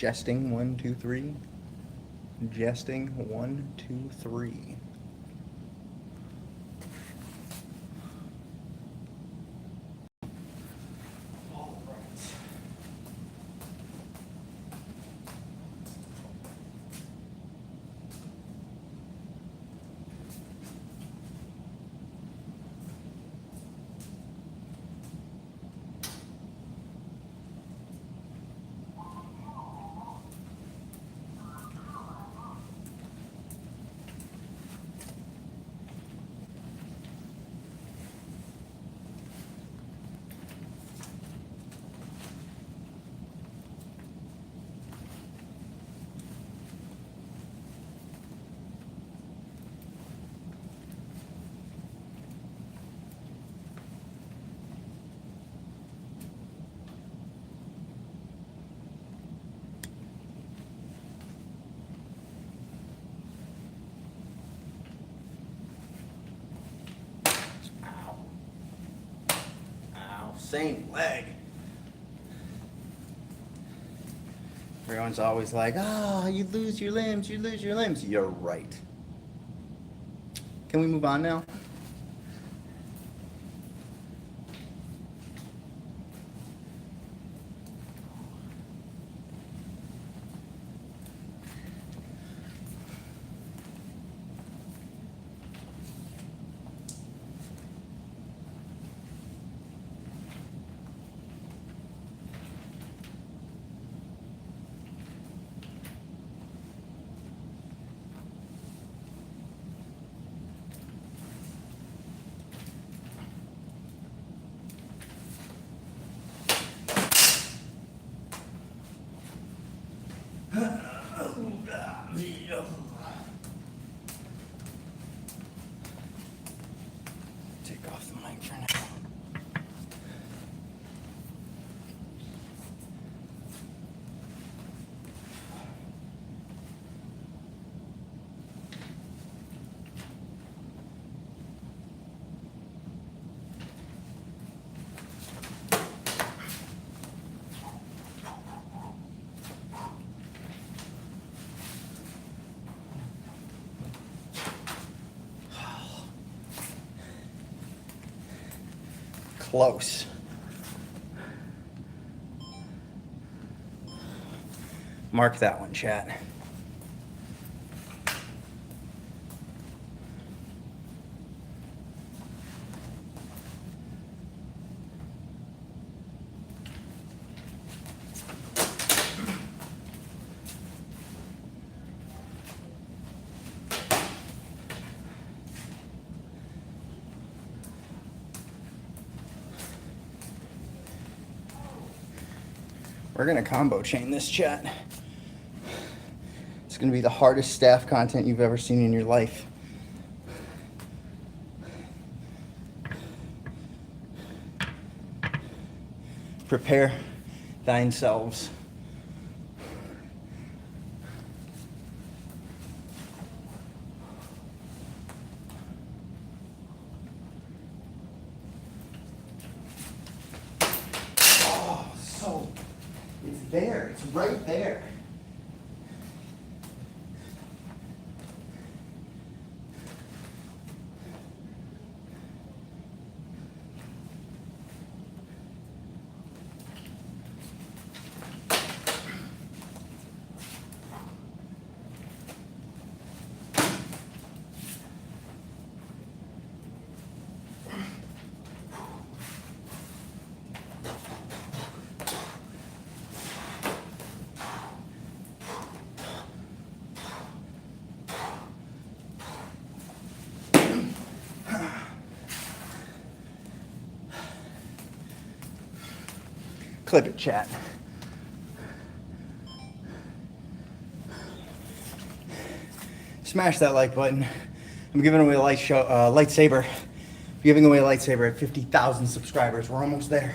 Jesting 1, 2, 3. Jesting 1, 2, 3. All right. Same leg. Everyone's always like, oh, you lose your limbs, you lose your limbs. You're right. Can we move on now? Take off the mic for now. Close. Mark that one, chat. We're gonna combo chain this, chat. It's gonna be the hardest staff content you've ever seen in your life. Prepare thine selves. There, it's right there. Clip it, chat. Smash that like button. I'm giving away a lightsaber. I'm giving away a lightsaber at 50,000 subscribers. We're almost there.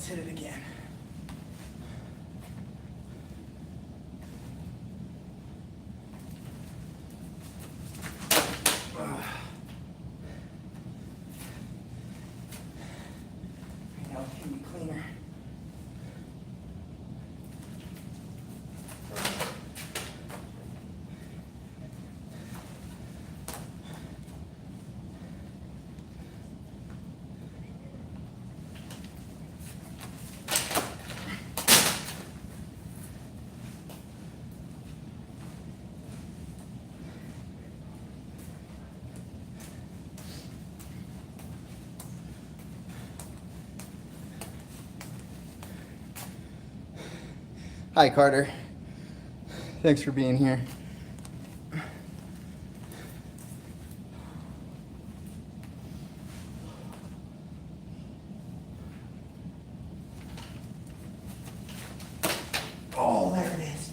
Let's hit it again. Now it can be cleaner. Hi, Carter. Thanks for being here. Oh, there it is.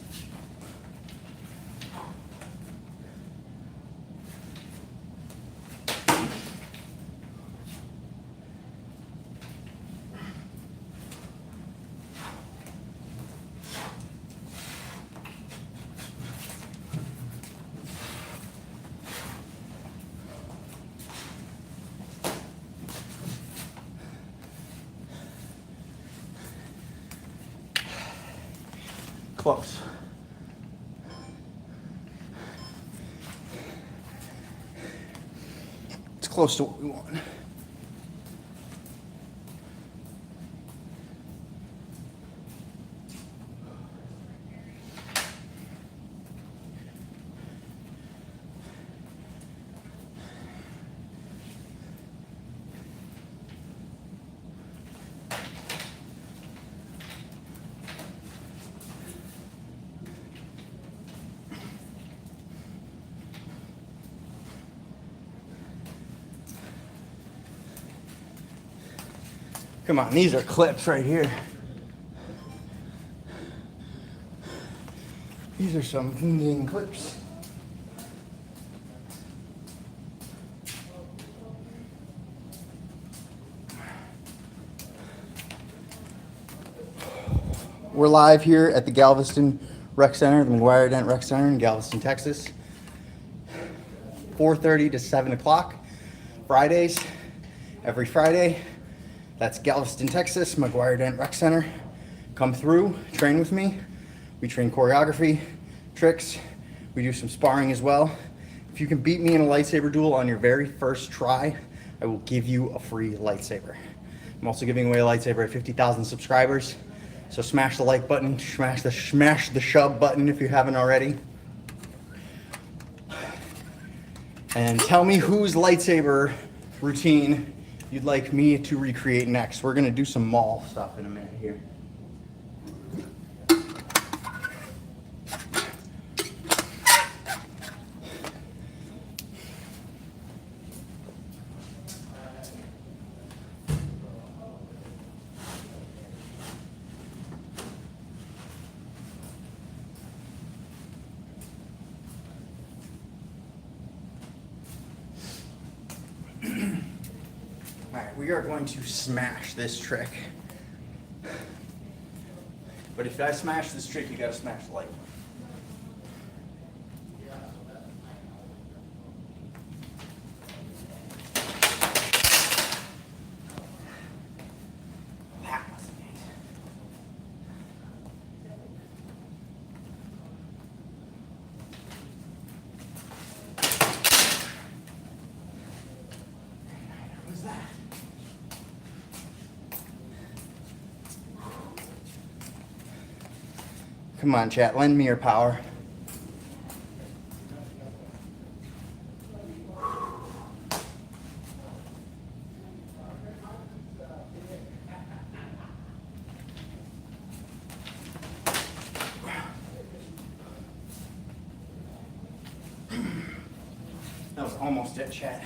Close. It's close to what we want. Come on, these are clips right here. These are some ding clips. We're live here at the Galveston Rec Center, the McGuire Dent Rec Center in Galveston, Texas. 4:30 to 7 o'clock, Fridays, every Friday. That's Galveston, Texas, McGuire Dent Rec Center. Come through, train with me. We train choreography, tricks. We do some sparring as well. If you can beat me in a lightsaber duel on your very first try, I will give you a free lightsaber. I'm also giving away a lightsaber at 50,000 subscribers. So smash the like button, smash the shove button if you haven't already. And tell me whose lightsaber routine you'd like me to recreate next. We're gonna do some mall stuff in a minute here. Alright, we are going to smash this trick. But if I smash this trick, you gotta smash the light. That was neat. What was that? Come on, chat, lend me your power. That was almost it, chat.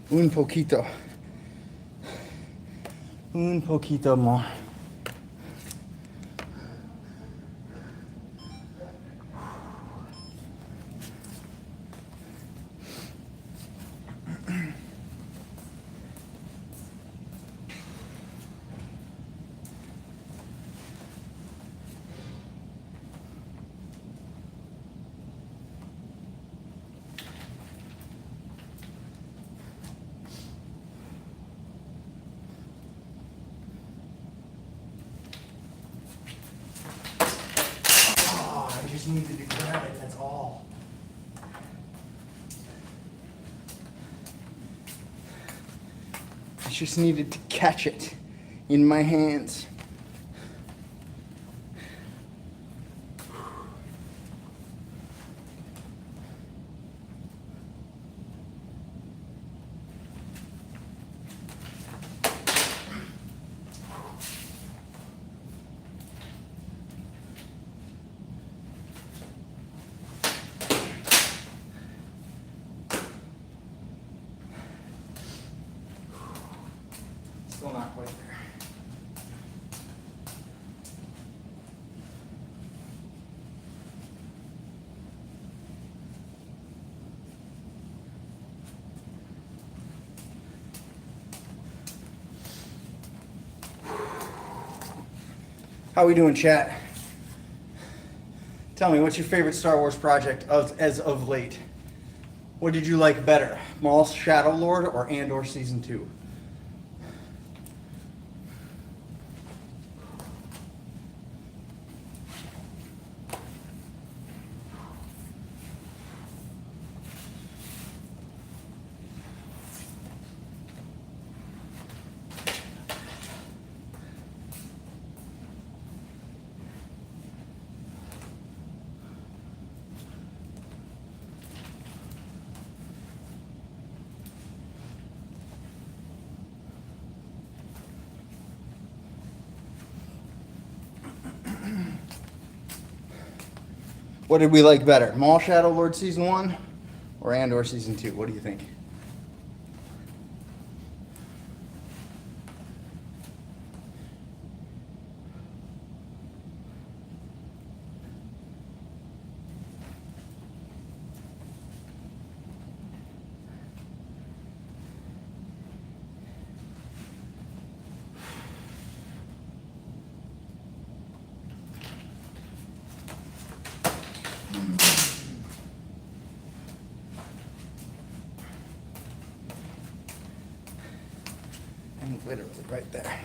Un poquito. Un poquito more. Just needed to catch it in my hands. Still not quite there. How we doing, chat? Tell me, what's your favorite Star Wars project as of late? What did you like better, Maul's Shadow Lord or Andor Season 2? What did we like better, Maul Shadow Lord Season 1 or Andor Season 2? What do you think? And literally right there.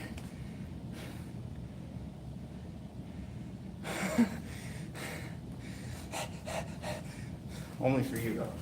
Only for you though.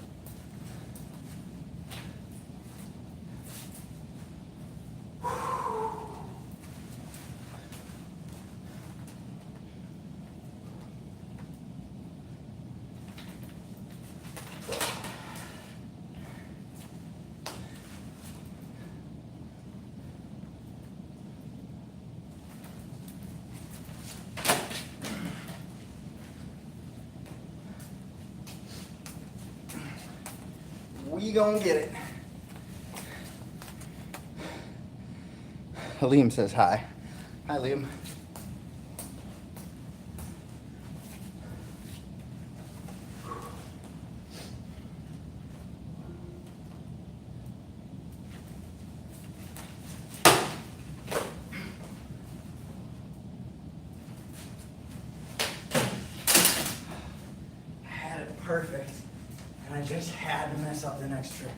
We gonna get it. Liam says hi. Hi, Liam. I had it perfect. And I just had to mess up the next trick.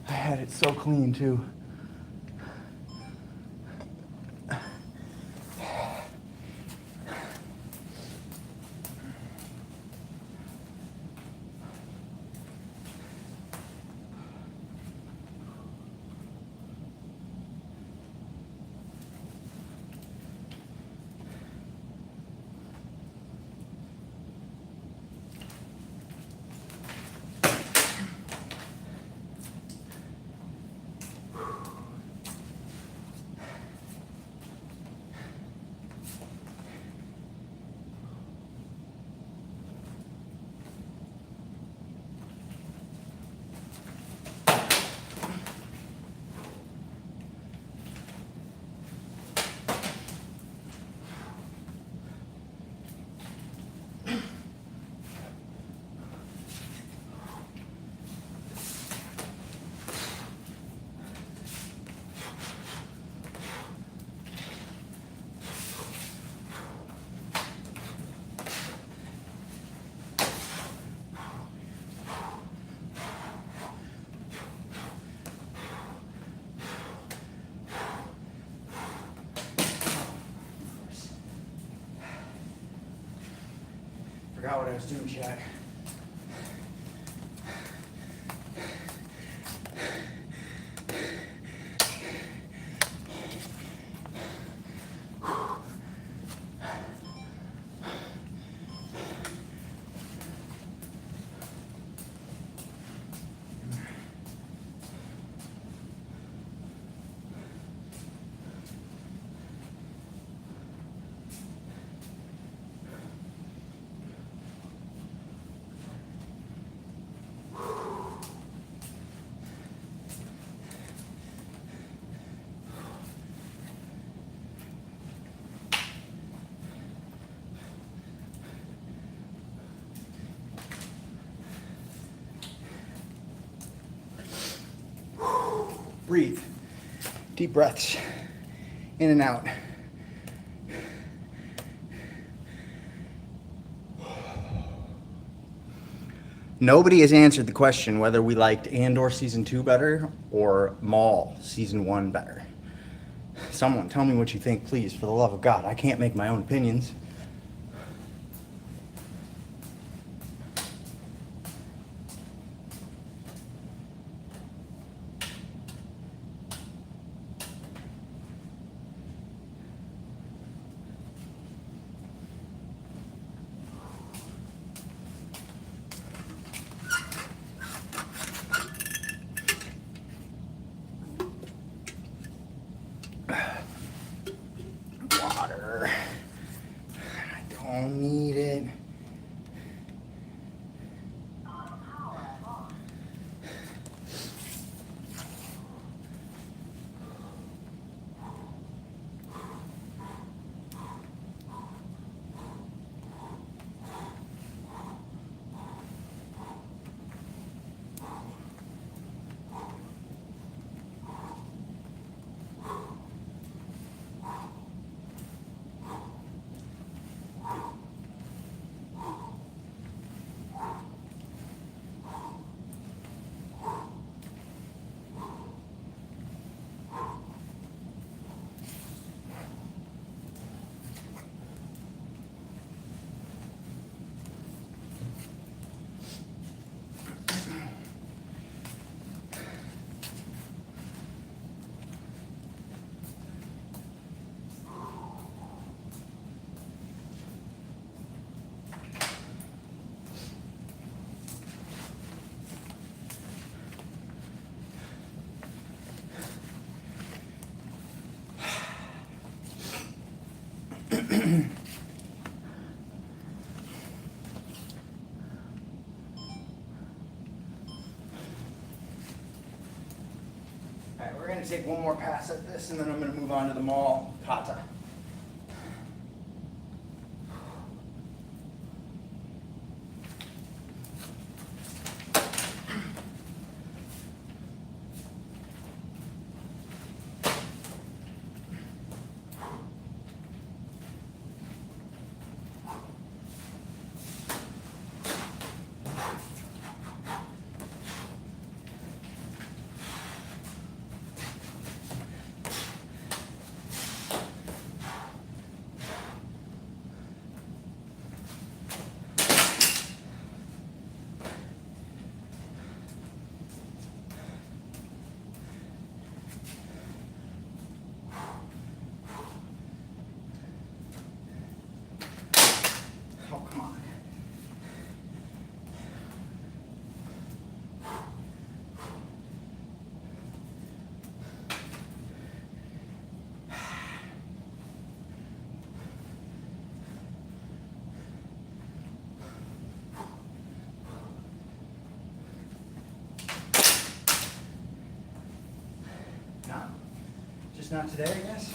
I had it so clean too. Forgot what I was doing, chat. Breathe. Deep breaths. In and out. Nobody has answered the question whether we liked Andor Season 2 better or Maul Season 1 better. Someone tell me what you think, please, for the love of God. I can't make my own opinions. Water. I don't need it. Alright, we're going to take one more pass at this and then I'm going to move on to the Maul Kata. Oh, come on. No, just not today, I guess.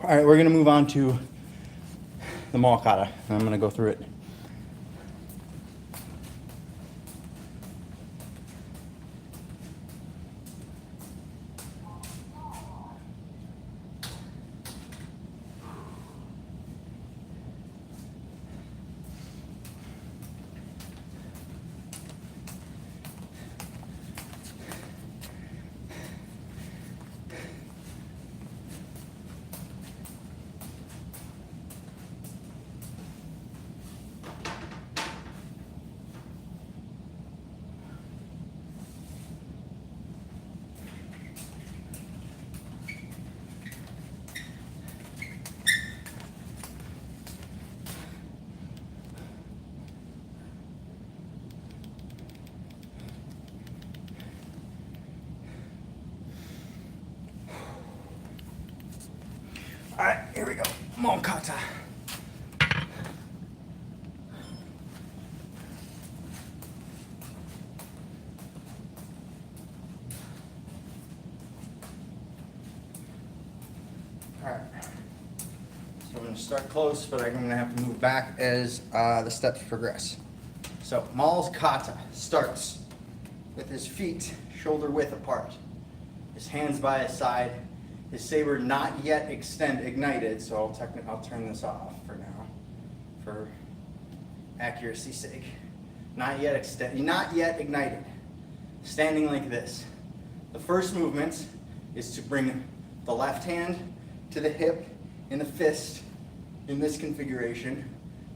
All right, we're gonna move on to the Maul Kata, and I'm gonna go through it. All right, here we go. Mon kata. All right. So I'm going to start close, but I'm going to have to move back as the steps progress. So Mal's kata starts with his feet shoulder width apart, his hands by his side, his saber not yet ignited. So I'll turn this off for now, for accuracy's sake. Not yet ignited. Standing like this. The first movement is to bring the left hand to the hip in the fist in this configuration,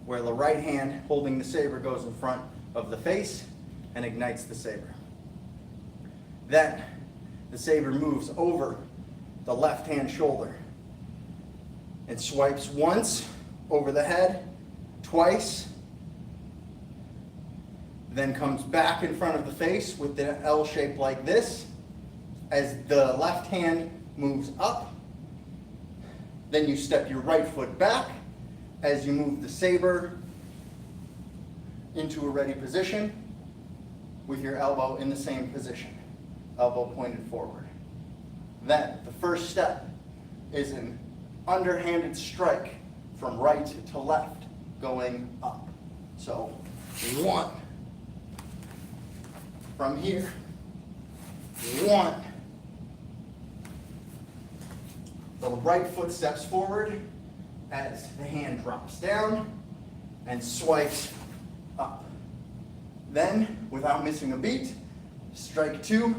where the right hand holding the saber goes in front of the face and ignites the saber. Then the saber moves over the left hand shoulder and swipes once over the head, twice, then comes back in front of the face with the L shape like this as the left hand moves up. Then you step your right foot back as you move the saber into a ready position with your elbow in the same position, elbow pointed forward. Then the first step is an underhanded strike from right to left going up. So 1, from here, 1. The right foot steps forward as the hand drops down and swipes up. Then, without missing a beat, strike 2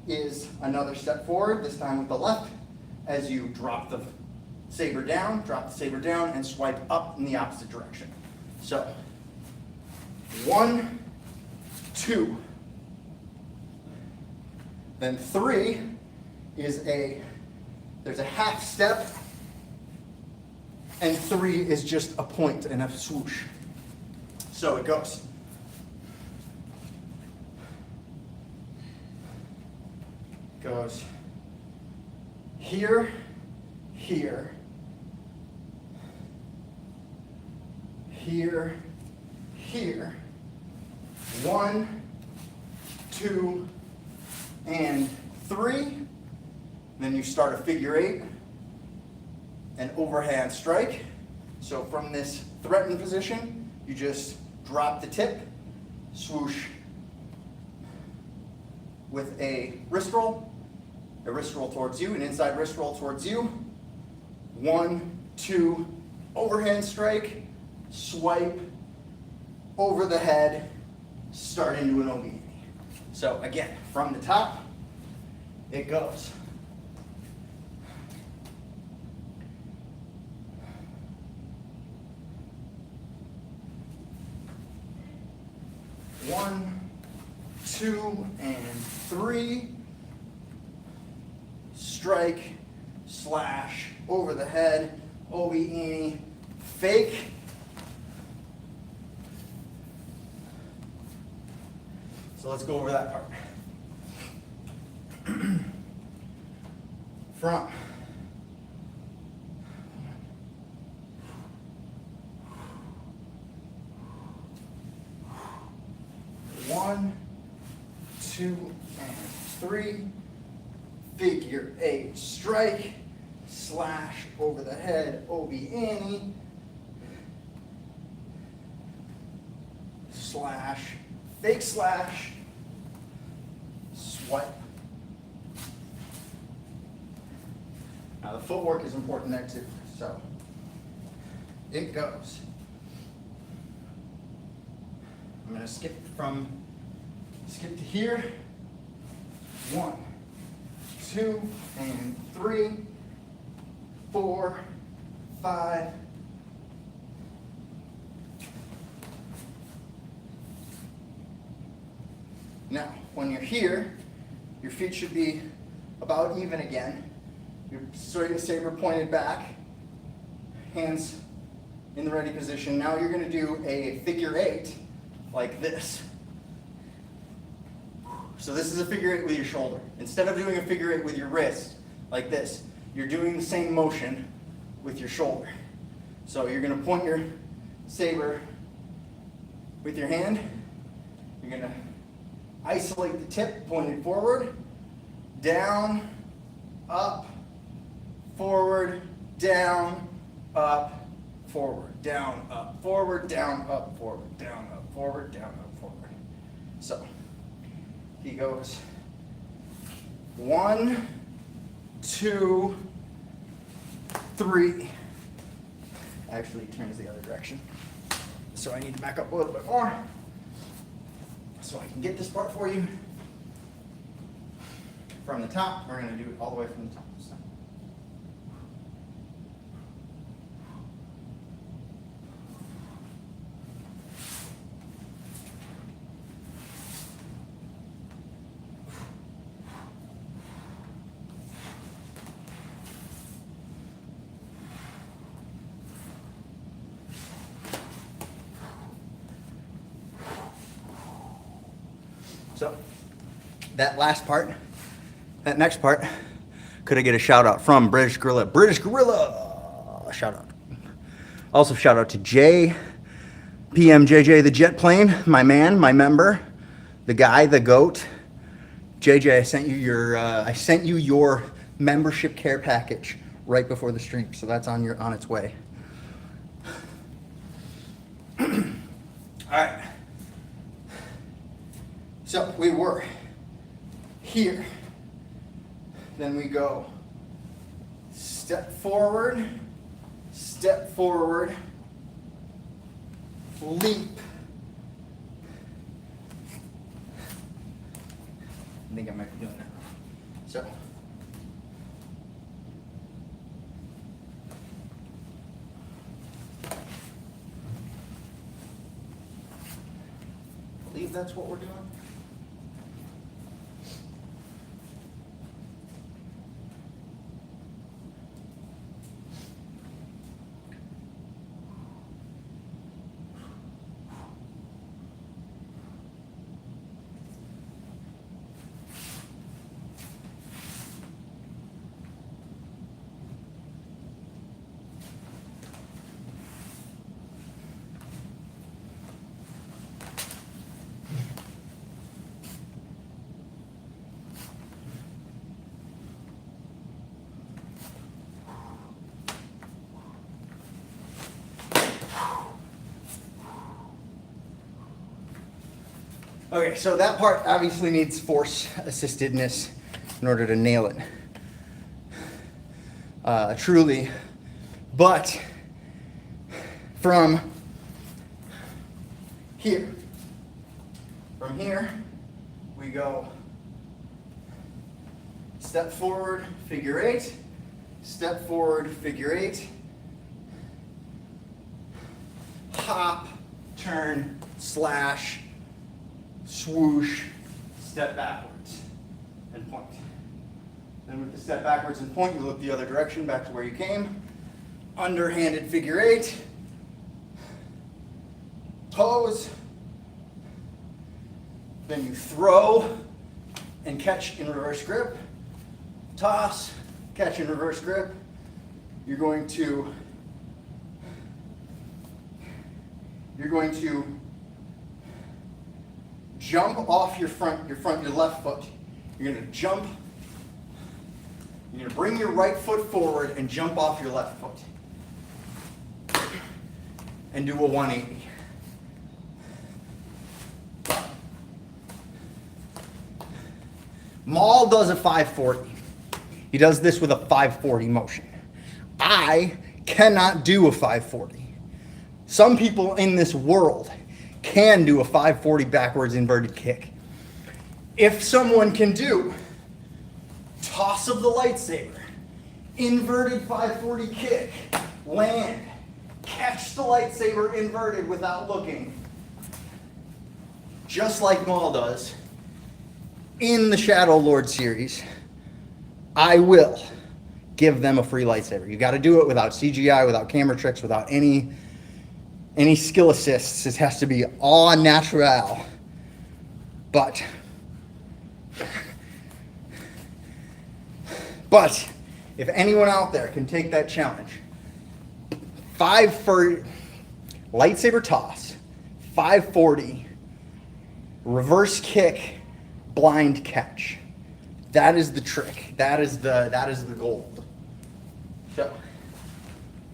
is another step forward, this time with the left, as you drop the saber down, and swipe up in the opposite direction. So, 1, 2. Then 3 is there's a half step, and 3 is just a point and a swoosh. So it goes. Goes here, here, here, here. 1, 2, and 3. Then you start a figure 8, an overhand strike. So from this threatened position, you just drop the tip, swoosh with a wrist roll towards you, an inside wrist roll towards you. 1, 2, overhand strike, swipe over the head, start into an OB. So again, from the top, it goes. One, 2, and 3. Strike, slash, over the head, obi, fake. So let's go over that part. From. One, 2, and 3. Figure 8 strike, slash over the head, obi Annie, slash, fake slash, swipe. Now the footwork is important there too, so it goes. I'm going to skip to here. 1, 2, and 3, 4, 5. Now, when you're here, your feet should be about even again. Your saber pointed back, hands in the ready position. Now you're going to do a figure 8 like this. So this is a figure 8 with your shoulder. Instead of doing a figure 8 with your wrist like this, you're doing the same motion with your shoulder. So you're going to point your saber with your hand. You're going to isolate the tip pointed forward, down, up, forward, down, up, forward, down, up, forward, down, up, forward, down, up, forward, down, up, forward. So he goes 1, 2, 3. Actually, he turns the other direction. So I need to back up a little bit more so I can get this part for you. From the top, we're going to do it all the way from the top this time. So that last part, that next part, could I get a shout out from British Gorilla? British Gorilla! Shout out. Also shout out to PMJJ the jet plane, my man, my member, the guy, the goat. JJ, I sent you your membership care package right before the stream, so that's on its way. All right. So we were here. Then we go step forward, leap. I think I might be doing that. So. I believe that's what we're doing. Okay, so that part obviously needs force assistedness in order to nail it. Truly. But from here, we go step forward, figure 8, step forward, figure 8, hop, turn, slash, swoosh, step backwards, and point. Then with the step backwards and point, you look the other direction, back to where you came. Underhanded figure 8, pose, then you throw and catch in reverse grip, toss, catch in reverse grip. You're going to jump off your left foot. You're going to jump. You're going to bring your right foot forward and jump off your left foot. And do a 180. Maul does a 540. He does this with a 540 motion. I cannot do a 540. Some people in this world can do a 540 backwards inverted kick. If someone can do toss of the lightsaber, inverted 540 kick, land, catch the lightsaber inverted without looking, just like Maul does, in the Shadow Lord series, I will give them a free lightsaber. You got to do it without CGI, without camera tricks, without any skill assists. It has to be all natural. But if anyone out there can take that challenge, 5 for lightsaber toss, 540, reverse kick, blind catch. That is the trick. That is the gold. So,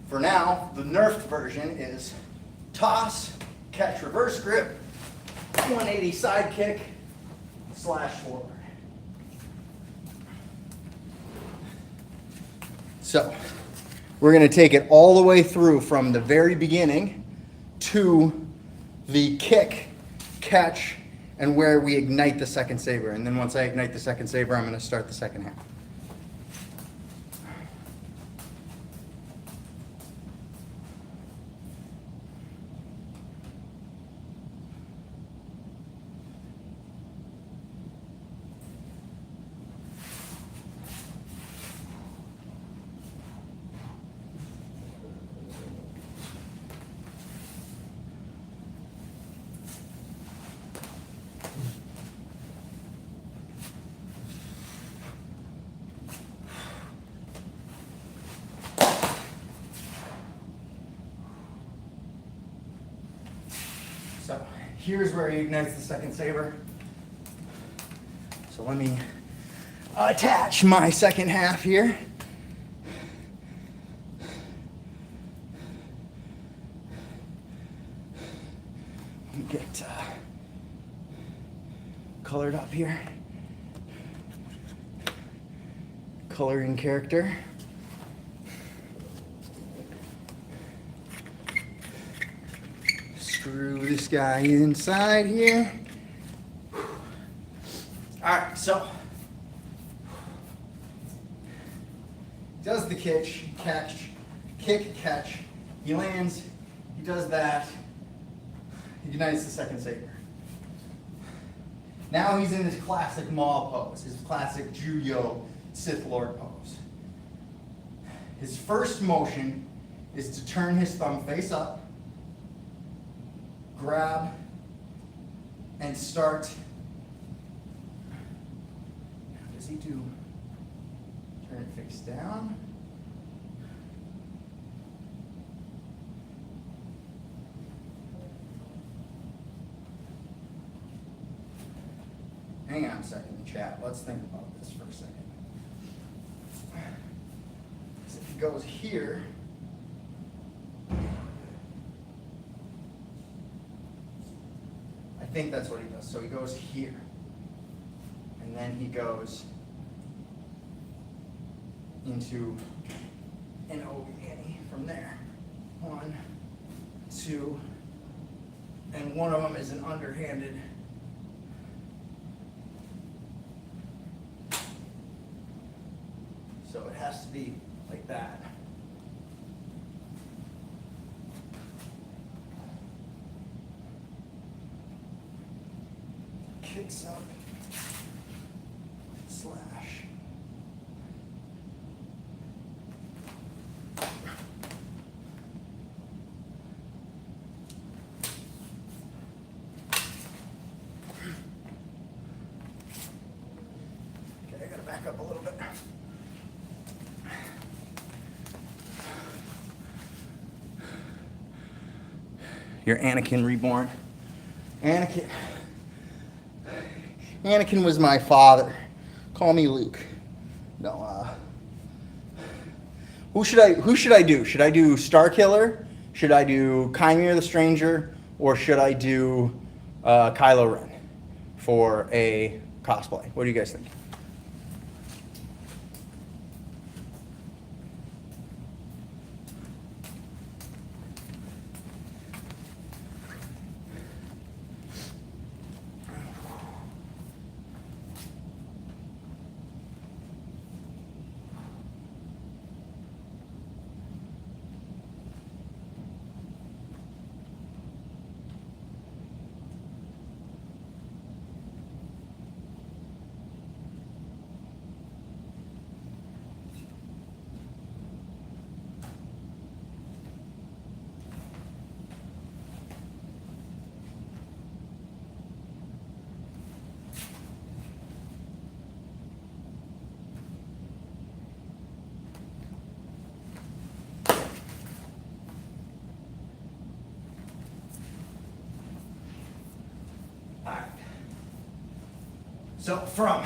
for now, the nerfed version is toss, catch, reverse grip, 180 side kick, slash forward. So, we're going to take it all the way through from the very beginning to the kick, catch, and where we ignite the second saber. And then once I ignite the second saber, I'm going to start the second half. So here's where he ignites the second saber. So let me attach my second half here. Let me get colored up here. Coloring character. Screw this guy inside here. Alright, so does the kick, catch. He lands, he does that, he ignites the second saber. Now he's in his classic Maul pose, his classic Juyo Sith Lord pose. His first motion is to turn his thumb face up, grab, and start. How does he do? Turn it face down. Hang on a second, chat. Let's think about this for a second. So if he goes here, I think that's what he does. So he goes here, and then he goes into an Obi from there. 1, 2, and one of them is an underhanded. So it has to be like that. Kicks up, slash. Okay, I gotta back up a little bit. You're Anakin reborn. Anakin was my father. Call me Luke. No, who should I do? Should I do Starkiller? Should I do Chimera the Stranger? Or should I do Kylo Ren for a cosplay? What do you guys think? So from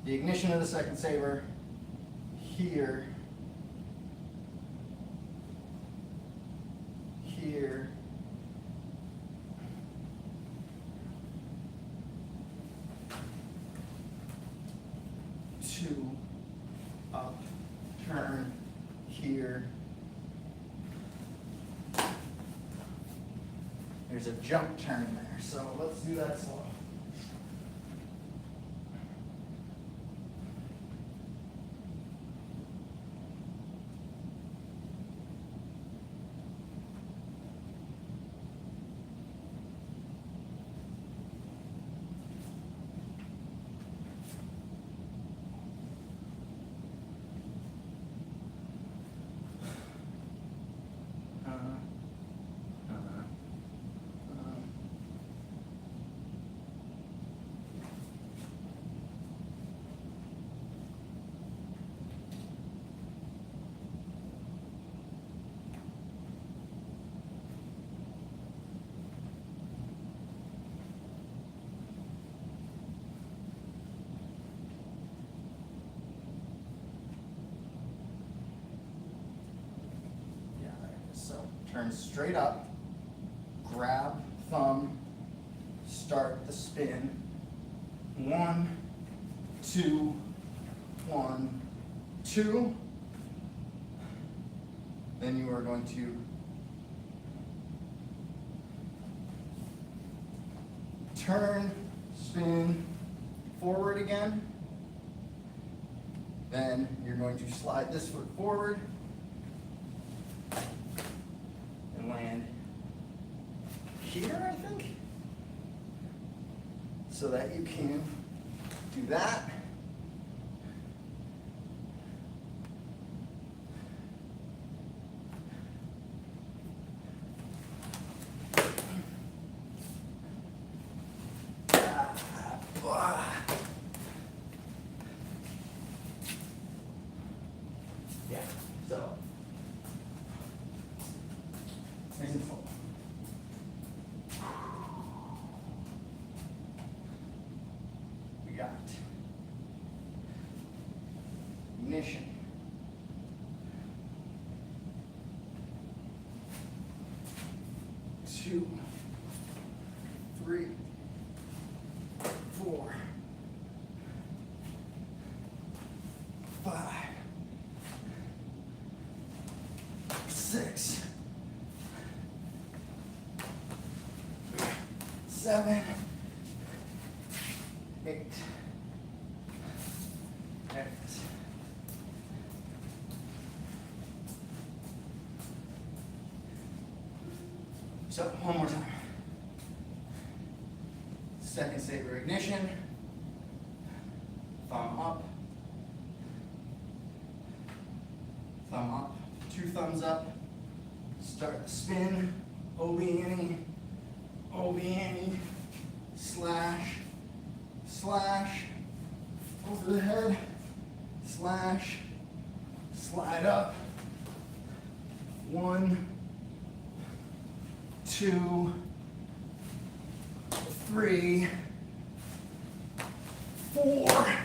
the ignition of the second saber here, here, two, up, turn, here. There's a jump turn there, so let's do that slow. Turn straight up, grab thumb, start the spin. 1, 2, 1, 2. Then you are going to turn, spin, forward again. Then you're going to slide this foot forward. Land here, I think, so that you can do that. Yeah, so nice and full. We got ignition. Two, 3, 4, 5, 6, 7, 8. There it is. So one more time. Second saber ignition. Thumb up. Thumb up. 2 thumbs up. Start the spin. Obiani. Obiani. Slash. Slash. Over the head. Slash. Slide up. 1, 2, 3, 4, 5.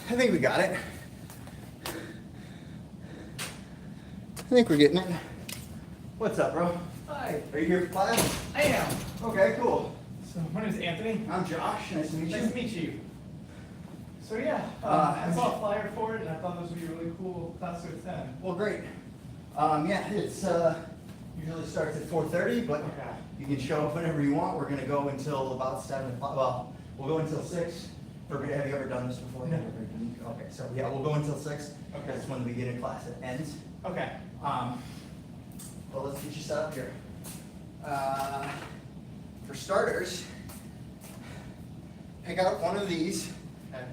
I think we got it. I think we're getting it. What's up, bro? Hi, Are you here for class? I am. Okay, cool. So my name is Anthony. I'm Josh. Nice to meet you. Nice to meet you. So yeah, I saw a flyer for it, and I thought this would be a really cool class to attend. Well, great. Yeah, it's usually starts at 4:30, but Okay. you can show up whenever you want. We're gonna go until about 7 o'clock. Well, we'll go until 6. Have you ever done this before? No. Okay, so yeah, we'll go until 6. Okay. That's when the beginning class ends. Okay. Well, let's get you set up here. For starters, pick out one of these. Okay.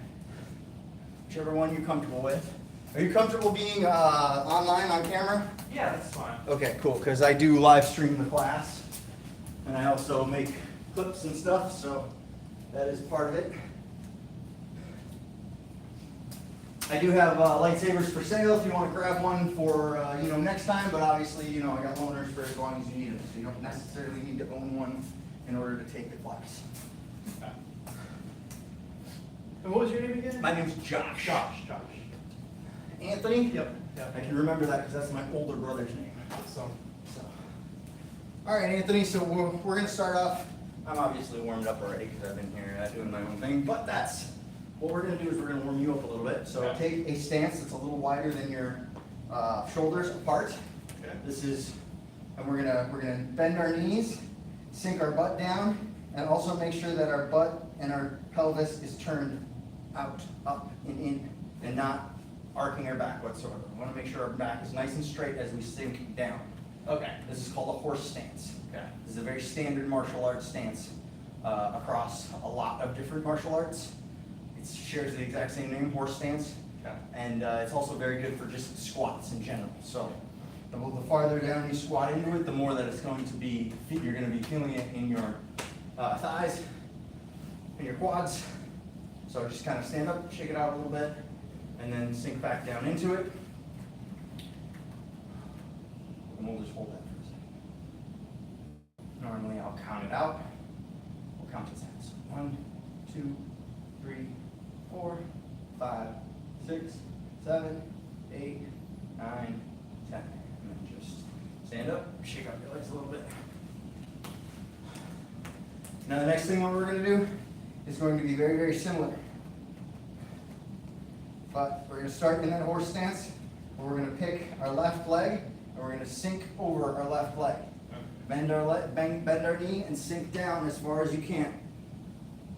Whichever one you're comfortable with. Are you comfortable being online on camera? Yeah, that's fine. Okay, cool, because I do live stream the class, and I also make clips and stuff, so that is part of it. I do have lightsabers for sale if you want to grab one for next time. But obviously, I got loaners for as long as you need them, so you don't necessarily need to own one in order to take the class. Okay. And what was your name again? My name's Josh. Josh. Anthony. Yep. I can remember that because that's my older brother's name. So, All right, Anthony. So we're gonna start off. I'm obviously warmed up already because I've been here doing my own thing. But that's what we're gonna do is we're gonna warm you up a little bit. So Okay. take a stance that's a little wider than your shoulders apart. okay. And we're gonna bend our knees, sink our butt down, and also make sure that our butt and our pelvis is turned out, up, and in, and not arcing our back whatsoever. We want to make sure our back is nice and straight as we sink down. Okay. This is called a horse stance. Okay. This is a very standard martial arts stance across a lot of different martial arts. It shares the exact same name, horse stance, Okay. and it's also very good for just squats in general. So the farther down you squat into it, the more that it's going to be, you're going to be feeling it in your thighs and your quads. So just kind of stand up, shake it out a little bit, and then sink back down into it. And we'll just hold that for a second. Normally I'll count it out. We'll count to 10. So 1, 2, 3, 4, 5, 6, 7, 8, 9, 10. And then just stand up, shake up your legs a little bit. Now the next thing what we're going to do is going to be very, very similar. But we're going to start in that horse stance, where we're going to pick our left leg, and we're going to sink over our left leg. Bend our knee and sink down as far as you can.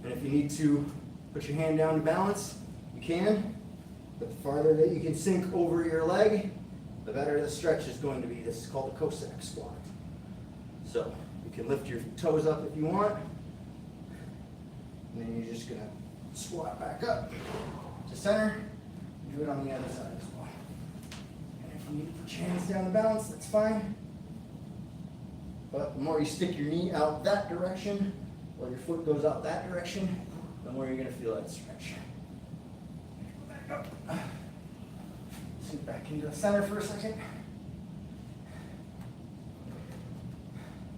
And if you need to put your hand down to balance, you can. But the farther that you can sink over your leg, the better the stretch is going to be. This is called a Cossack squat. So you can lift your toes up if you want. And then you're just going to squat back up to center. Do it on the other side as well. And if you need to put your hands down to balance, that's fine. But the more you stick your knee out that direction, or your foot goes out that direction, the more you're going to feel that stretch. Go back up. Sink back into the center for a second.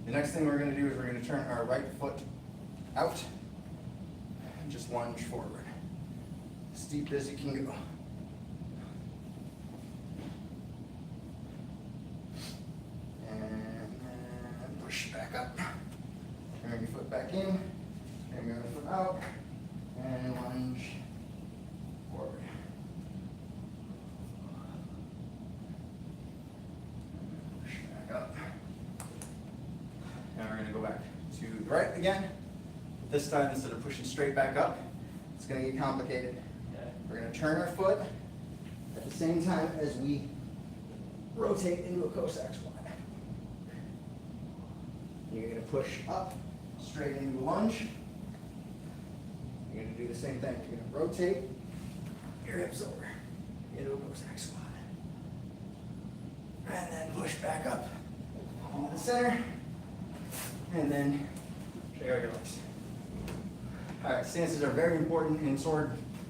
The next thing we're going to do is we're going to turn our right foot out and just lunge forward. As deep as you can go. Push back up. Turn your foot back in. Turn your other foot out. And lunge forward. Push back up. Now we're going to go back to the right again. This time, instead of pushing straight back up, it's going to get complicated. Okay. We're going to turn our foot at the same time as we rotate into a Cossack squat. You're going to push up, straight into a lunge. You're going to do the same thing. You're going to rotate your hips over into a Cossack squat. And then push back up into the center. And then shake out your legs. All right, stances are very important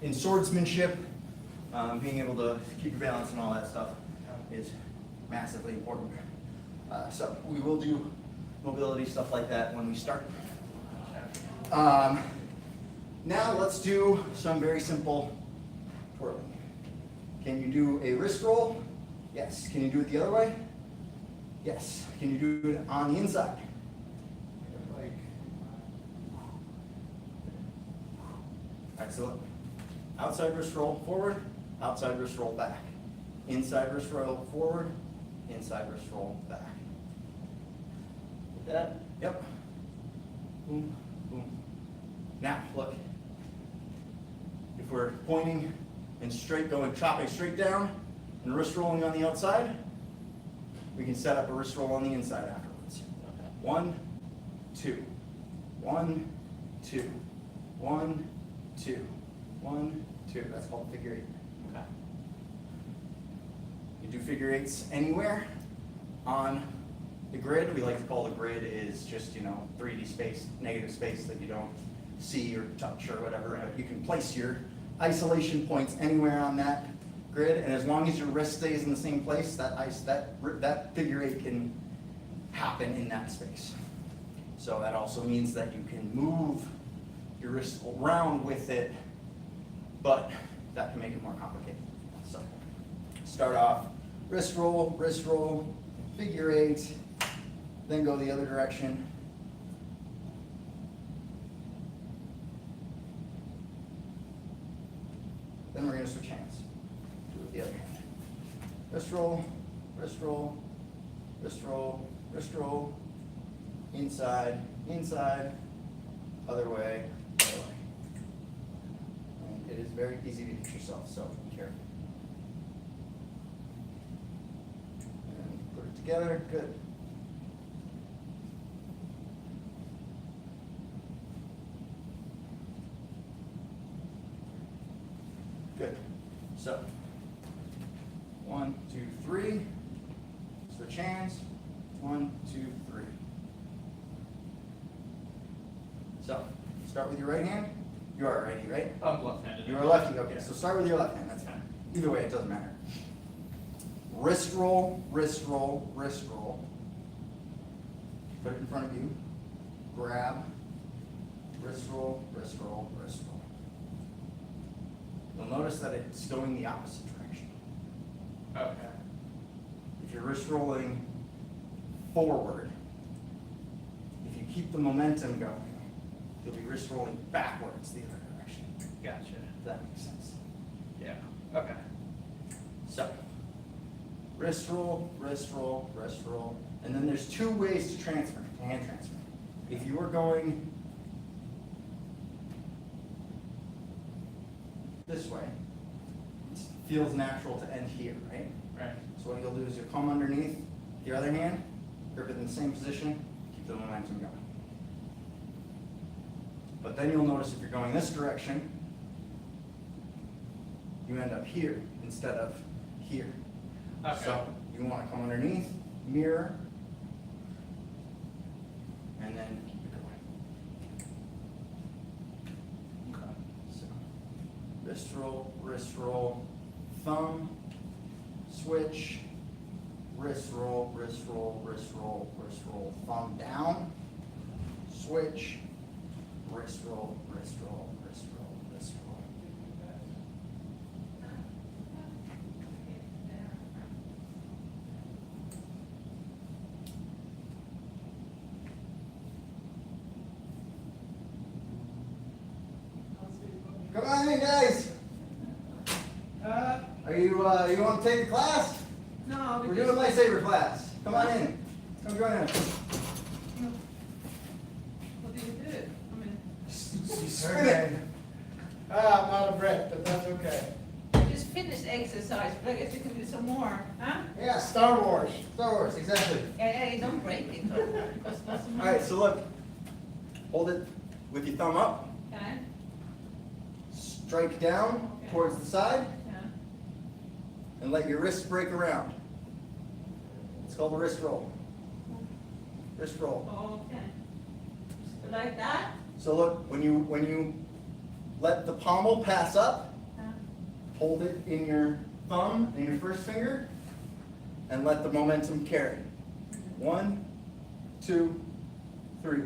in swordsmanship. Being able to keep your balance and all that stuff is massively important. So we will do mobility, stuff like that when we start. Now let's do some very simple twirling. Can you do a wrist roll? Yes. Can you do it the other way? Yes. Can you do it on the inside? Excellent. Outside wrist roll forward, outside wrist roll back. Inside wrist roll forward, inside wrist roll back. That? Yep. Boom, boom. Now, look. If we're pointing and straight going, chopping straight down and wrist rolling on the outside, we can set up a wrist roll on the inside afterwards. 1, 2. 1, 2. 1, 2. 1, 2. That's called figure 8. Okay. You do figure 8s anywhere on the grid. We like to call the grid is just, 3D space, negative space that you don't see or touch or whatever. You can place your isolation points anywhere on that grid, and as long as your wrist stays in the same place, that figure eight can happen in that space. So that also means that you can move your wrist around with it, but that can make it more complicated. So start off wrist roll, figure eight, then go the other direction. Then we're going to switch hands. Do it with the other hand. Wrist roll, wrist roll, wrist roll, wrist roll, inside, inside, other way, other way. And it is very easy to hit yourself, so be careful. And put it together, good. Good. So, 1, 2, 3. Switch hands. 1, 2, 3. So, start with your right hand. You are righty, right? I'm left-handed. You are lefty. Okay, so start with your left hand. That's fine. Either way, it doesn't matter. Wrist roll, wrist roll, wrist roll. Put it in front of you. Grab. Wrist roll, wrist roll, wrist roll. You'll notice that it's going the opposite direction. Okay. If you're wrist rolling forward, if you keep the momentum going, you'll be wrist rolling backwards the other direction. Gotcha. If that makes sense. Yeah. Okay. So, wrist roll, wrist roll, wrist roll. And then there's two ways to transfer, to hand transfer. If you are going this way, it feels natural to end here, right? Right. So what you'll do is you'll come underneath your other hand, grip it in the same position, keep the momentum going. But then you'll notice if you're going this direction, you end up here instead of here. Okay. So you want to come underneath, mirror, and then keep it going. Okay. So wrist roll, thumb, switch, wrist roll, wrist roll, wrist roll, wrist roll, thumb down, switch, wrist roll, wrist roll, wrist roll, wrist roll. Come on in, guys. You want to take the class? No, We're because, doing Lightsaber class. Come on in. Come join us. what do you do? I mean, Spin it. I'm out of breath, but that's okay. I just finished exercise, but I guess you can do some more, huh? Yeah, Star Wars. Star Wars, exactly. Hey, don't break it, because that's some All right, so look, hold it with your thumb up, Okay, strike down towards the side, yeah, and let your wrist break around. It's called a wrist roll. Wrist roll. okay. Like that? So look, when you let the pommel pass up, Yeah. hold it in your thumb and your first finger, and let the momentum carry. 1, 2, 3.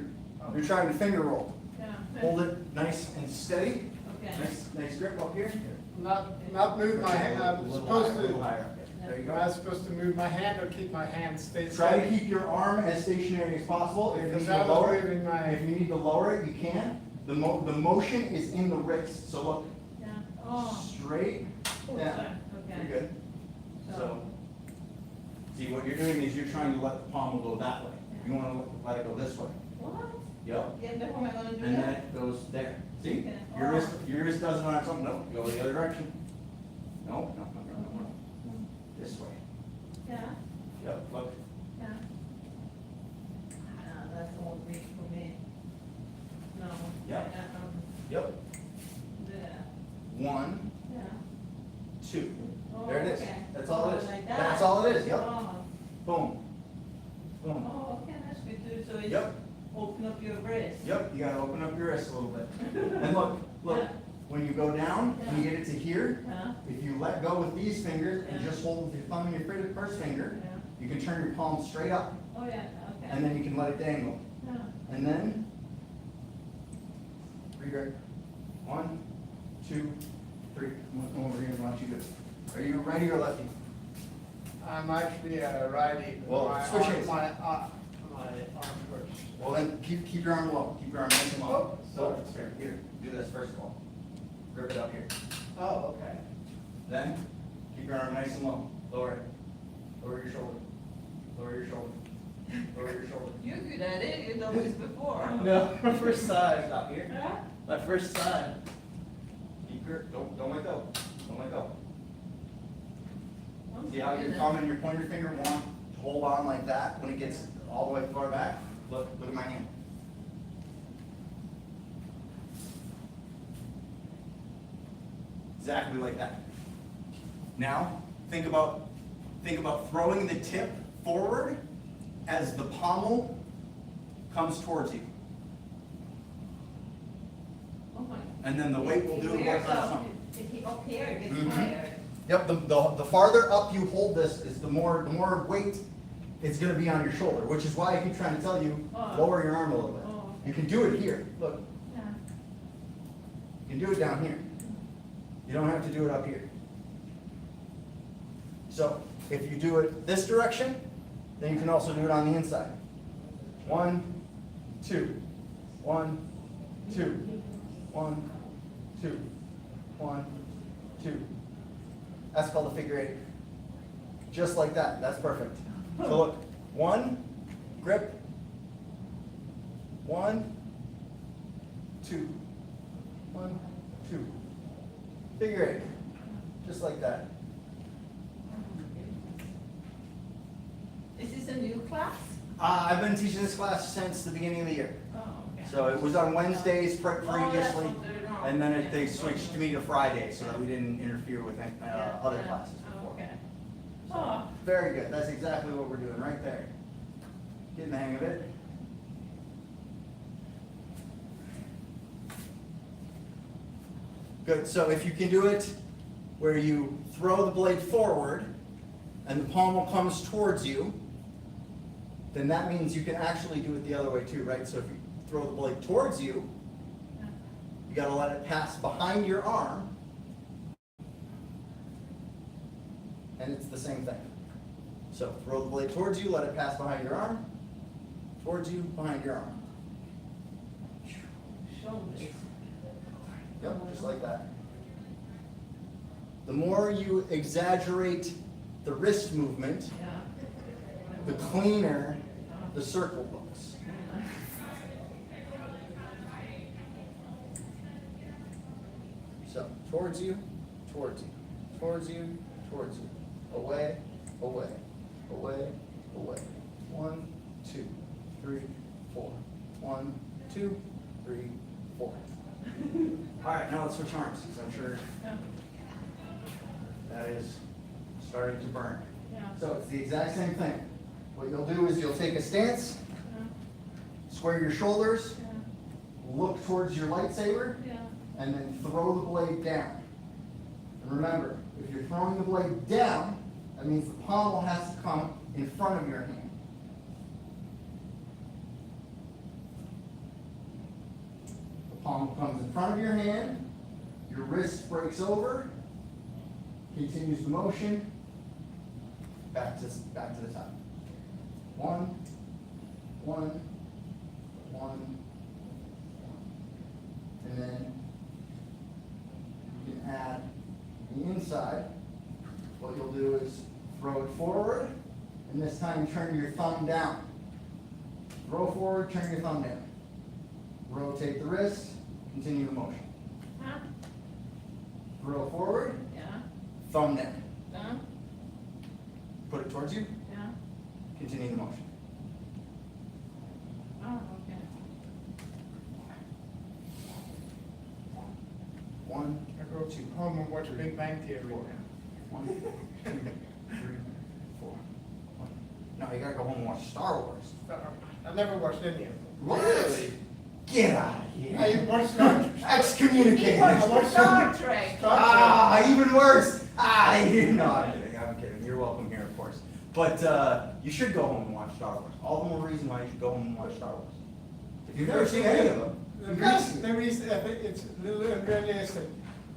You're trying to finger roll. Yeah. Hold it nice and steady. Okay. Nice grip up here. Not move my hand. I'm supposed A little to. higher. There you Am I go. supposed to move my hand or keep my hand stay Try to steady? keep your arm as stationary as possible. If you Because need to I was lower it, moving my. if you need to lower it, you can. The motion is in the wrist. So look, Yeah, oh. straight Oh, down. sorry. You're Okay. good. So, see what you're doing is you're trying to let the pommel go that way. You want to let it go this way. What? Yep. Yeah, but how am I gonna do And then that? it goes there. See? Okay. Your wrist doesn't have something. No, go the other direction. No. This way. Yeah, Yep. Look. yeah. That's all big for me. No. Yep. Yeah, Yep. yeah, 1, yeah. 2. Oh, There it is. okay. That's all it is. Like that. That's all it is. Yep. Oh. Boom. Boom. Oh, okay, that's good too, so it's Yep. open up your wrist. Yep. You gotta open up your wrist a little bit. And look. Yeah. when you go down, when you get it to here, Yeah. if you let go with these fingers and just hold with your thumb and your first finger, Yeah. you can turn your palm straight up, Oh, yeah, okay. and then you can let it dangle. Yeah. And then, regrip. 1, 2, 3. Come over here and watch you do it. Are you righty or lefty? I'm actually a righty. Well, switch hands. My arm first. Well then, keep your arm low. Keep your arm nice and low. Oh, sorry. Here, do this first of all. Grip it up here. Oh, okay. Then, keep your arm nice and low. Lower it. Lower your shoulder. Lower your shoulder. Lower your shoulder. You're good at it, you've done this before. No, my first time. Stop here. Huh? My first time. Keep your, don't let go. Don't let go. Oh, See how your goodness. thumb and your pointer finger want to hold on like that when it gets all the way far back? Look at my hand. Exactly like that. Now, think about throwing the tip forward as the pommel comes towards you. Oh my. And then the weight will It do the wears work on its out. own. It up here, it gets Mhm. higher. Yep, the farther up you hold this, is the more weight it's gonna be on your shoulder, which is why I keep trying to tell you, Oh. lower your arm a little bit. Oh, okay. You can do it here, look, Yeah. you can do it down here. You don't have to do it up here. So, if you do it this direction, then you can also do it on the inside. 1, 2, 1, 2, 1, 2, 1, 2. That's called a figure 8. Just like that, that's perfect. So look, 1, grip, 1, 2, 1, 2. Figure 8, just like that. Is this a new class? I've been teaching this class since the beginning of the year. Oh, okay. So it was on Wednesdays Oh, that's previously, what they're doing. and then they switched me to Friday so that we didn't interfere with Yeah, other yeah. classes Oh, before. okay. Oh, Very good, that's exactly what we're doing right there. Getting the hang of it. Good, so if you can do it where you throw the blade forward and the pommel comes towards you, then that means you can actually do it the other way too, right? So if you throw the blade towards you, you gotta let it pass behind your arm, and it's the same thing. So throw the blade towards you, let it pass behind your arm, towards you, behind your arm. shoulders. Yep, just like that. The more you exaggerate the wrist movement, Yeah. the cleaner the circle looks. So, towards you, towards you, towards you, towards you. Away, away, away, away. 1, 2, 3, 4. 1, 2, 3, 4. All right, now let's switch arms, because I'm sure Yeah. that is starting to burn. Yeah. So it's the exact same thing. What you'll do is you'll take a stance, Yeah. square your shoulders, Yeah. look towards your lightsaber, Yeah. and then throw the blade down. And remember, if you're throwing the blade down, that means the pommel has to come in front of your hand. The pommel comes in front of your hand, your wrist breaks over, continues the motion, back to the top. 1, 1, 1, and then you can add the inside. What you'll do is throw it forward, and this time turn your thumb down. Throw forward, turn your thumb down. Rotate the wrist, continue the motion. Huh? Throw forward, Yeah. thumb down. Huh? Put it towards you, Yeah. continue the motion. Oh, okay. 1, I go to home and watch Big Bang Theory. 1, 2, 3, 4. No, you gotta go home and watch Star Wars. I never watched any of them. What? Get out of here. Excommunicated. What's that? Excommunicated. Star Trek. Even worse. No, I'm kidding. I'm kidding. You're welcome here, of course. But you should go home and watch Star Wars. All the more reason why you should go home and watch Star Wars. If you've never seen any of them, The you gotta see reason, them. the reason, it's a little unrealistic,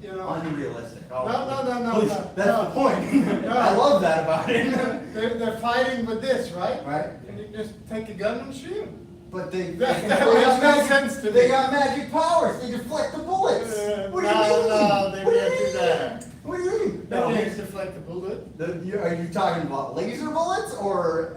you know. Unrealistic. Oh, No, please, no. that's the point. I love that about it. They're fighting with this, right? Right. And you just take a gun and shoot 'em. But they That got makes no magic- sense to They me. got magic powers. They deflect the bullets. What do you mean? No, they What do you can't do mean? that. What do you mean? They No. can't deflect the bullet. Are you talking about laser bullets or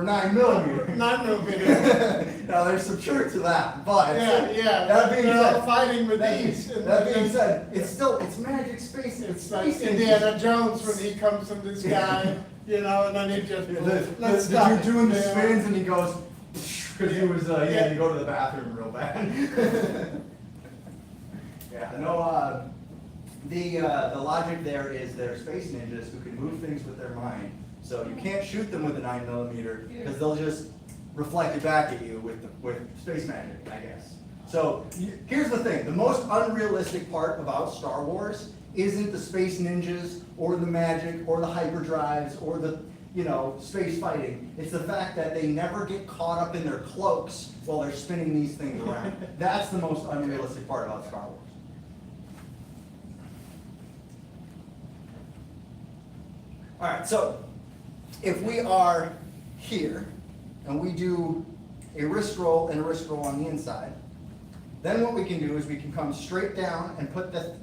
9mm? 9mm. Now there's some truth to that, but Yeah, That being they're all said, fighting with that, these. and- that being said, it's magic space. It's like space Indiana Jones when he comes from the sky, you know, and then he just, let's The stop dude it. doing the Yeah. spins and he goes because he was he had to go to the bathroom real bad. Yeah, no. The logic there is they're space ninjas who can move things with their mind. So you can't shoot them with a 9mm because they'll just reflect it back at you with space magic, I guess. So here's the thing: the most unrealistic part about Star Wars isn't the space ninjas or the magic or the hyperdrives or the space fighting. It's the fact that they never get caught up in their cloaks while they're spinning these things around. That's the most unrealistic part about Star Wars. All right, so if we are here and we do a wrist roll and a wrist roll on the inside, then what we can do is we can come straight down and put the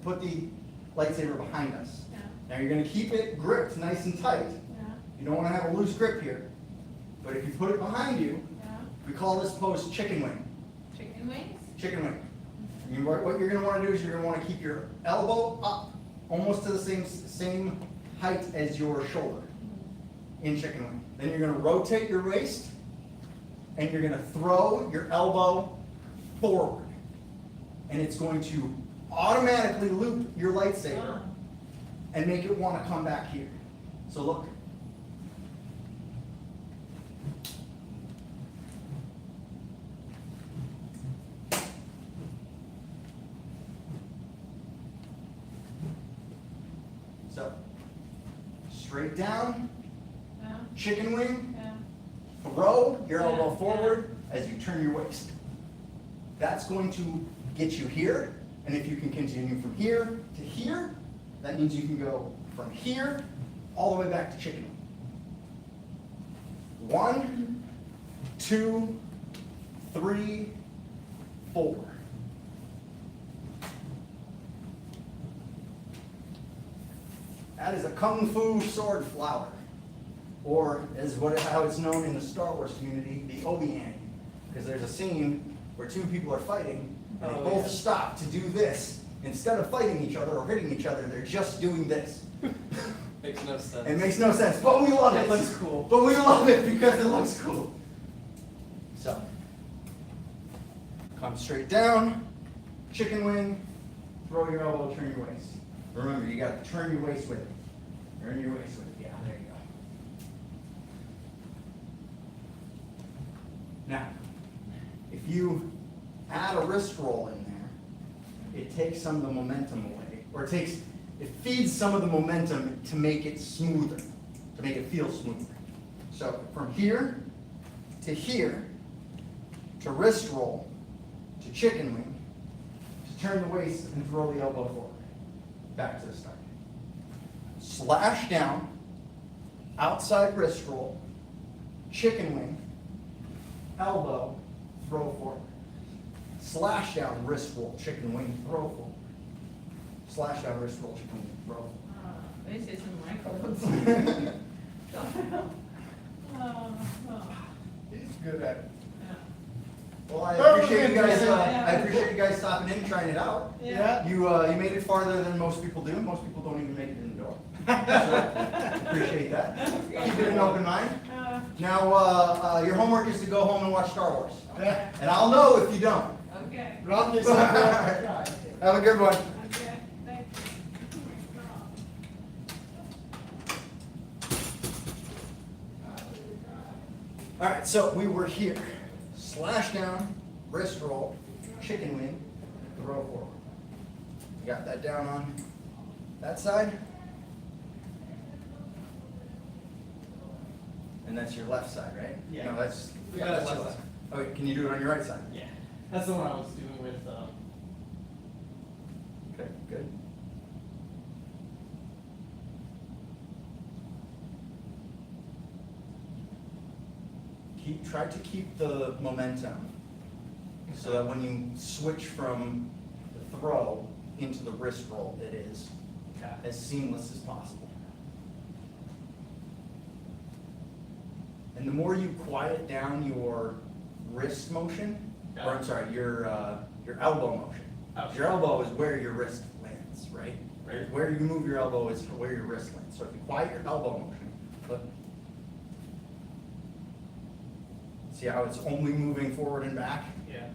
lightsaber behind us. Yeah. Now you're going to keep it gripped nice and tight. Yeah. You don't want to have a loose grip here. But if you put it behind you, Yeah. we call this pose chicken wing. Chicken wings? Chicken wing. What you're going to want to do is you're going to want to keep your elbow up almost to the same height as your shoulder in chicken wing. Then you're going to rotate your waist and you're going to throw your elbow forward. And it's going to automatically loop your lightsaber and make it want to come back here. So look. So, straight down, Yeah. chicken wing, Yeah. throw your elbow Yeah. forward as you turn your waist. That's going to get you here, and if you can continue from here to here, that means you can go from here all the way back to chicken wing. 1, 2, 3, 4. That is a kung fu sword flower, or how it's known in the Star Wars community, the Obi-Wan. Because there's a scene where two people are fighting, and they both stop to do this. Instead of fighting each other or hitting each other, they're just doing this. Makes no sense. It makes no sense, but we love it. It looks cool. But we love it because it looks cool. So, come straight down, chicken wing, throw your elbow, turn your waist. Remember, you got to turn your waist with it. Turn your waist with it. Yeah, there you go. Now, if you add a wrist roll in there, it takes some of the momentum away, or it feeds some of the momentum to make it smoother, to make it feel smoother. So from here to wrist roll, to chicken wing, to turn the waist and throw the elbow forward. Back to the start. Slash down, outside wrist roll, chicken wing, elbow, throw forward. Slash down, wrist roll, chicken wing, throw forward. Slash down, wrist roll, chicken wing, throw forward. This isn't my clothes. He's good at it. Well, I Perfect. appreciate you guys stopping in and trying it out. Yeah. You made it farther than most people do. Most people don't even make it in the door. So, appreciate that. Keep it an open mind. Now, your homework is to go home and watch Star Wars. Yeah. And I'll know if you don't. Okay. Rock yourself out. Have a good one. Okay, thank you. All right, so we were here. Slash down, wrist roll, chicken wing, throw forward. You got that down on that side? And that's your left side, right? Yeah. No, that's, Yeah, that's that's your left left. Okay, can you do it on your right side? Yeah, that's the one I was doing with, Okay, good. Try to keep the momentum so that when you switch from the throw into the wrist roll, it is as seamless as possible. And the more you quiet down your wrist motion, or I'm sorry, your elbow motion. Okay. Your elbow is where your wrist lands, right? Right. Where you move your elbow is where your wrist lands. So if you quiet your elbow motion, look. See how it's only moving forward and back? yeah.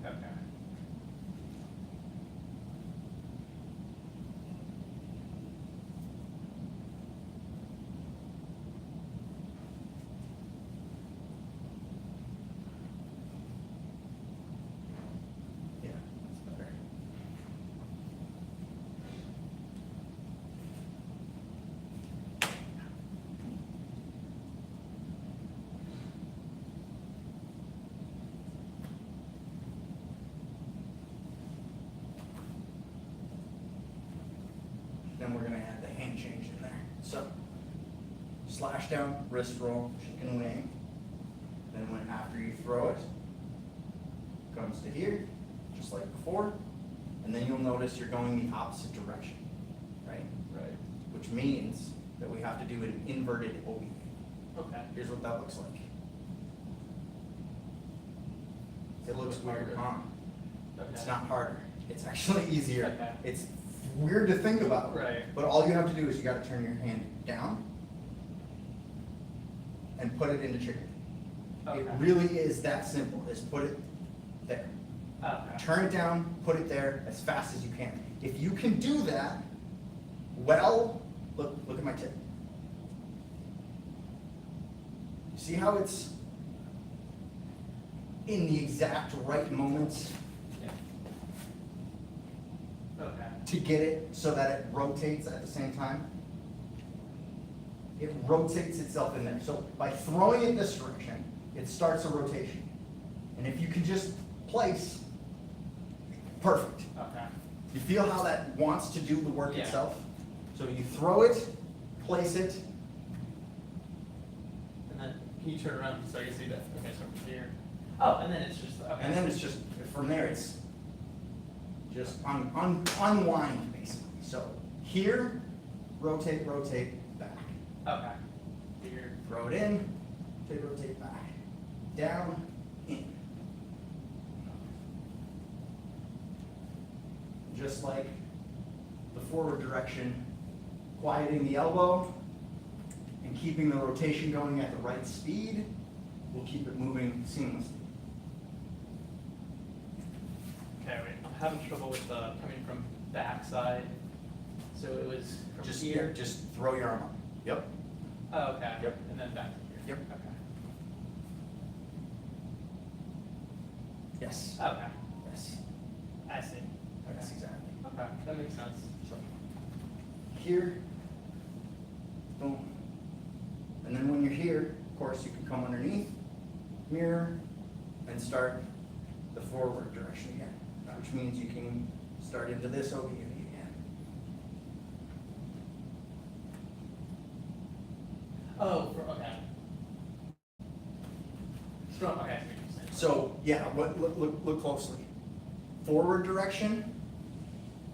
Okay. Yeah, that's better. Then we're gonna add the hand change in there. So, slash down, wrist roll, chicken wing. Then when after you throw it, comes to here, just like before. And then you'll notice you're going the opposite direction, right? Right. Which means that we have to do an inverted OE. Okay. Here's what that looks like. It looks weird, huh? It's not harder. It's actually easier. Okay. It's weird to think about. Right. But all you have to do is you gotta turn your hand down and put it into chicken. It Okay. really is that simple, is put it there. Okay. Turn it down, put it there as fast as you can. If you can do that, well, look at my tip. See how it's in the exact right moments Yeah. Okay. to get it so that it rotates at the same time? It rotates itself in there. So by throwing it this direction, it starts a rotation. And if you can just place, perfect. Okay. You feel how that wants to do the work Yeah. itself? So you throw it, place it, And then, can you turn around so I can see that? Okay, so from here. Oh, and then it's just, okay. and then it's just, from there, it's just unwind, basically. So here, rotate, back. Okay. Here. Throw it in, rotate back. Down, in. Just like the forward direction, quieting the elbow and keeping the rotation going at the right speed will keep it moving seamlessly. Okay, wait, I'm having trouble with coming from backside. So it was from Just here. just throw your arm up. Yep. Oh, okay. Yep. And then back to here. Yep. Okay. Yes. Okay. Yes. I see. That's Okay. exactly. Okay, that makes sense. So here, boom. And then when you're here, of course, you can come underneath, mirror, and start the forward direction again, which means you can start into this OB again. Oh, okay. Strong, okay, I see what you're saying. So, yeah, look closely. Forward direction,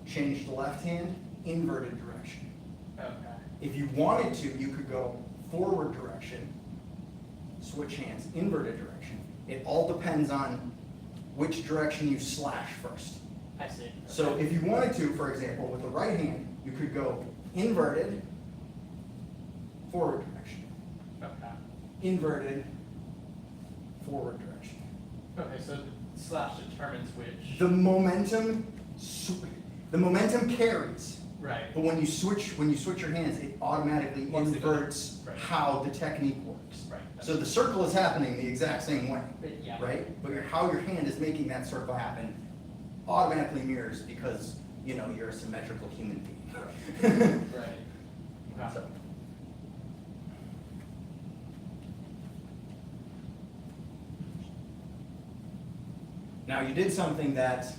change the left hand, inverted direction. Okay. If you wanted to, you could go forward direction, switch hands, inverted direction. It all depends on which direction you slash first. I see. So Okay. if you wanted to, for example, with the right hand, you could go inverted, forward direction, Okay. inverted, forward direction. Okay, so the slash determines which. The momentum carries. Right. But when you switch your hands, it automatically Once they go- inverts right. how the technique works. Right. So the circle is happening the exact same way, Yeah. right? But how your hand is making that circle happen automatically mirrors because, you know, you're a symmetrical human being. Right. So. Now you did something that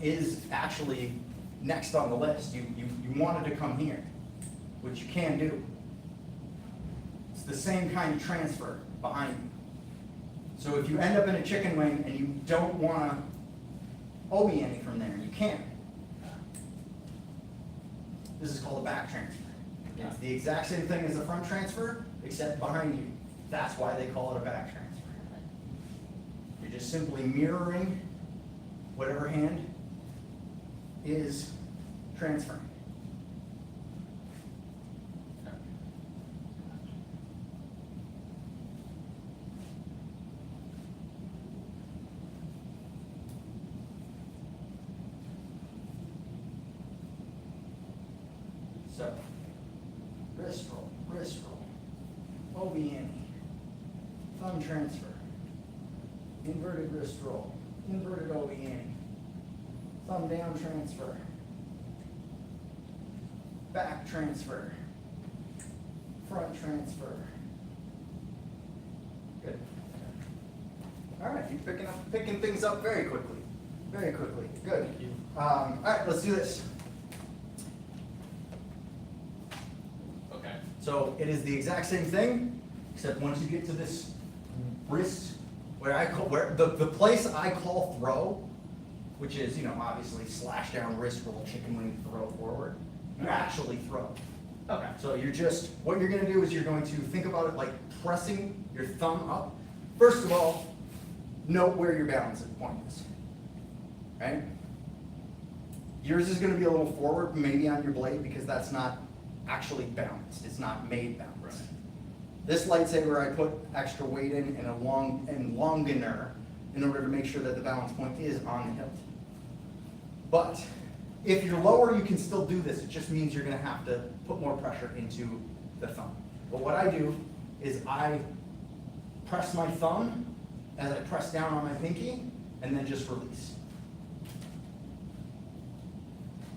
is actually next on the list. You wanted to come here, which you can do. It's the same kind of transfer behind you. So if you end up in a chicken wing and you don't want to OB any from there, you can. This is called a back transfer. It's the exact same thing as a front transfer, except behind you. That's why they call it a back transfer. You're just simply mirroring whatever hand is transferring. So, wrist roll, OB ante, thumb transfer, inverted wrist roll, inverted OB ante, thumb down transfer, back transfer, front transfer. Good. All right, you're picking things up very quickly. Very quickly. Good. Thank you. All right, let's do this. Okay. So it is the exact same thing, except once you get to this wrist, where the place I call throw, which is, you know, obviously slash down wrist roll, chicken wing, throw forward, you actually throw. Okay. So you're just, what you're gonna do is you're going to think about it like pressing your thumb up. First of all, note where your balance point is, right? Yours is gonna be a little forward, maybe on your blade, because that's not actually balanced. It's not made balanced. Right. This lightsaber, I put extra weight in and longener in order to make sure that the balance point is on the hilt. But if you're lower, you can still do this. It just means you're gonna have to put more pressure into the thumb. But what I do is I press my thumb as I press down on my pinky, and then just release.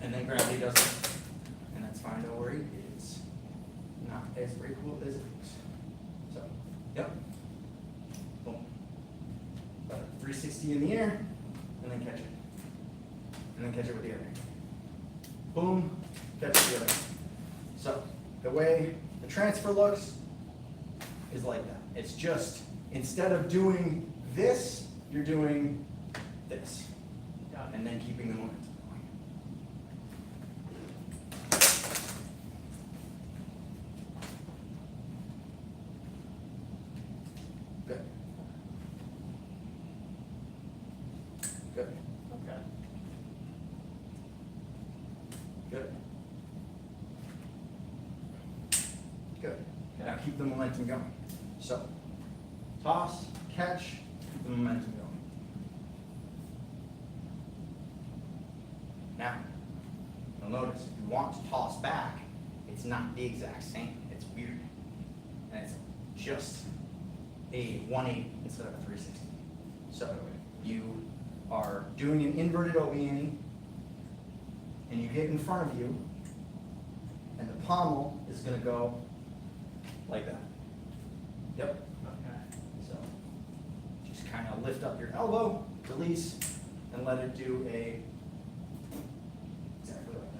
And then gravity does it. And that's fine, don't worry. It's not as very cool as it looks. So, yep. Boom. About a 360 in the air, and then catch it. And then catch it with the other hand. Boom, catch it with the other hand. So, the way the transfer looks is like that. It's just, instead of doing this, you're doing this. Got it. And then keeping the momentum going. Good. Good. Okay. Good. Good. Now keep the momentum going. So, toss, catch, keep the momentum going. Now, you'll notice if you want to toss back, it's not the exact same. It's weird. And it's just a 180 instead of a 360. So, you are doing an inverted OB-ante, and you get in front of you, and the pommel is going to go like that. Yep. Okay. So just kind of lift up your elbow, release, and let it do a exactly like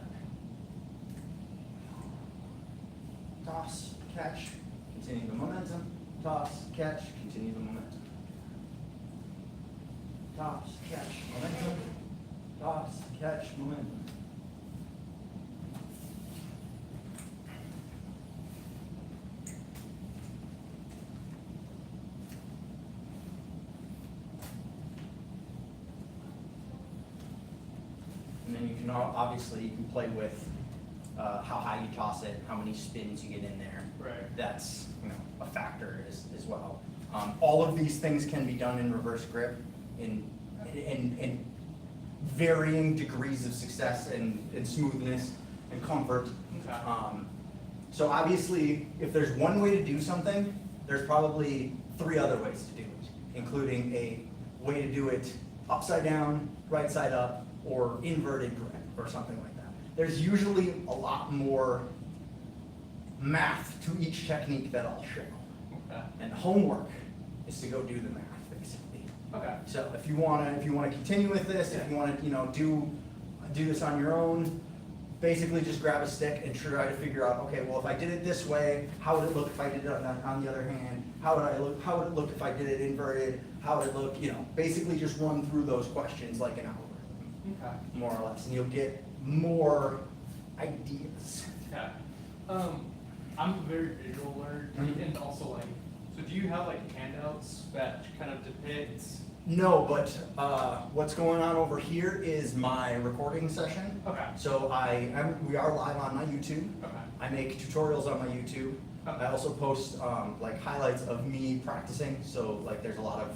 that. Toss, catch, continue the momentum. Toss, catch, continue the momentum. Toss, catch, momentum. Toss, catch, momentum. And then you can obviously you can play with how high you toss it, how many spins you get in there. Right. That's, you know, a factor as well. All of these things can be done in reverse grip in varying degrees of success and smoothness and comfort. Okay. So obviously, if there's one way to do something, there's probably 3 other ways to do it, including a way to do it upside down, right side up, or inverted grip, or something like that. There's usually a lot more math to each technique that I'll show. Okay. And homework is to go do the math, basically. Okay. So if you wanna continue with this, if you wanna, do this on your own, basically just grab a stick and try to figure out, okay, well, if I did it this way, how would it look if I did it on the other hand? How would it look if I did it inverted? How would it look, basically just run through those questions like an algorithm, Okay. more or less, and you'll get more ideas. Okay. I'm a very visual learner, Mhm. and also like, so do you have like handouts that kind of depict? No, but what's going on over here is my recording session. Okay. So we are live on my YouTube. Okay. I make tutorials on my YouTube. Okay. I also post like highlights of me practicing, so like there's a lot of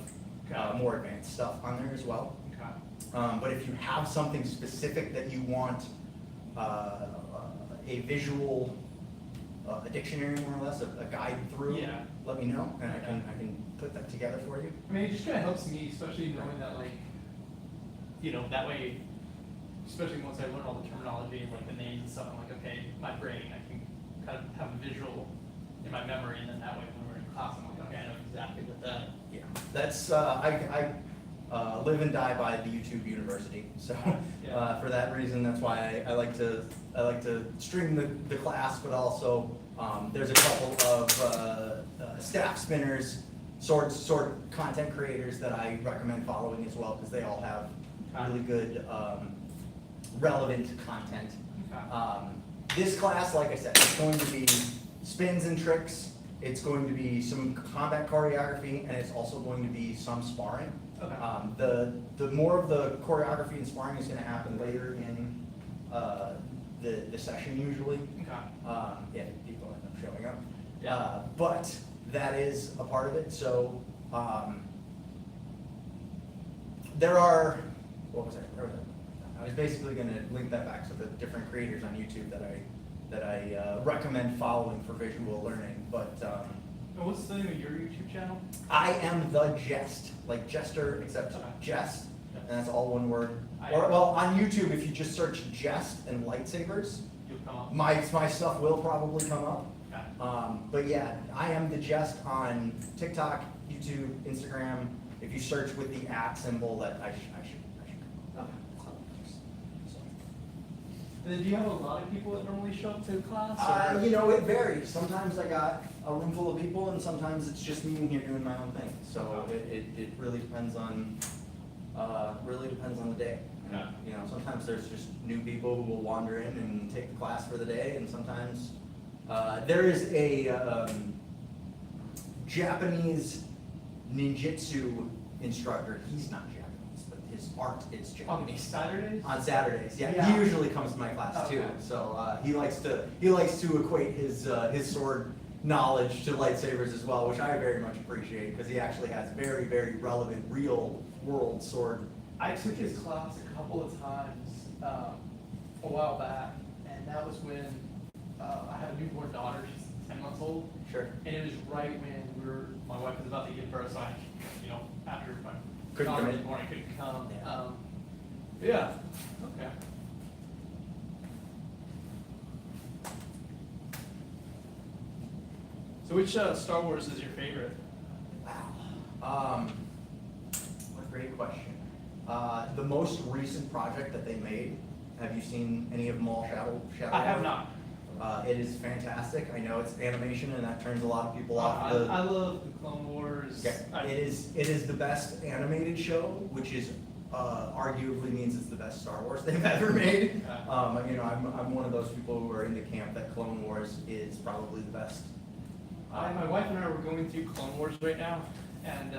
Okay. more advanced stuff on there as well. Okay. But if you have something specific that you want a visual, a dictionary more or less, a guide through, Yeah. let me know, and I Okay. can put that together for you. I mean, it just kind of helps me, especially knowing that like, that way, especially once I learn all the terminology and like the names and stuff, I'm like, okay, my brain, I can kind of have a visual in my memory, and then that way when we're in class, I'm like, okay, I know exactly what that. Yeah, that's, I live and die by the YouTube University, so, Yeah. for that reason, that's why I like to stream the class, but also, there's a couple of, staff spinners, sword content creators that I recommend following as well, because they all have really good, relevant content. Okay. This class, like I said, it's going to be spins and tricks, it's going to be some combat choreography, and it's also going to be some sparring. Okay. The more of the choreography and sparring is gonna happen later in, the session usually, Okay. if people end up showing up. Yeah. But that is a part of it, so, there are, what was I, where was I? I was basically gonna link that back to the different creators on YouTube that I recommend following for visual learning, but, And what's the name of your YouTube channel? I am the Jest, like Jester, except Okay. Jest, and that's all one word. I- Or, well, on YouTube, if you just search Jest and lightsabers, You'll come up. my stuff will probably come up. Okay. But yeah, I am the Jest on TikTok, YouTube, Instagram. If you search with the @ symbol, that I should come up. So. And then do you have a lot of people that normally show up to class? It varies. Sometimes I got a room full of people, and sometimes it's just me in here doing my own thing. So it really depends on, the day. Yeah. Sometimes there's just new people who will wander in and take the class for the day, and sometimes, there is a, Japanese ninjutsu instructor. He's not Japanese, but his art is On Japanese. Saturdays? On Saturdays, yeah. Yeah. He usually comes to my class too. Okay. So he likes to equate his sword knowledge to lightsabers as well, which I very much appreciate, because he actually has very, very relevant, real world sword. I took his class a couple of times a while back, and that was when I had a newborn daughter. She's 10 months old, Sure. and it was right when my wife was about to give birth. So I, after my Couldn't daughter come was in. born, I couldn't come. Yeah. Yeah. Okay. So which Star Wars is your favorite? Wow. What a great question. The most recent project that they made, have you seen any of them all, Shadow? I have not. It is fantastic. I know it's animation, and that turns a lot of people off. I love the Clone Wars. Okay. It is the best animated show, which is arguably means it's the best Star Wars they've ever made. I'm one of those people who are in the camp that Clone Wars is probably the best. My wife and I were going through Clone Wars right now, and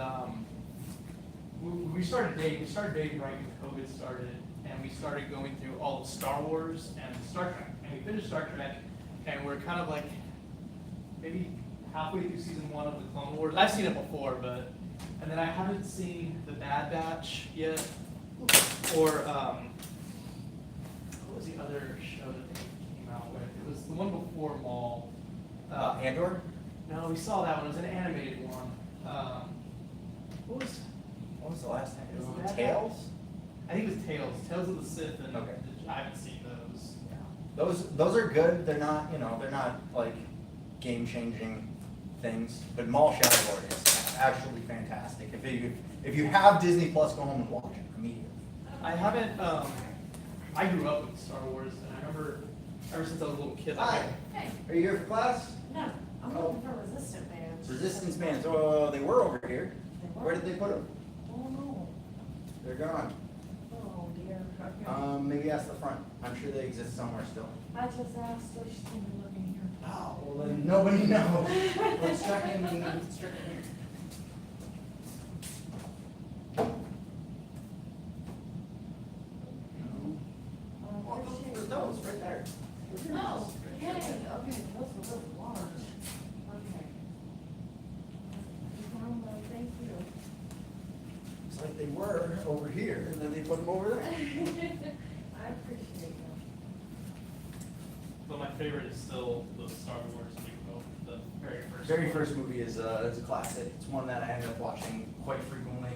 we started dating. We started dating right when COVID started, and we started going through all of Star Wars and Star Trek. And we finished Star Trek, and we're kind of like maybe halfway through season 1 of the Clone Wars. I've seen it before, and then I haven't seen the Bad Batch yet, or what was the other show that they came out with? It was the one before Maul. Andor? No, we saw that one. It was an animated one. What was? What was the last time? Is Was that- it Tails? I think it was Tales of the Sith, and Okay. I haven't seen those. Those are good. They're not, they're not like game-changing things. But Mall Shadow Lord is absolutely fantastic. If you have Disney Plus, go home and watch it immediately. I haven't. I grew up with Star Wars, and I remember ever since I was a little kid. Hi. Hey, Are you here for class? No, I'm looking for resistant bands. Resistance bands. Oh, they were over here. They were? Where did they put them? Oh, no. They're gone. Oh, dear. Okay. Maybe ask the front. I'm sure they exist somewhere still. I just asked her, she's gonna be looking here. Oh, well then nobody knows. Let's check in here. I appreciate it. Those right there. No, yay, okay, those are really large. Okay. Thank you. Looks like they were over here, and then they put them over there. I appreciate them. But my favorite is still the Star Wars sequel, the very first. Very one. first movie is a classic. It's one that I ended up watching quite frequently.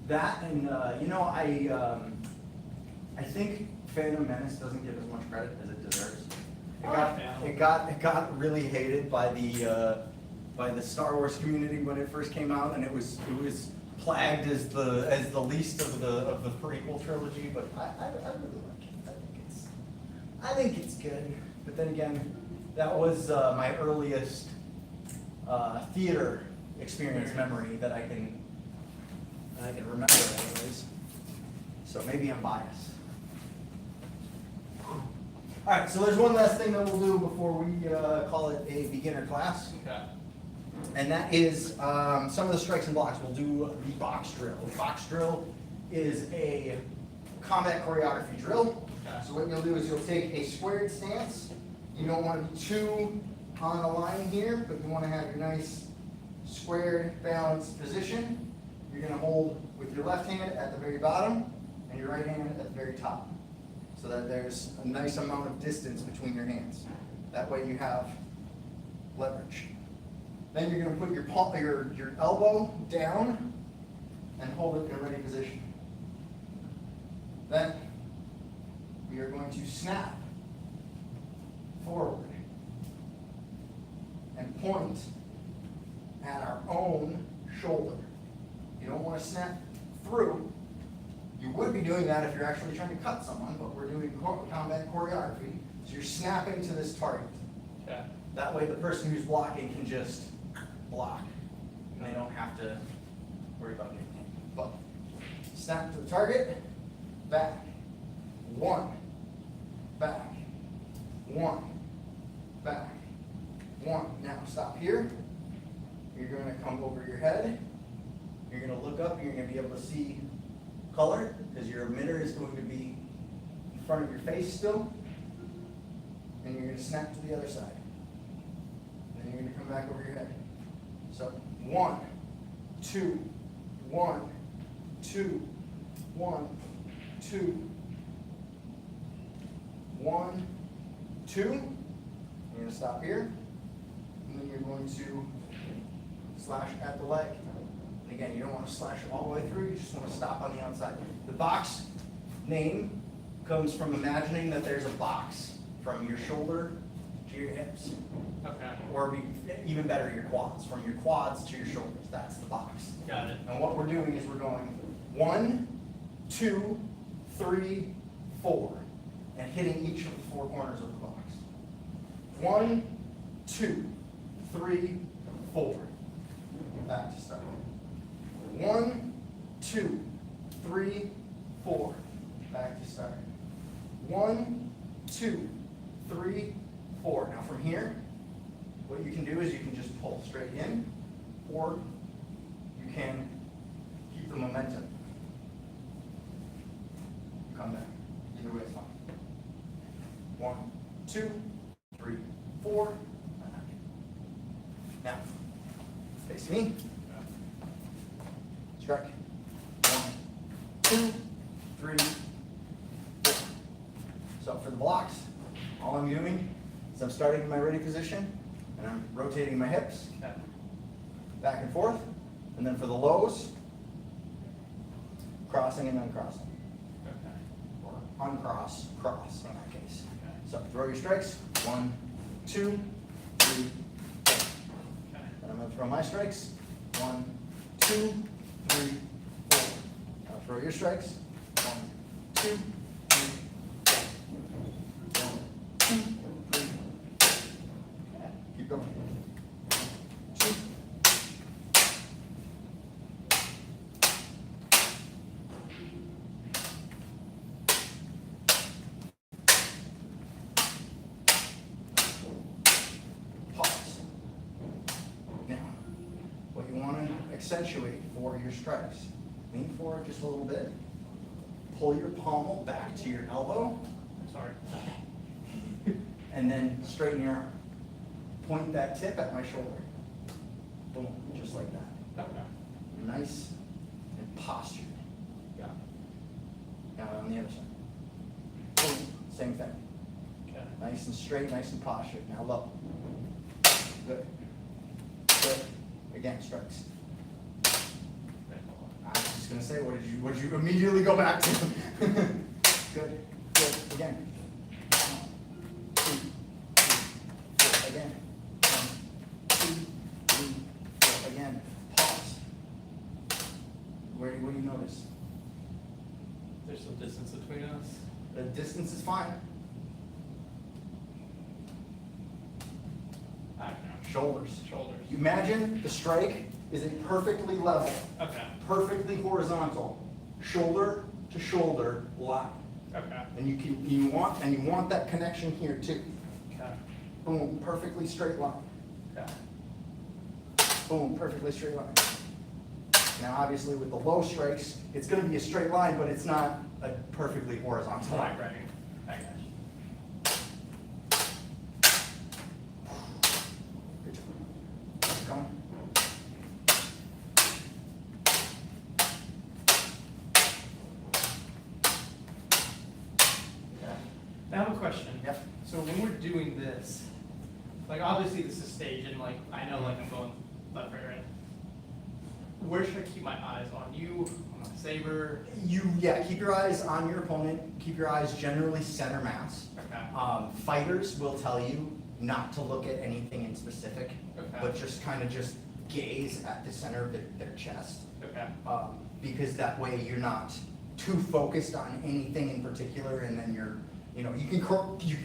That and I think Phantom Menace doesn't get as much credit as it deserves. It got really hated by the Star Wars community when it first came out, and it was plagued as the least of the prequel trilogy. But I really like it. I think it's good. But then again, that was my earliest theater experience memory that I can remember anyways. So maybe I'm biased. All right, so there's one last thing that we'll do before we call it a beginner class, Okay. and that is some of the strikes and blocks. We'll do the box drill. The box drill is a combat choreography drill. Okay. So what you'll do is you'll take a squared stance. You don't want to be too on a line here, but you want to have your nice squared balanced position. You're going to hold with your left hand at the very bottom and your right hand at the very top, so that there's a nice amount of distance between your hands. That way you have leverage. Then you're going to put your elbow down and hold it in a ready position. Then we are going to snap forward and point at our own shoulder. You don't want to snap through. You would be doing that if you're actually trying to cut someone, but we're doing combat choreography, so you're snapping to this target. Okay. That way the person who's blocking can just block, and they don't have to worry about getting hit. But snap to the target, back, one, back, one, back, one. Now stop here. You're going to come over your head. You're going to look up, and you're going to be able to see color, because your emitter is going to be in front of your face still. And you're going to snap to the other side. And then you're going to come back over your head. So 1, 2, 1, 2, 1, 2, 1, 2. You're going to stop here. And then you're going to slash at the leg. And again, you don't want to slash all the way through, you just want to stop on the outside. The box name comes from imagining that there's a box from your shoulder to your hips. Okay. Or even better, your quads. From your quads to your shoulders. That's the box. Got it. And what we're doing is we're going 1, 2, 3, 4, and hitting each of the 4 corners of the box. 1, 2, 3, 4. Back to start. 1, 2, 3, 4. Back to start. 1, 2, 3, 4. Now from here, what you can do is you can just pull straight in, or you can keep the momentum. Come back. Either way is fine. 1, 2, 3, 4. Back. Now, face me. Strike. 1, 2, 3, 4. So for the blocks, all I'm doing is I'm starting in my ready position, and I'm rotating my hips Okay. back and forth, And then for the lows, crossing and uncrossing. Okay. Or uncross, cross in that case. Okay. So throw your strikes. 1, 2, 3, 4. Okay. Then I'm going to throw my strikes. 1, 2, 3, 4. Now throw your strikes. 1, 2, 3, 4. 1, 2, 3, 4. Keep going. 2. Pause. Now, what you want to accentuate for your strikes, lean forward just a little bit, pull your pommel back to your elbow, Sorry. and then straighten your arm. Point that tip at my shoulder. Boom, just like that. Okay. Nice and postured. Yeah. Now on the other side. Boom, same thing. Okay. Nice and straight, nice and postured. Now low. Good. Good. Again, strikes. I was just gonna say, what did you immediately go back to? Good. Good. Again. 1, 2, 3, 4. Again. 1, 2, 3, 4. Again. Pause. What do you notice? There's some distance between us. The distance is fine. I don't know. Shoulders. Shoulders. You imagine the strike is a perfectly level, Okay. perfectly horizontal, shoulder to shoulder line. Okay. And you want that connection here too. Okay. Boom, perfectly straight line. Okay. Boom, perfectly straight line. Now obviously with the low strikes, it's gonna be a straight line, but it's not a perfectly horizontal line. Right. I got you. Good job. Keep going. I have a question. Yep. So when we're doing this, like obviously this is staged and like I know like I'm going left, right. Where should I keep my eyes on you, on my saber? Keep your eyes on your opponent. Keep your eyes generally center mass. Okay. Fighters will tell you not to look at anything in specific, Okay. but just kind of just gaze at the center of their chest. Okay. Because that way you're not too focused on anything in particular, and then you can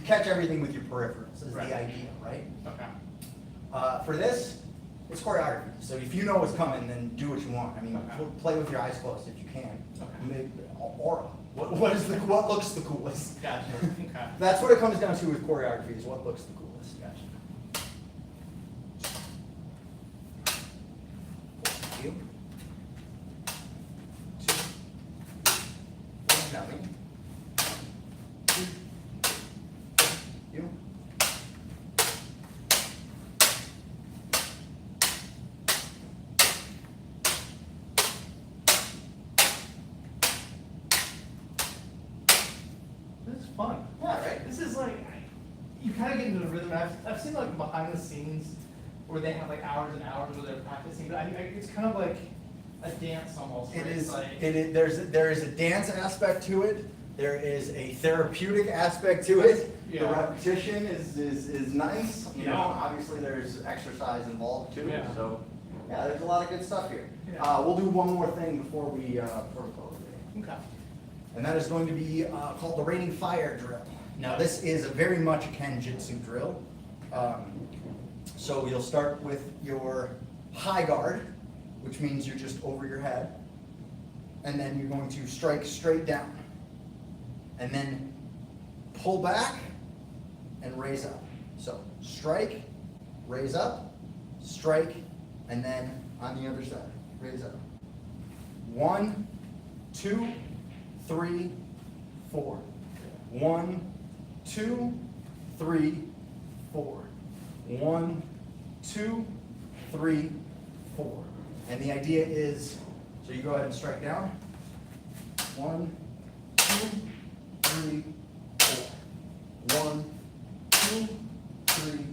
catch everything with your peripherals is Right. the idea, right? Okay. For this, it's choreography. So if you know what's coming, then do what you want. I mean, Okay. play with your eyes closed if you can. Okay. Maybe, aura. What looks the coolest? Gotcha. Okay. That's what it comes down to with choreography, is what looks the coolest. Gotcha. You. 2. 1. Now me. 2. You. This is fun. Yeah, right? This is like, you kind of get into the rhythm. I've seen like behind the scenes where they have like hours and hours where they're practicing, but it's kind of like a dance almost. It where it's is. like, There is a dance aspect to it. There is a therapeutic aspect to it. The Yeah. repetition is nice. You know, Yeah. obviously there's exercise involved too. Yeah. So, yeah, there's a lot of good stuff here. Yeah. We'll do one more thing before we close today. Okay. And that is going to be called the Raining Fire drill. Now this is very much a Kenjutsu drill. So you'll start with your high guard, which means you're just over your head. And then you're going to strike straight down. And then pull back and raise up. So strike, raise up, strike, and then on the other side, raise up. 1, 2, 3, 4. 1, 2, 3, 4. 1, 2, 3, 4. And the idea is, so you go ahead and strike down. 1, 2, 3, 4. 1, 2, 3,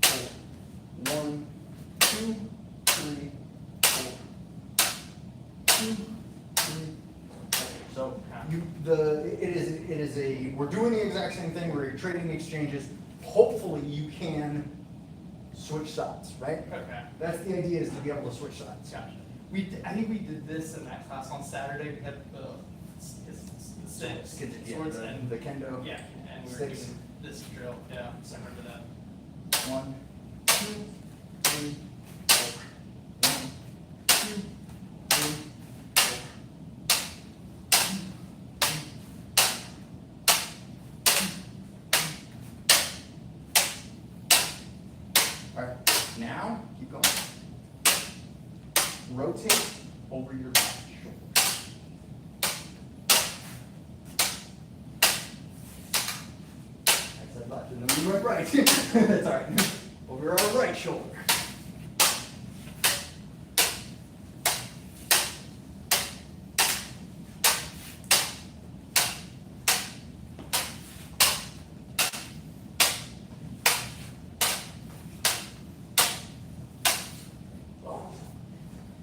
4. 1, 2, 3, 4. we're doing the exact same thing, we're trading exchanges. Hopefully you can switch sides, right? Okay. That's the idea, is to be able to switch sides. Gotcha. I think we did this in that class on Saturday. We had the six Yeah, swords and the kendo. yeah, and we were Six. doing this drill. Yeah, so I remember that. 1, 2, 3, 4. 1, 2, 3, 4. All right, now keep going. Rotate over your back shoulder. I said left and then we went right. That's all right. Over our right shoulder.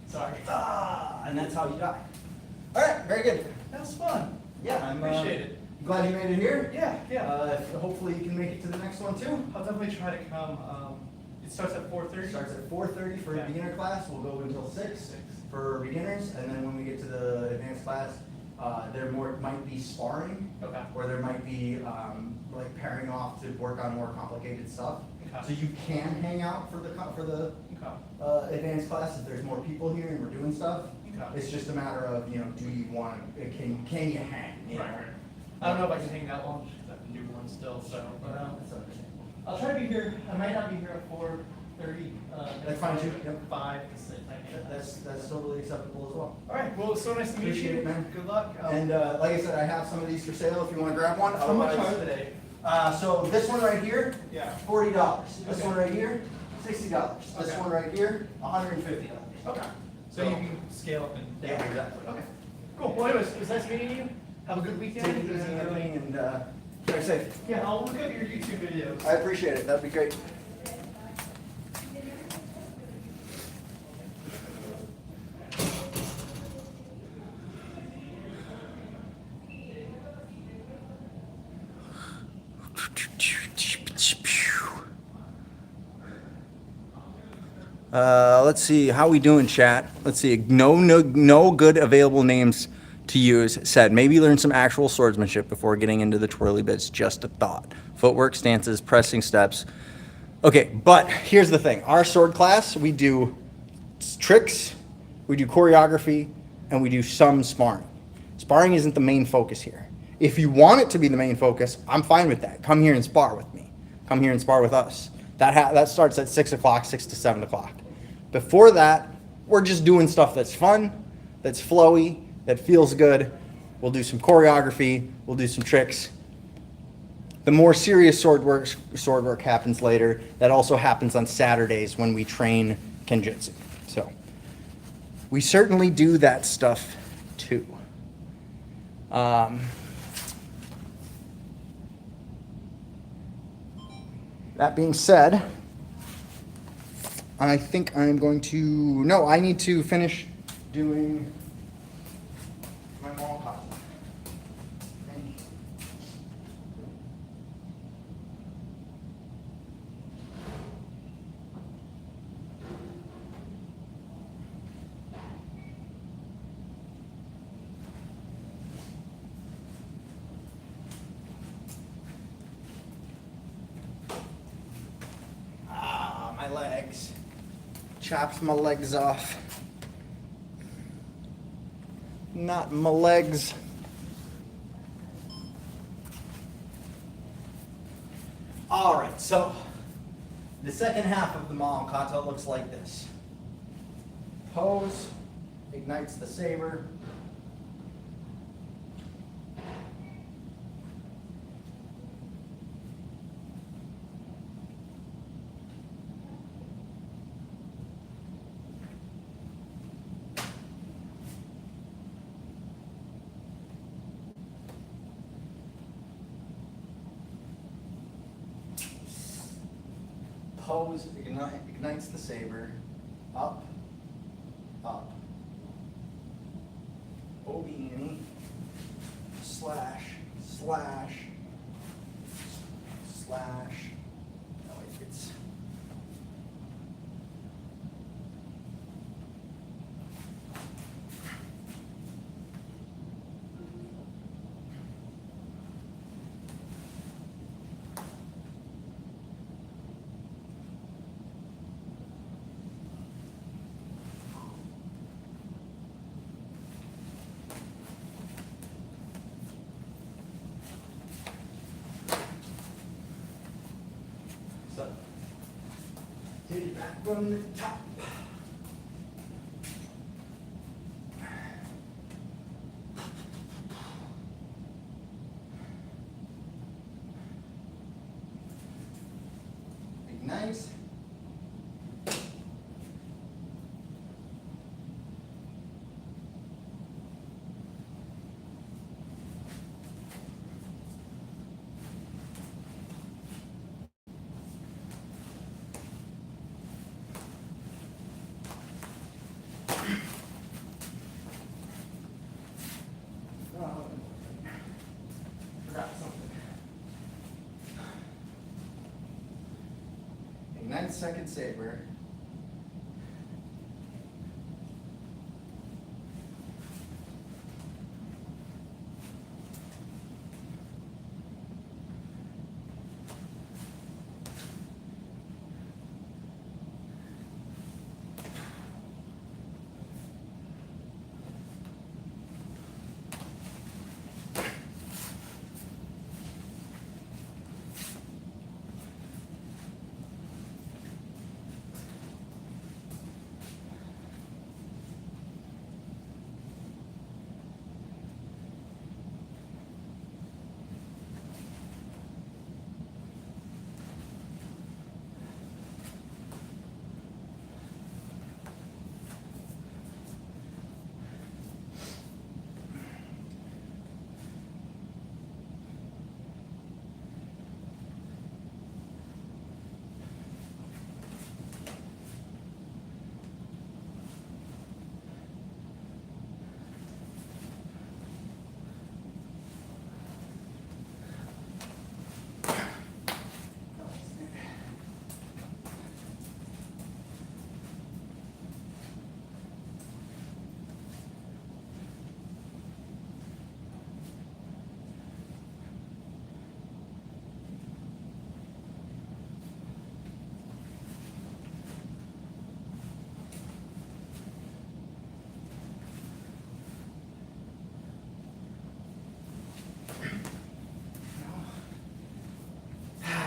Sorry. And that's how you die. All right, very good. That was fun. Yeah, I'm Appreciate it. glad you made it here. Yeah. Hopefully you can make it to the next one too. I'll definitely try to come. It starts at 4:30. It starts at 4:30 for a Yeah. beginner class. We'll go until 6 for beginners, and then when we get to the advanced class, there might be sparring, Okay. or there might be like pairing off to work on more complicated stuff. Okay. So you can hang out for the Okay. advanced class if there's more people here and we're doing stuff. Okay. It's just a matter of, do you want to, can you hang? You know? Right. I don't know if I can hang that long because I have to do one still. So, but That's understandable. I'll try to be here. I might not be here at 4:30. That's fine too. Yep. 5. That's totally acceptable as well. All right. Well, it's so nice to meet Appreciate you. it, man. Good luck. And like I said, I have some of these for sale if you want to grab one. how much Otherwise- are they? So this one right here, Yeah. $40. This Okay. one right here, $60. This Okay. one right here, $150. Okay. So you can scale up and Yeah, exactly. Okay. Cool. Well, anyways, it was nice meeting you. Have a good weekend. Take it easy and everything, and drive safe. Yeah, I'll look up your YouTube videos. I appreciate it. That'd be great. Let's see, how we doing, chat? Let's see, no good available names to use. Said, maybe learn some actual swordsmanship before getting into the twirly bits. Just a thought. Footwork, stances, pressing steps. Okay, but here's the thing. Our sword class, we do tricks, we do choreography, and we do some sparring. Sparring isn't the main focus here. If you want it to be the main focus, I'm fine with that. Come here and spar with me. Come here and spar with us. That starts at 6 o'clock, 6 to 7 o'clock. Before that, we're just doing stuff that's fun, that's flowy, that feels good. We'll do some choreography, we'll do some tricks. The more serious sword work happens later. That also happens on Saturdays when we train Kenjutsu. So we certainly do that stuff too. That being said, I think I'm going to, no, I need to finish doing my mall copy. My legs. Chopped my legs off. Not my legs. All right, so the second half of the Mall kata looks like this. Pose, ignites the saber. Pose, ignites the saber. Up, up. Obiini, slash, slash. No, it's. So, take it back from the top. Be nice. Forgot something. A 9-second saber.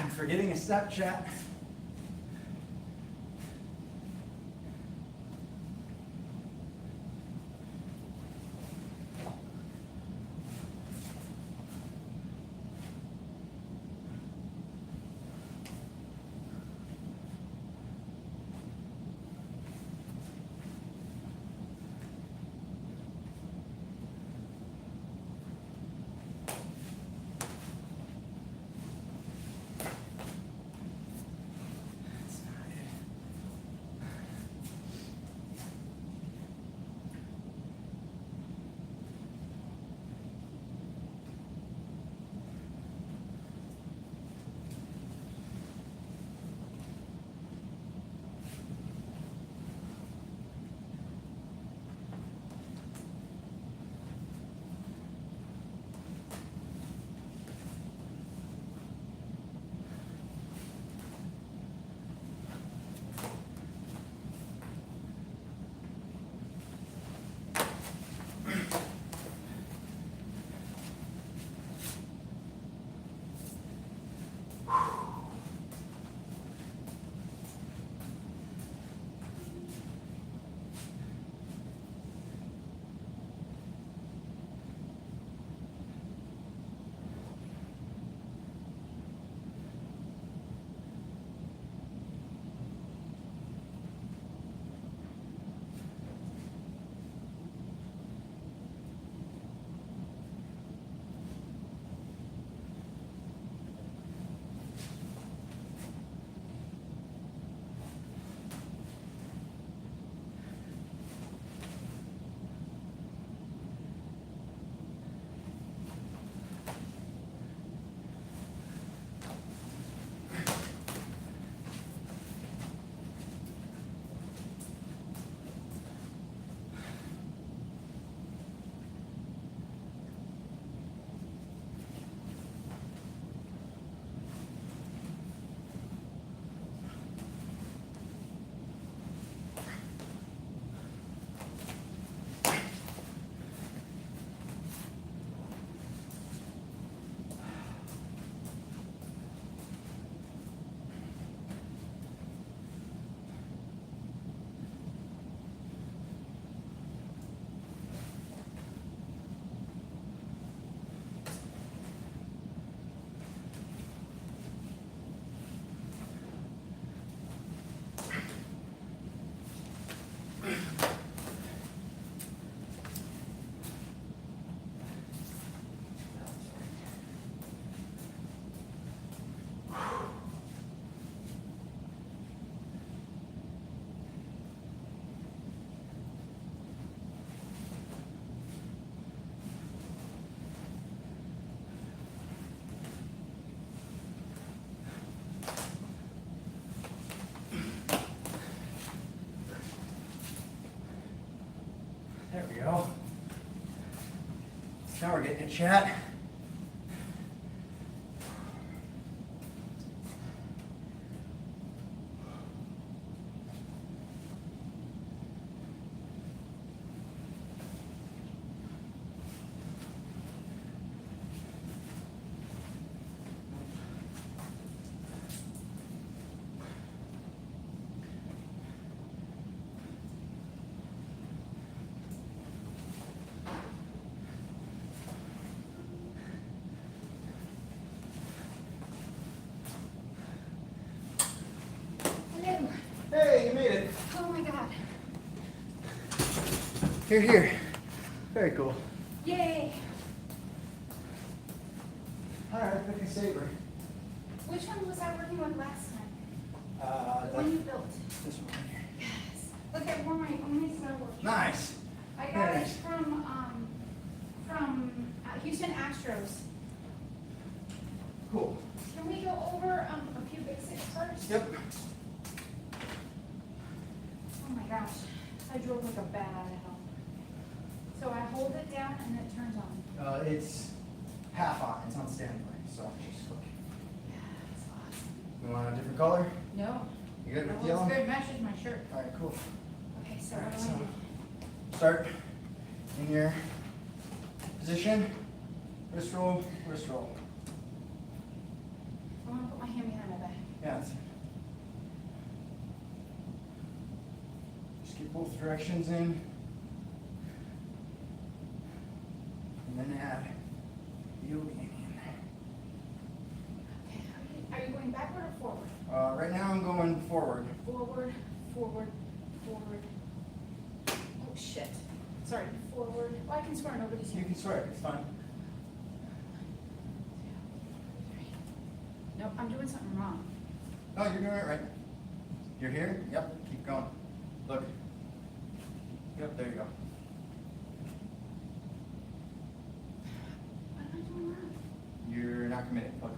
I'm forgetting a step, chat. we're getting a chat. Hello. Hey, you made it. Oh my God. You're here. Very cool. Yay. All right, pick a saber. Which one was I working with last time? The That- one you built. this one right here. Yes. Look, I wore my only Star Wars. Nice. I got it Nice. from Houston Astros. Cool. Can we go over a few basics first? Yep. Oh my gosh, I drove like a bat out of hell. So I hold it down and it turns on. It's half on. It's on standby. So just click. Yeah, that's awesome. You want a different color? No. You good with That yellow? looks good, matches my shirt. All right, cool. Okay, so Alright, what do I so do? start in your position. Wrist roll, wrist roll. I want to put my hand behind my back. Yeah. Just get both directions in. And then add the opening in. Okay, are you going backward or forward? Right now I'm going forward. Forward, forward, forward. Oh, shit. Sorry, forward. Well, I can swear nobody's You here. can swear, it's fine. Nope, I'm doing something wrong. No, you're doing it right. You're here? Yep, keep going. Look. Yep, there you go. What am I doing wrong? You're not committed. Look.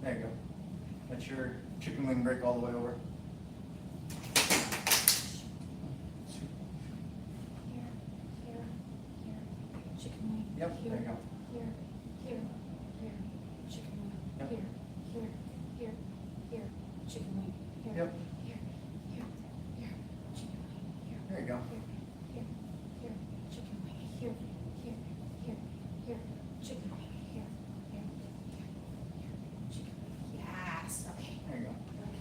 There you go. Let your chicken wing break all the way over. Here, here, here, chicken wing. Yep, Here, there you go. Here, here, here, chicken wing. Yep. Here, here, here, here, chicken wing. Here, Yep. here, here, here, chicken wing. Here, There you go. here, here, here, chicken wing. Here, here, here, here, chicken wing. Here, here, here, here, chicken wing. Yes, okay. There you go.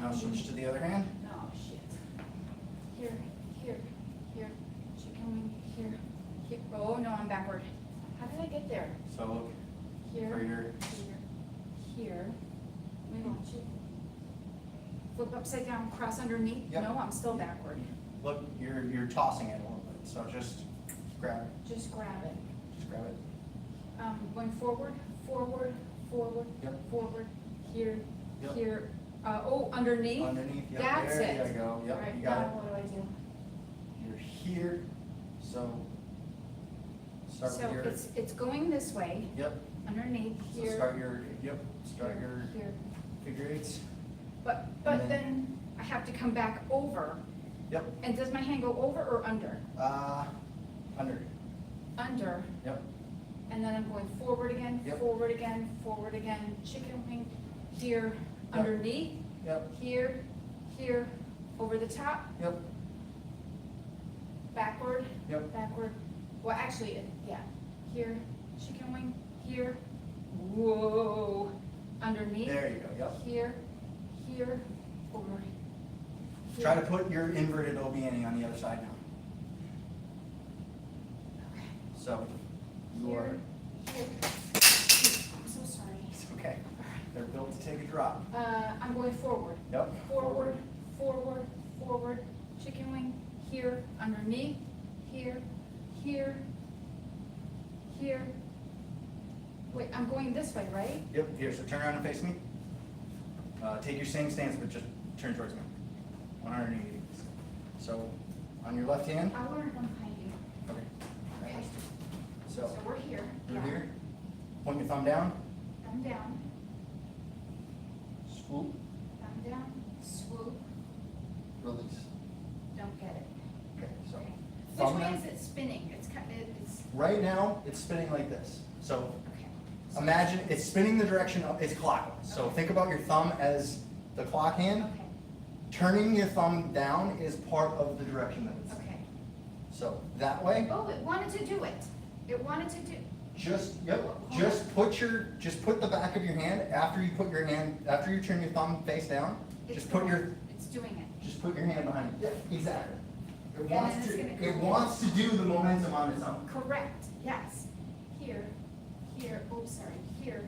Now switch to the other hand. Oh, shit. Here, here, here, chicken wing, here, here. Oh, no, I'm backward. How did I get there? So look Here, for your, here, here. Let me watch it. Flip upside down, cross underneath? Yep. No, I'm still backward. look, you're tossing it a little bit. So just grab it. Just grab it. Just grab it. Going forward, forward, forward, Yep. forward, here, Yep. here. Oh, underneath? Underneath, yep, That's there it. you go. Yep, All right, you got now it. what do I do? You're here, so start So with your, it's going this way, yep, underneath so here. start your, yep, start your Here. figure eights. But And then I have to come back over, Yep, and does my hand go over or under? under, Under, yep, and then I'm going forward again, Yep. forward again, forward again, chicken wing, here, Yep. underneath, yep, here, here, over the top, yep, backward, yep, backward. Well, actually, yeah, here, chicken wing, here, whoa, underneath. there you go, yep. Here, here, over. Here. Try to put your inverted OBNE on the other side now. Okay. So, you Here, are, here. I'm so sorry. it's okay, they're built to take a drop. I'm going forward. Yep. Forward, forward, forward, chicken wing, here, underneath, here, here, here. Wait, I'm going this way, right? Yep, here, so turn around and face me. Take your same stance, but just turn towards me. 180 degrees. So, on your left hand, I'll learn one behind you. okay. Okay. So, So we're here. you're Yeah. here, point your thumb down, Thumb down, swoop, thumb down, swoop, release. don't get it. thumb way down. is it spinning? It's, Right now, it's spinning like this. So okay. imagine it's spinning the direction of, it's clockwise. So Okay. think about your thumb as the clock hand. Okay, Turning your thumb down is part of the direction that it's in. okay. So that way, Oh, it wanted to do it. It wanted to do, just put the back of your hand after you turn your thumb face down, it's just put your doing it. Just put your hand behind it. Yeah, exactly. It And wants then it's to, gonna it come. wants to do the momentum on its own. Correct, yes. Here, oops, sorry, here,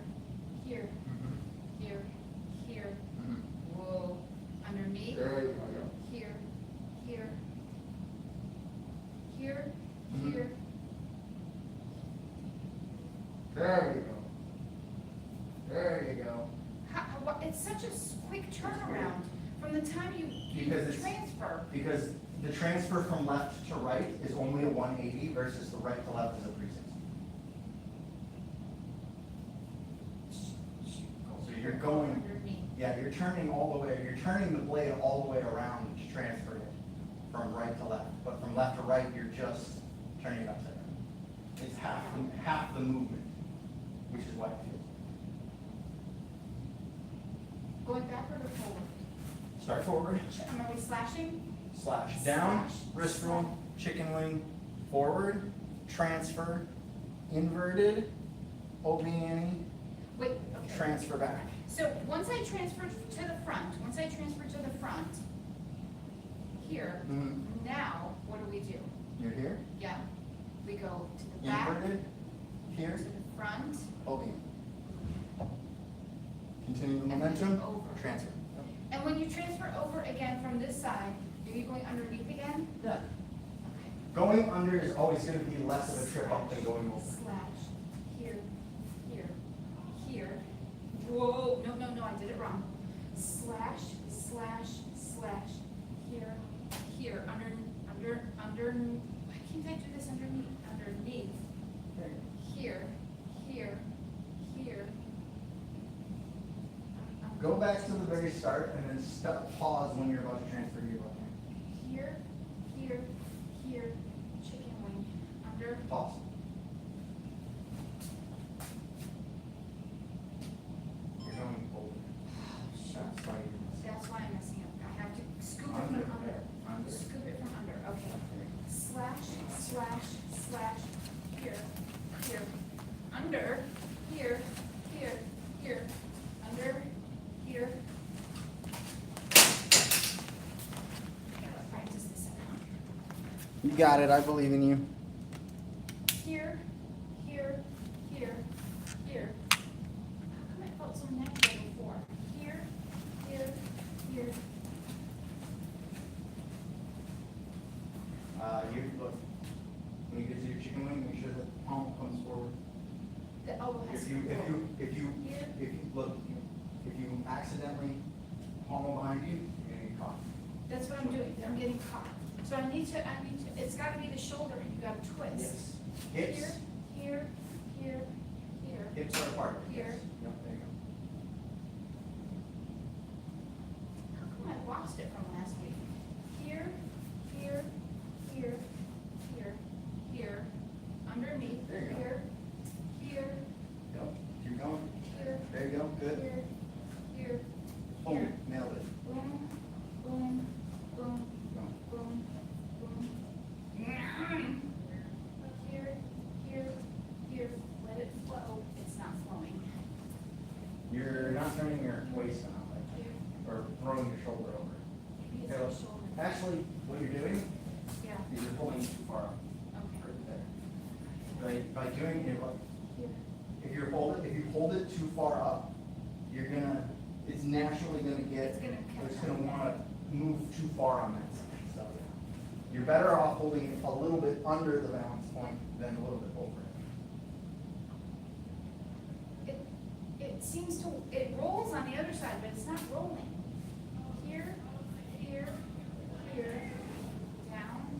here, here, whoa, underneath, There you go. here, here, here, Mhm. here. There you go. There you go. It's such a quick turnaround from the time you Because it's- transfer. Because the transfer from left to right is only a 180 versus the right to left is a 360. So you're going, Underneath. yeah, you're turning the blade all the way around to transfer it from right to left. But from left to right, you're just turning it upside down. It's half the movement, which is why it feels. Going backward or forward? Start forward, Are we slashing? slash down, Slash, wrist slash. roll, chicken wing, forward, transfer, inverted, oblique, Wait, okay. transfer back. So once I transfer to the front, here, Mhm. now, what do we do? You're here, Yeah, we go to the back, inverted, to here, the front, oblique. Continue the And then momentum, over. transfer. and when you transfer over again from this side, are you going underneath again? Yeah. Okay. Going under is always gonna be less of a trip up than going over. Slash, here, here, whoa, no, I did it wrong. Slash, here, under, why can't I do this underneath, here. Go back to the very start and then pause when you're about to transfer to your left hand. Here, chicken wing, under, Pause. You're going forward. That's why you're that's why I'm messing up, I have to scoop it Under, from under. under. Scoop it from under, okay. Slash, here, under, here, under, here. Gotta practice this at home. You got it, I believe in you. Here. How come it felt so natural before? Here. You look, when you get to your chicken wing, make sure that the palm comes forward. The elbow has If to you, go if forward. you, if you accidentally palm behind you, you're gonna get caught. That's what I'm doing, I'm getting caught. So I need to, it's gotta be the shoulder, and you gotta twist. Hips, Here. hips are apart. Here. Yep, there you go. How come I lost it from last week? Here, underneath, There you go. here, Go, keep going. here, There you go, good. here, Boom, here. nailed it. Boom. Go. Here, let it flow, it's not flowing. You're not turning your waist out like Here, that, or throwing your shoulder over. maybe it's Okay, the look. shoulder. Actually, what you're doing Yeah, is you're pulling too far up. okay. Right there. By doing it, look, Here, if you hold it too far up, it's naturally gonna It's gonna catch it's gonna on. wanna move too far on that side, so. You're better off holding it a little bit under the balance point than a little bit over it. it rolls on the other side, but it's not rolling. Here, down.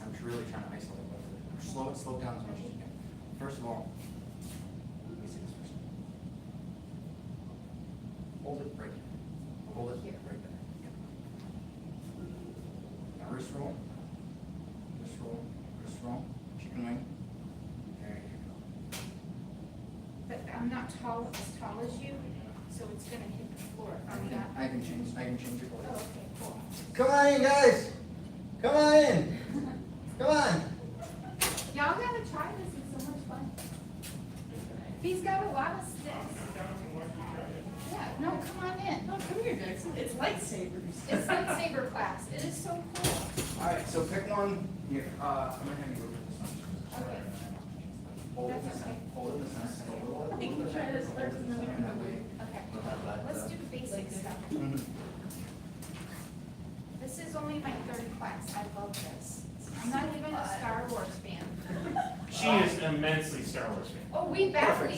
I'm just really trying to isolate it. Slow it down as much as you can. First of all, let me see this first. Hold it right here. Hold it Here. right wrist roll. Wrist roll, wrist roll, chicken wing. There you go. But I'm not tall, as tall as you, so it's gonna hit the floor if I'm not. I can change your Oh, voice. okay, cool. Come on in, guys. Come on in. Come on. Y'all gotta try this, it's so much fun. He's got a lot of sticks. Yeah, no, come on in. No, come here, Jackson. It's lightsabers. It's lightsaber class, it is so cool. All right, so pick one. Here, I'm gonna have you go with this one. Okay. Hold it That's this okay. time. Hold it this time. We can try this first and then we can go away. Okay, let's do the basic stuff. Mhm. This is only my third class, I love this. I'm not even a Star Wars fan. She is immensely Star Wars fan. Oh, we battle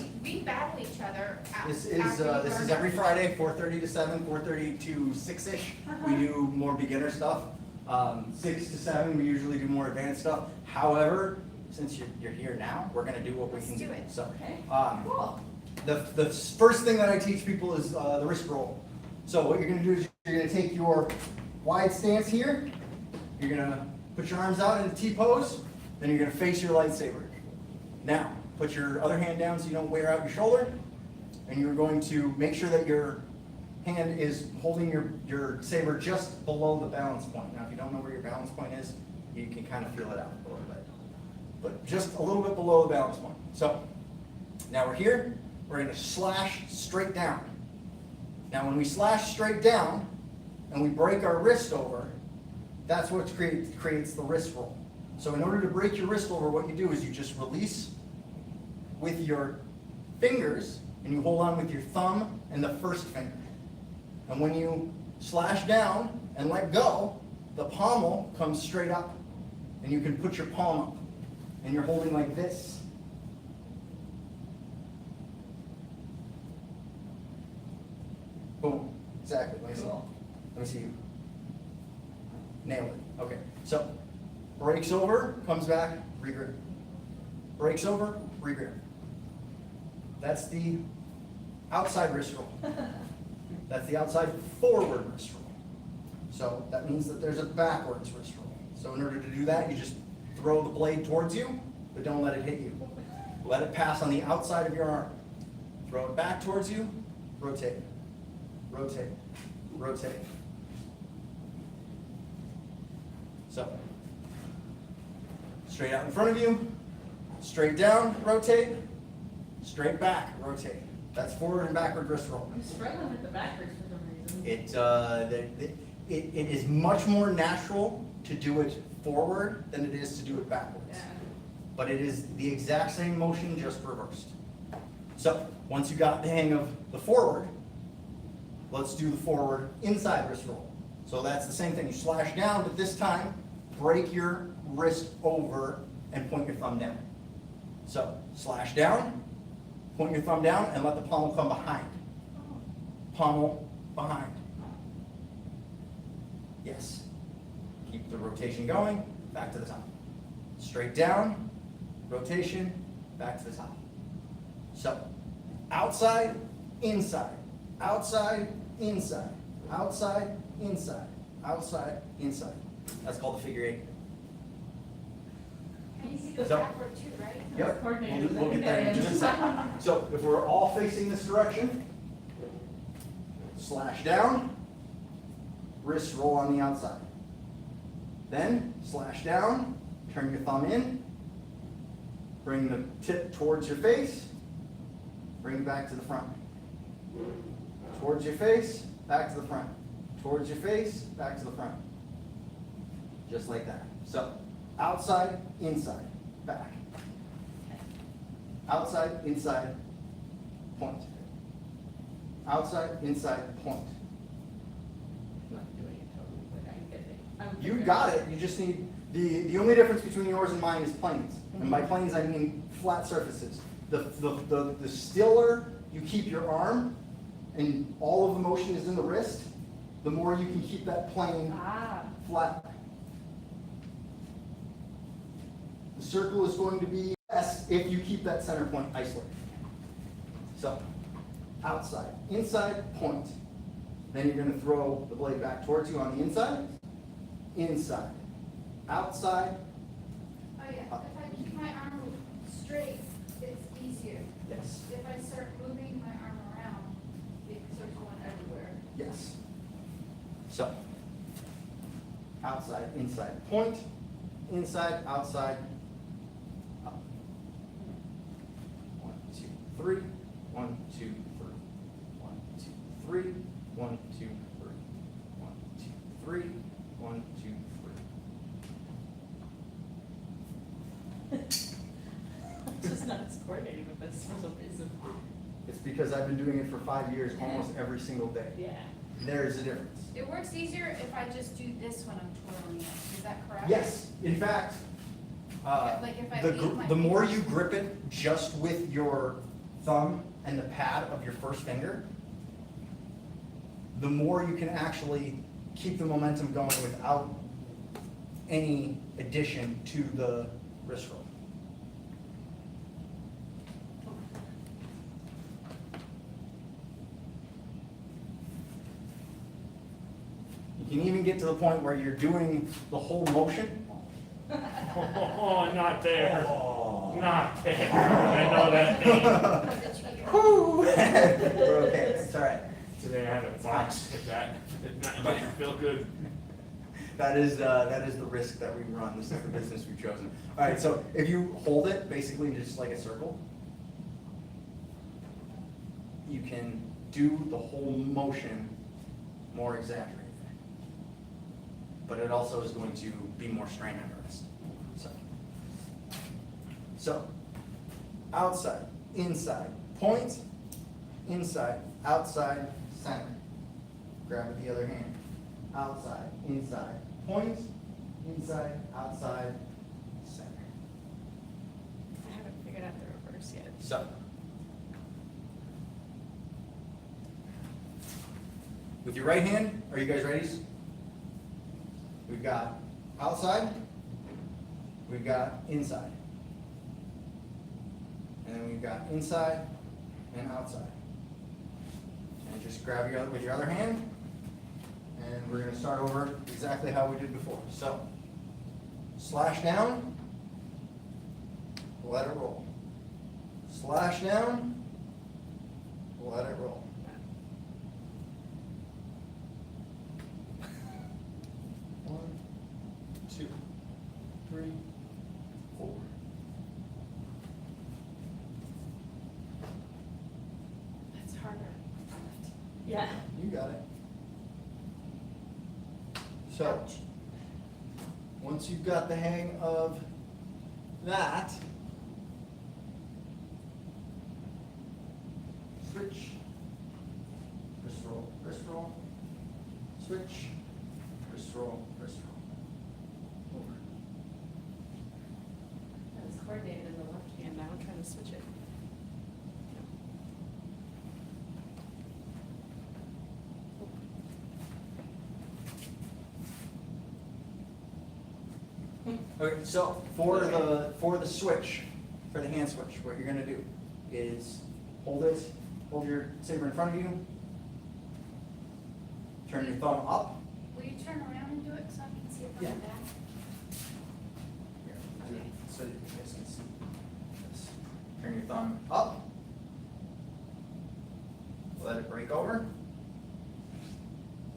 each other. This after we is learn every our- Friday, 4:30 to 7, 4:30 to 6-ish. We do more beginner stuff. 6 to 7, we usually do more advanced stuff. However, since you're here now, we're gonna do what we Let's can do do. it. So, Okay. Cool. the first thing that I teach people is the wrist roll. So what you're gonna do is you're gonna take your wide stance here. You're gonna put your arms out in a T pose. Then you're gonna face your lightsaber. Now, put your other hand down so you don't wear out your shoulder. And you're going to make sure that your hand is holding your saber just below the balance point. Now, if you don't know where your balance point is, you can kind of feel it out a little bit. But just a little bit below the balance point. So, now we're here. We're gonna slash straight down. Now, when we slash straight down and we break our wrist over, that's what creates the wrist roll. So in order to break your wrist over, what you do is you just release with your fingers and you hold on with your thumb and the first finger. And when you slash down and let go, the pommel comes straight up. And you can put your palm up. And you're holding like this. Boom. Exactly. Let me see. Let me see you. Nailed it. Okay. So, breaks over, comes back, regrip. Breaks over, regrip. That's the outside wrist roll. That's the outside forward wrist roll. So that means that there's a backwards wrist roll. So in order to do that, you just throw the blade towards you, but don't let it hit you. Let it pass on the outside of your arm. Throw it back towards you, rotate, rotate, rotate. So, straight out in front of you, straight down, rotate, straight back, rotate. That's forward and backward wrist roll. I'm struggling with the backwards for some reason. It is much more natural to do it forward than it is to do it backwards. Yeah. But it is the exact same motion, just reversed. So, once you got the hang of the forward, let's do the forward inside wrist roll. So that's the same thing. You slash down, but this time, break your wrist over and point your thumb down. So, slash down, point your thumb down, and let the pommel come behind. Pommel behind. Yes. Keep the rotation going, back to the top. Straight down, rotation, back to the top. So, outside, inside, outside, inside, outside, inside, outside, inside. That's called the figure eight. And you can go So- backward too, right? Yep, Coordinated. we'll get there in just a second. So if we're all facing this direction, slash down, wrist roll on the outside. Then slash down, turn your thumb in, bring the tip towards your face, bring it back to the front. Towards your face, back to the front. Towards your face, back to the front. Just like that. So, outside, inside, back. Outside, inside, point. Outside, inside, point. I'm not doing it totally, but I get it. I'm You figuring got out. it, you just need, the only difference between yours and mine is planes. And by planes, I mean flat surfaces. The stiller you keep your arm, and all of the motion is in the wrist, the more you can keep that plane Ah, flat. The circle is going to be S if you keep that center point isolated. So, outside, inside, point. Then you're going to throw the blade back towards you on the inside, inside, outside. Oh, yeah, if I keep my arm straight, it's easier. Yes. If I start moving my arm around, it starts going everywhere. Yes. So, outside, inside, point, inside, outside, up. 1, 2, 3, 1, 2, 3, 1, 2, 3, 1, 2, 3, 1, 2, 3, 1, 2, 3. Just not as coordinated with this for some reason. It's because I've been doing it for 5 years, almost every single day. Yeah. There's a difference. It works easier if I just do this when I'm twirling it, is that correct? Yes, in fact, Like if I leave my the more you fingers- grip it just with your thumb and the pad of your first finger, the more you can actually keep the momentum going without any addition to the wrist roll. You can even get to the point where you're doing the whole motion. Oh, not there. Oh. Not there. I know that thing. Whew. We're okay, it's all right. Today I had a box with that. It didn't feel good. That is the risk that we run. This is the business we've chosen. All right, so if you hold it basically just like a circle, you can do the whole motion more exaggerated. But it also is going to be more strain on the wrist. So, outside, inside, point, inside, outside, center. Grab with the other hand. Outside, inside, point, inside, outside, center. I haven't figured out the reverse yet. So, with your right hand, are you guys ready? We've got outside, we've got inside. And then we've got inside and outside. And just grab with your other hand, and we're gonna start over exactly how we did before. So, slash down, let it roll. Slash down, let it roll. One, 2, 3, 4. That's harder. Yeah. You got it. So, once you've got the hang of that, switch, wrist roll, switch, wrist roll, over. That's coordinated in the left hand. Now I'm trying to switch it. Okay, so for the switch, for the hand switch, what you're gonna do is hold your saber in front of you, turn your thumb up. Will you turn around and do it so I can see it from Yeah. the back? Here, do it so that you guys can see this. Turn your thumb up. Let it break over.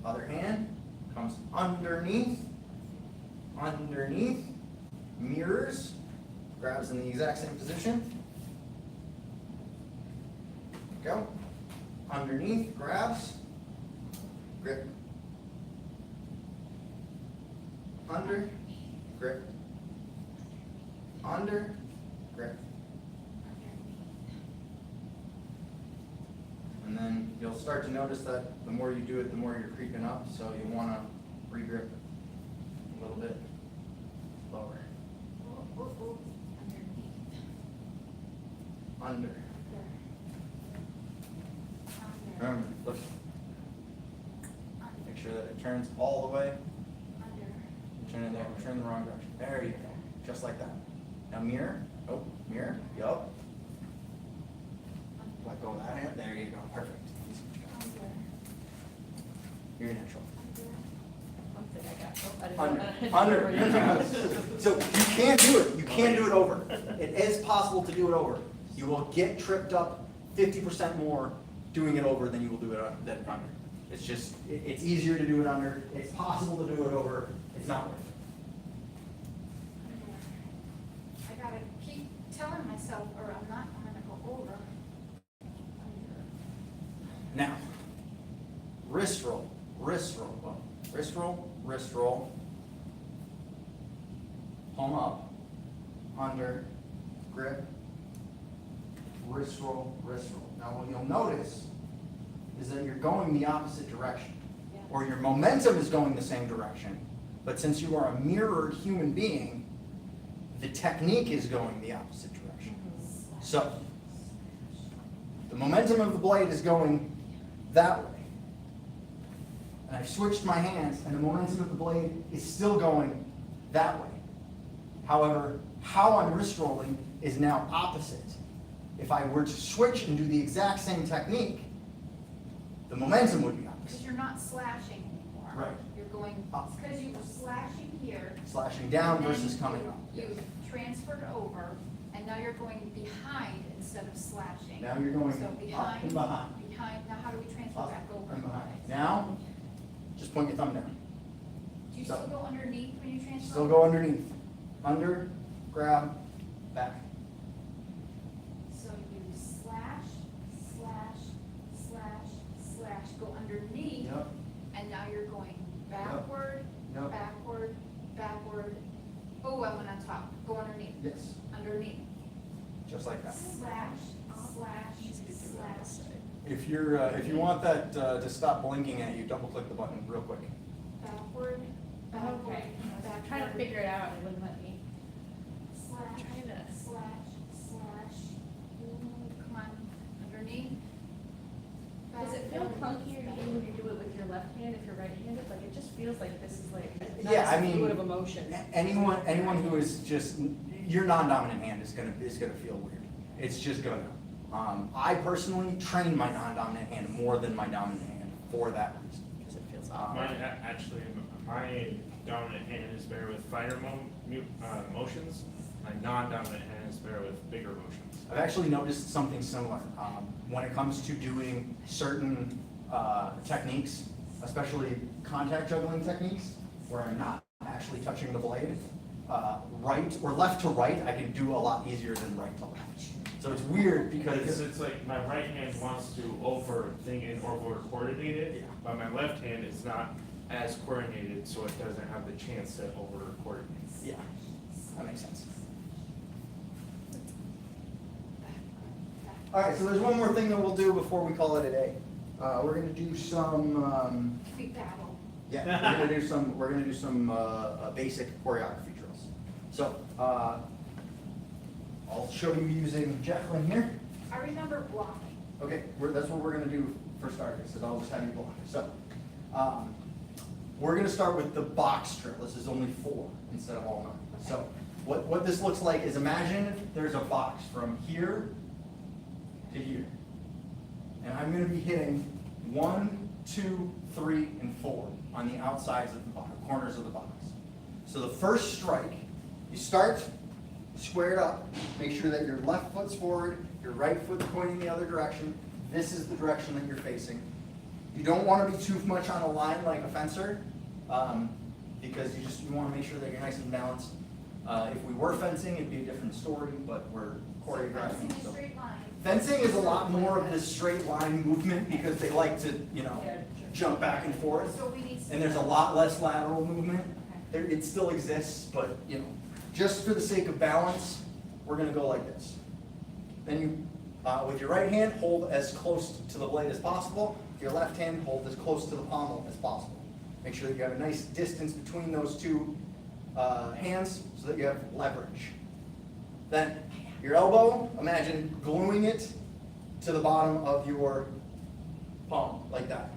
Other hand comes underneath, mirrors, grabs in the exact same position. Go. Underneath, grabs, grip. Under, grip. Under, grip. And then you'll start to notice that the more you do it, the more you're creeping up, so you want to re-grip a little bit lower. Underneath. Under. There. Under. Remember, look, make sure that it turns all the way. Under. Turn it there, turn the wrong direction. There you go, just like that. Now mirror, oh, mirror, yup. Let go of that hand, there you go, perfect. Under. You're natural. Under. One thing I got. Under. So you can do it. You can do it over. It is possible to do it over. You will get tripped up 50% more doing it over than you will do it than under. It's just, it's easier to do it under. It's possible to do it over. It's not worth it. I gotta keep telling myself, or I'm gonna go over. Now, wrist roll, wrist roll, wrist roll, wrist roll. Palm up, under, grip, wrist roll, wrist roll. Now what you'll notice is that you're going the opposite direction, or your momentum is going the same direction, but since you are a mirrored human being, the technique is going the opposite direction. So, the momentum of the blade is going that way. And I've switched my hands, and the momentum of the blade is still going that way. However, how I'm wrist rolling is now opposite. If I were to switch and do the exact same technique, the momentum would be Because opposite. you're not slashing anymore. Right. You're going, Up. it's because you were slashing here. Slashing down and then versus coming up. You transferred over, and now you're going behind instead of slashing. Now you're going So up behind, and behind. behind, now how do we transfer Up back over? and behind. Now, just point your thumb down. Do you still go underneath when you transfer? Still over? go underneath. Under, grab, back. So you slash, slash, slash, slash, go underneath, Yep, and now you're going backward, yep. backward, backward. Oh, I went on top, go underneath, Yes, underneath. just like that. Slash, slash, slash, If you want that to stop blinking at you, double click the button real quick. backward, backward, Okay, I'm backward. trying to figure it out, and it wouldn't let me. Slash, Trying to- slash, slash. Come on, underneath. Does it feel Backward, clunkier to you when you do it with your left hand if you're right-handed? Like, it just feels like this is like, Yeah, not I as mean, fluid of a motion. Anyone who is just, your non-dominant hand is gonna feel weird. It's just gonna. I personally train my non-dominant hand more than my dominant hand for that reason. Because it feels Mine, actually, my dominant hand is better with finer motions. My non-dominant hand is better with bigger motions. I've actually noticed something similar. When it comes to doing certain techniques, especially contact juggling techniques, where I'm not actually touching the blade, right or left to right, I can do a lot easier than right to left. So it's weird Because because it's like my right hand wants to over-thing and over-coordinate it, Yeah. but my left hand is not as coordinated, so it doesn't have the chance to over-coordinate. yeah, that makes sense. All right, so there's one more thing that we'll do before we call it a day. We're gonna do some. big battle. Yeah, we're gonna do some basic choreography drills. So, I'll show you using Jacqueline here. I remember blocking. Okay, that's what we're gonna do for starters, is I'll just have you block. So, we're gonna start with the box drill. This is only 4 instead of all 9. So, what this looks like is, imagine there's a box from here to here. And I'm gonna be hitting 1, 2, 3, and 4 on the outsides of the box, corners of the box. So the first strike, you start squared up, make sure that your left foot's forward, your right foot's pointing the other direction. This is the direction that you're facing. You don't want to be too much on a line like a fencer, because you want to make sure that you're nice and balanced. If we were fencing, it'd be a different story, but we're choreographing. Fencing a So. straight line. Fencing is a lot more of this straight line movement because they like to, jump back and forth. So we need. And there's a lot less lateral movement. Okay. It still exists, but, just for the sake of balance, we're gonna go like this. Then you, with your right hand, hold as close to the blade as possible. With your left hand, hold as close to the pommel as possible. Make sure that you have a nice distance between those two hands so that you have leverage. Then, your elbow, imagine gluing it to the bottom of your palm, like that.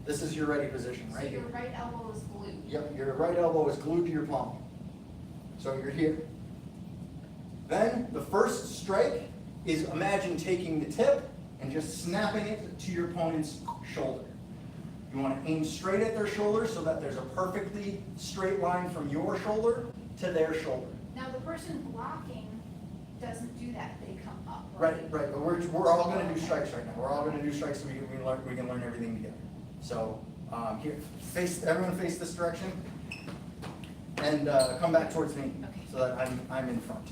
This is your ready position, So right? your right elbow is glued. Yep, your right elbow is glued to your palm. So you're here. Then, the first strike is, imagine taking the tip and just snapping it to your opponent's shoulder. You want to aim straight at their shoulder so that there's a perfectly straight line from your shoulder to their shoulder. Now, the person blocking doesn't do that, they come up, Right, right, but we're all gonna do strikes right now. We're all gonna do strikes so we can learn everything together. So, here, everyone face this direction, and come back towards me, Okay. so that I'm in front.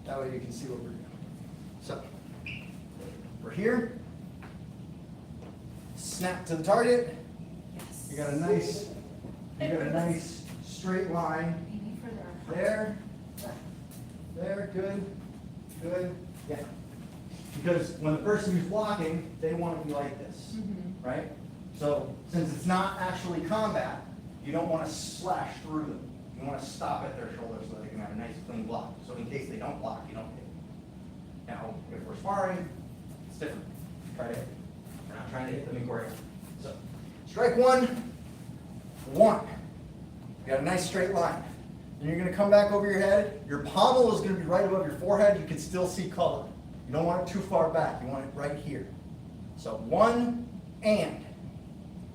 That way you can see what we're doing. So, we're here. Snap to the target. Yes. You got a nice straight line. Maybe further apart. There, good, yeah. Because when the person who's blocking, they want to be like this, right? So since it's not actually combat, you don't want to slash through them. You want to stop at their shoulder so they can have a nice clean block. So in case they don't block, you don't hit. Now, if we're sparring, it's different. Try to hit. We're not trying to hit them in choreography. So, strike one. You got a nice straight line. Then you're going to come back over your head. Your pommel is going to be right above your forehead. You can still see color. You don't want it too far back. You want it right here. So 1 and.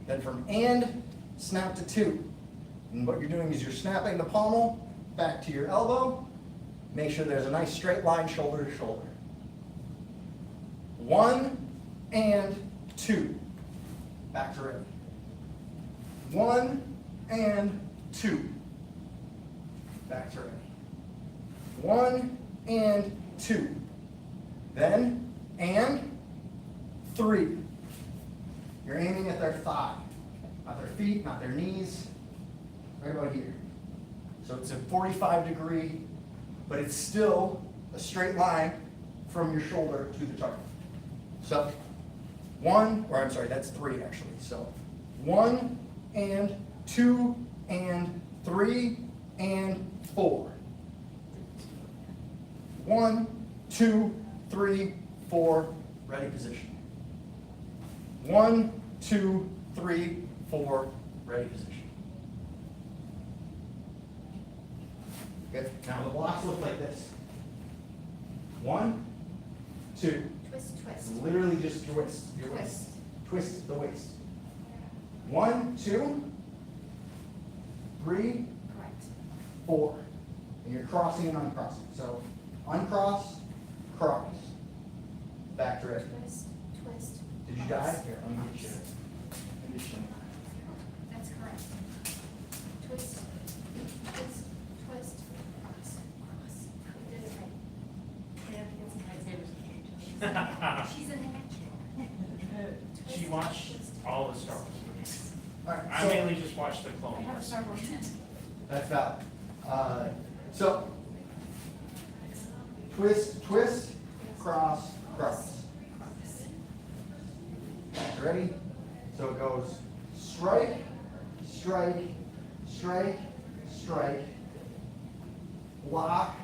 Then from and, snap to 2. And what you're doing is you're snapping the pommel back to your elbow. Make sure there's a nice straight line shoulder to shoulder. 1 and 2. Back to ready. 1 and 2. Back to ready. 1 and 2. Then, and 3. You're aiming at their thigh, not their feet, not their knees, right about here. So it's a 45-degree, but it's still a straight line from your shoulder to the target. So, that's 3 actually. So, 1 and 2 and 3 and 4. 1, 2, 3, 4, ready position. 1, 2, 3, 4, ready position. Good. Now the blocks look like this. 1, 2. Twist, twist. Literally just twist your waist. Twist the waist. 1, 2, 3, Correct. 4. And you're crossing and uncrossing. So uncross, cross. Back to ready. Twist, twist. Did you die? Here, let me get you. That's correct. Twist, twist, twist, cross, cross. You did it right. She's an angel. She watched all the Star Wars movies. All right, I so mainly just watched the Clone I have a Wars. Star Wars fan. that's valid. So twist, twist, cross, cross. Ready? So it goes strike, strike, strike, strike, block,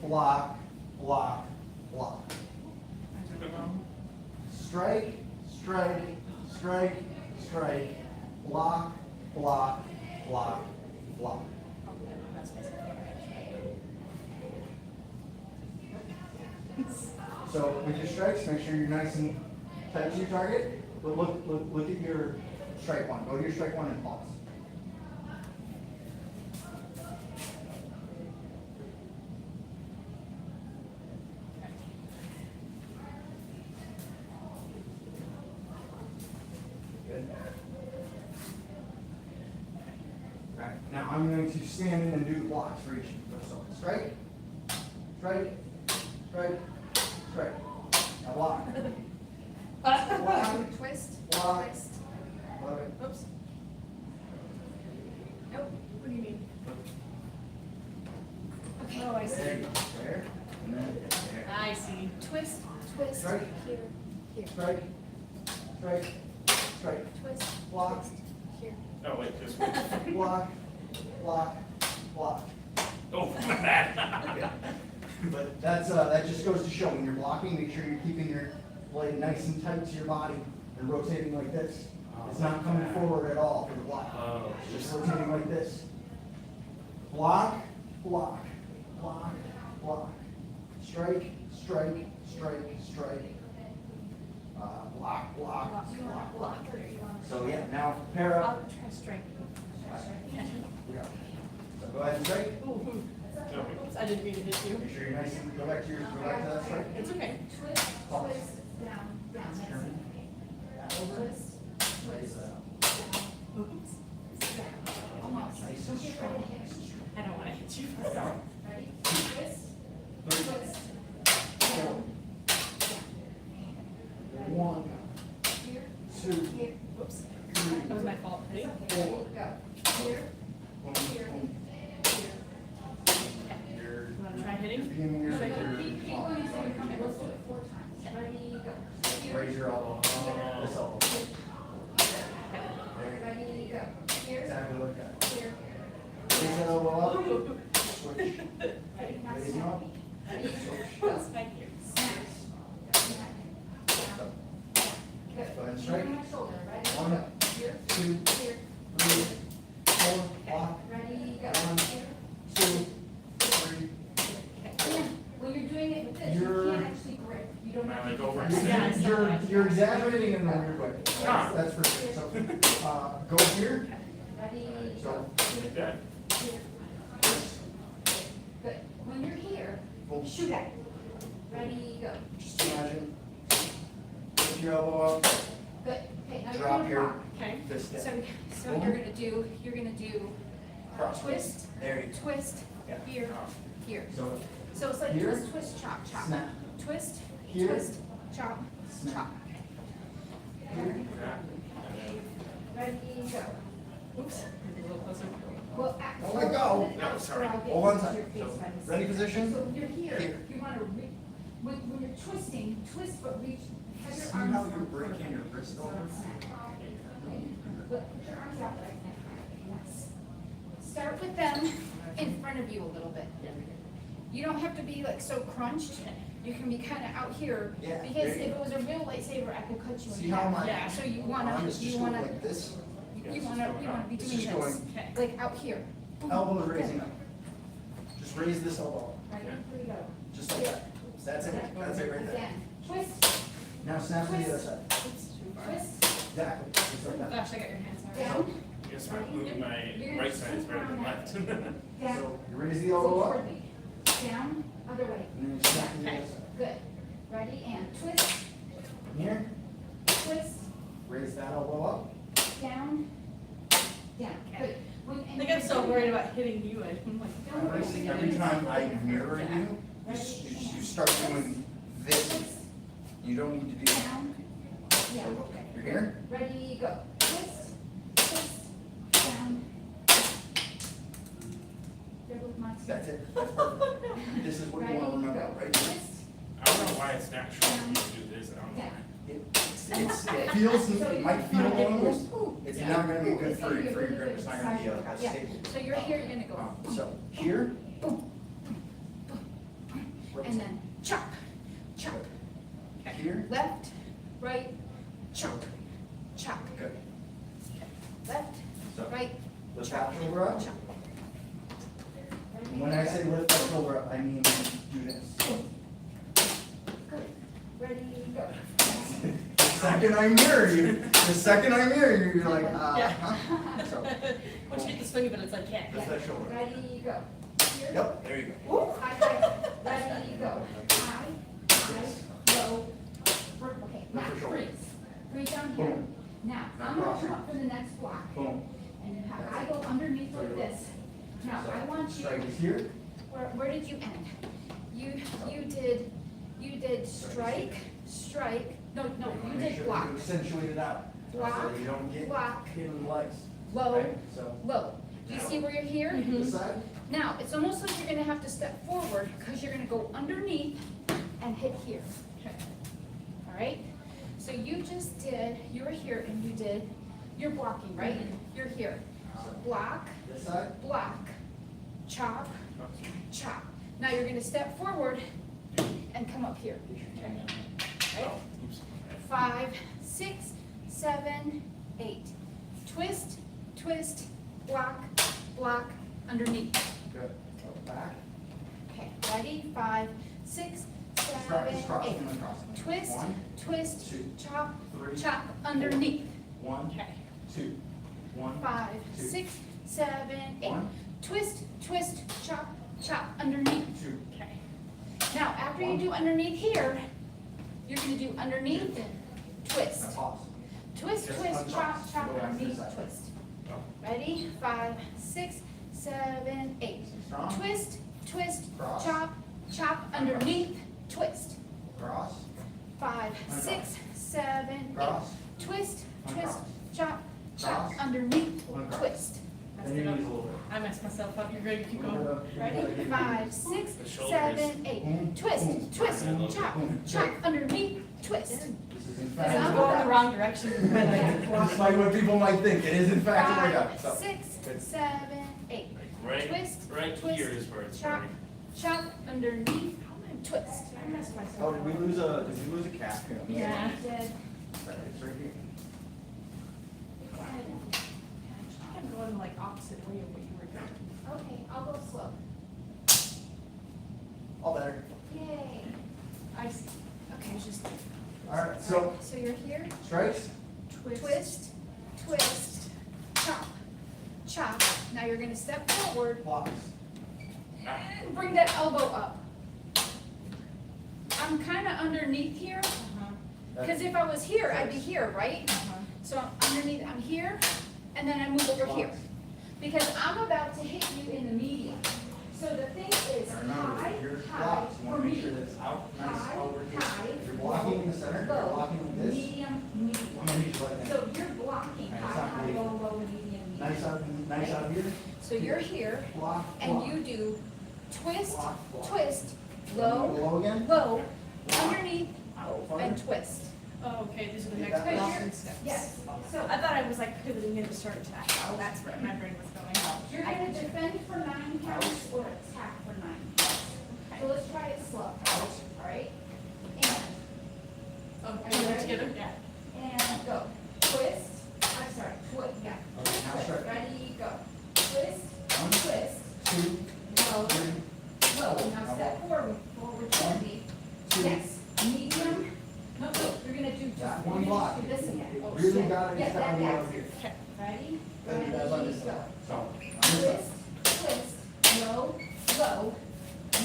block, block, block. Strike, strike, strike, strike, block, block, block, block. So with your strikes, make sure you're nice and tight to your target. But look at your strike one. Go to your strike one and pause. Good. All right. Now I'm going to stand in and do the blocks for each. So strike, strike, strike, strike. Now block. Block. Twist, Block. twist. Love it. Oops. Nope. What do you mean? Okay. Oh, I see. There, there, and then there. I see. Twist, twist. Strike. Here, here. Strike, strike, strike. Twist, Block. twist. Here. Oh, wait, this one. Block, block, block. Oh, my bad. But that just goes to show when you're blocking, make sure you're keeping your blade nice and tight to your body and rotating like this. It's not coming forward at all for the block. Oh. It's just rotating like this. Block, block, block, block. Strike, strike, strike, strike. Block, block, You want block, to block. block or you want to? So yeah, now pair I'll up. try strength. Yeah. So go ahead and strike. Ooh, oops, I didn't mean to hit you. Make sure you're nice and go back to that strike. It's okay. Twist, twist, down, down, that's it. Twist, twist, Oops. down. Almost. Nice Don't and get strong. ready to hit. I don't want to hit you. Ready? Twist, twist, down, down. One, Here, two, here, Whoops. three, That was my fault. Ready? okay, go. Here, boom, here, boom. here. You're You want to try hitting? being your, Keep going until you come in. Let's do it 4 times. Ready, go. Here, raise your elbow. This elbow. There. ready, go. Here, Exactly like that. here. Raise that elbow up. Switch. Ready, now Raise him snap. up. Ready, go. Thank you. Snap. Snap. Down. Good. Go ahead and Keep strike. my shoulder. Ready, One, go. Here, two, here. 3, 4, block. Ready, go. One. Here. 2, 3. And when you're doing it with this, you You're- can't actually grip. You don't have to. Like over do and that. Yeah, You're exaggerating in a weird way. Ah. That's for sure. So, go here. Ready, So, go. Like that. Here. Good. When you're here, boom. shoot at it. Ready, go. Just imagine. Lift your elbow up. Good. Okay, now you're Drop gonna here. rock. Okay. Fist So, down. so you're gonna do Cross. twist, There you go. twist, Yeah. here, here. So, So it's like Here. twist, twist, chop, chop. Snap. Twist, Here. twist, chop, Snap. chop. here. Ready, go. Oops. A little closer. Well, Oh my God. No, sorry. Hold on tight. Your So, face by ready mistake. position? So when you're here, Here. you wanna when you're twisting, twist but reach, have your See arms. how you're out breaking further. your wrist So over? it's not- But put your arms out like that. Yes. Start with them in front of you a little bit. You don't have to be like so crunched. You can be kind of out here. Yeah, Because there if you it go. was a real lightsaber, I could cut you See in how half. my Yeah, so you wanna, arm is you just going wanna, like this? you wanna be It's doing just going- this, like out here. Boom. Elbow is Good. raising up. Just raise this elbow. Right, here we go. Just like that. That's it. That's it right there. Again, twist, Now snap to the other side. twist, Exactly. Just like that. Gosh, I got your hands already. down, I guess my moving my right side is better than left. down. So you raise the Go elbow up. forward me. Down, other way. And then you snap to the other side. Good. Ready, and twist, From here, twist, raise that elbow up. down, down. Good. When- I and think I'm you're so doing worried that- about hitting you. I'm like, Don't worry, we Every can- time I mirror you, you start doing this. Twist, You don't need to do that. down, yeah, So, okay. you're here. Ready, go. Twist, twist, down. There goes my. That's it. That's perfect. This is what you Ready, want to remember, go. right? Twist, I don't know why it's natural for me to do this. I don't know down. why. It feels, it might feel long, Ooh. it's not gonna be good It's for gonna be your a really grip, it's good not gonna be side a workout. Yeah. stable. So you're here, you're gonna go. So, here, Boom, and then chop, chop. here, Left, right, chop, chop. good. Left, So, right, lift chop, that shoulder up. chop. And when I say lift that shoulder up, I mean do this. Good. Ready, go. The second I mirror you, you're like, Yeah. huh? So, once you get the swing of it, it's like, yeah. lift that shoulder. Ready, go. Here. Yep, there you go. High, high. Ready, go. High, low. Okay, now Lift your shoulder. freeze. Freeze down here. Boom. Now, Now I'm gonna cross come it. up for the next block. Boom. And you have, I go underneath like this. Now, I want you, Strike is here. where did you end? You did strike, no, you Make did sure block. you accentuate it out. Block, So you don't get block. hit in the legs. Low, Right? So, low. Do you see where you're here? this side, Now, it's almost like you're gonna have to step forward, because you're gonna go underneath and hit here. All right? So you were here and you're blocking, right? You're here. So block, this side, block, chop, chop. Now you're gonna step forward and come up here. Right? 5, 6, 7, 8. Twist, twist, block, block, underneath. good. Go back. Okay, ready? 5, 6, seven, cross, eight. and then cross. Twist, One, twist, two, chop, three, chop underneath. one, Okay. two, one, 5, two, 6, 7, 8. one, Twist, twist, chop, chop underneath. two. Okay. Now, after you do underneath here, you're gonna do underneath and twist. Now pause. Twist, Just twist, uncross. chop, chop Go back to the underneath, side. twist. Ready? 5, 6, 7, 8. Strong. Twist, twist, Cross. chop, chop underneath, twist. Cross, 5, 6, 7, 8. cross, Twist, twist, Uncross. chop, chop Cross. underneath, Uncross. twist. then you use a little bit. I messed myself up, you're good, keep Go going. to the- Ready? 5, 6, The shoulder 7, is- 8. Boom, Twist, boom, twist, boom, chop, boom. chop underneath, twist. This is in I'm fact. going the wrong direction. Despite what people might think, it is in fact a workout. 5, So, 6, good. 7, 8. Right, Twist, right twist, here is where it's chop, burning. chop underneath, twist. I messed myself Oh, up. did we lose a calf here? Yeah. Did. It's right here. I'm going like opposite way of what you were going. Okay, I'll go slow. All better. Yay. I see. Okay, just. All right, so So you're here, strikes, twist, twist, chop, chop. Now you're gonna step forward blocks. and bring that elbow up. I'm kinda underneath here, because if I was here, I'd be here, right? So I'm underneath, I'm here, and then I move over here. Because I'm about to hit you in the medium. So the thing is, Remember, high, your high, blocks, you for want to make sure me. that it's out, nice High, over here. high, If you're blocking in the center, you're low, blocking like this. medium, I'm medium. gonna use you like that. So you're blocking And it's high, not high, really- low, low, medium, Nice medium. out here. So you're here, Block, and block. you do twist, Block, block. twist, Go low, low again. low, underneath, Out farther. and twist. Oh, okay, these are the Take next that block. blocking steps. Yes, So I thought I was like pivoting into start attack. Oh, that's where my brain was going. you're gonna defend for 9 counts or attack for 9 counts. So let's try it slow, alright? And, Oh, Are you ready? together? Yeah. and go. Twist, I'm sorry, twist, yeah. Okay, now Twist, strike. ready, go. Twist, One, twist, two, low, three, low. Now step forward, forward, gently. two. Yes, medium. No, you're gonna do just, That you're one gonna block. just do this again. Oh, Really shit. gotta Yeah, get that down back. over here. Okay, ready? Then you guys on Ready, this go. side. So, on this side. Twist, twist, low, low,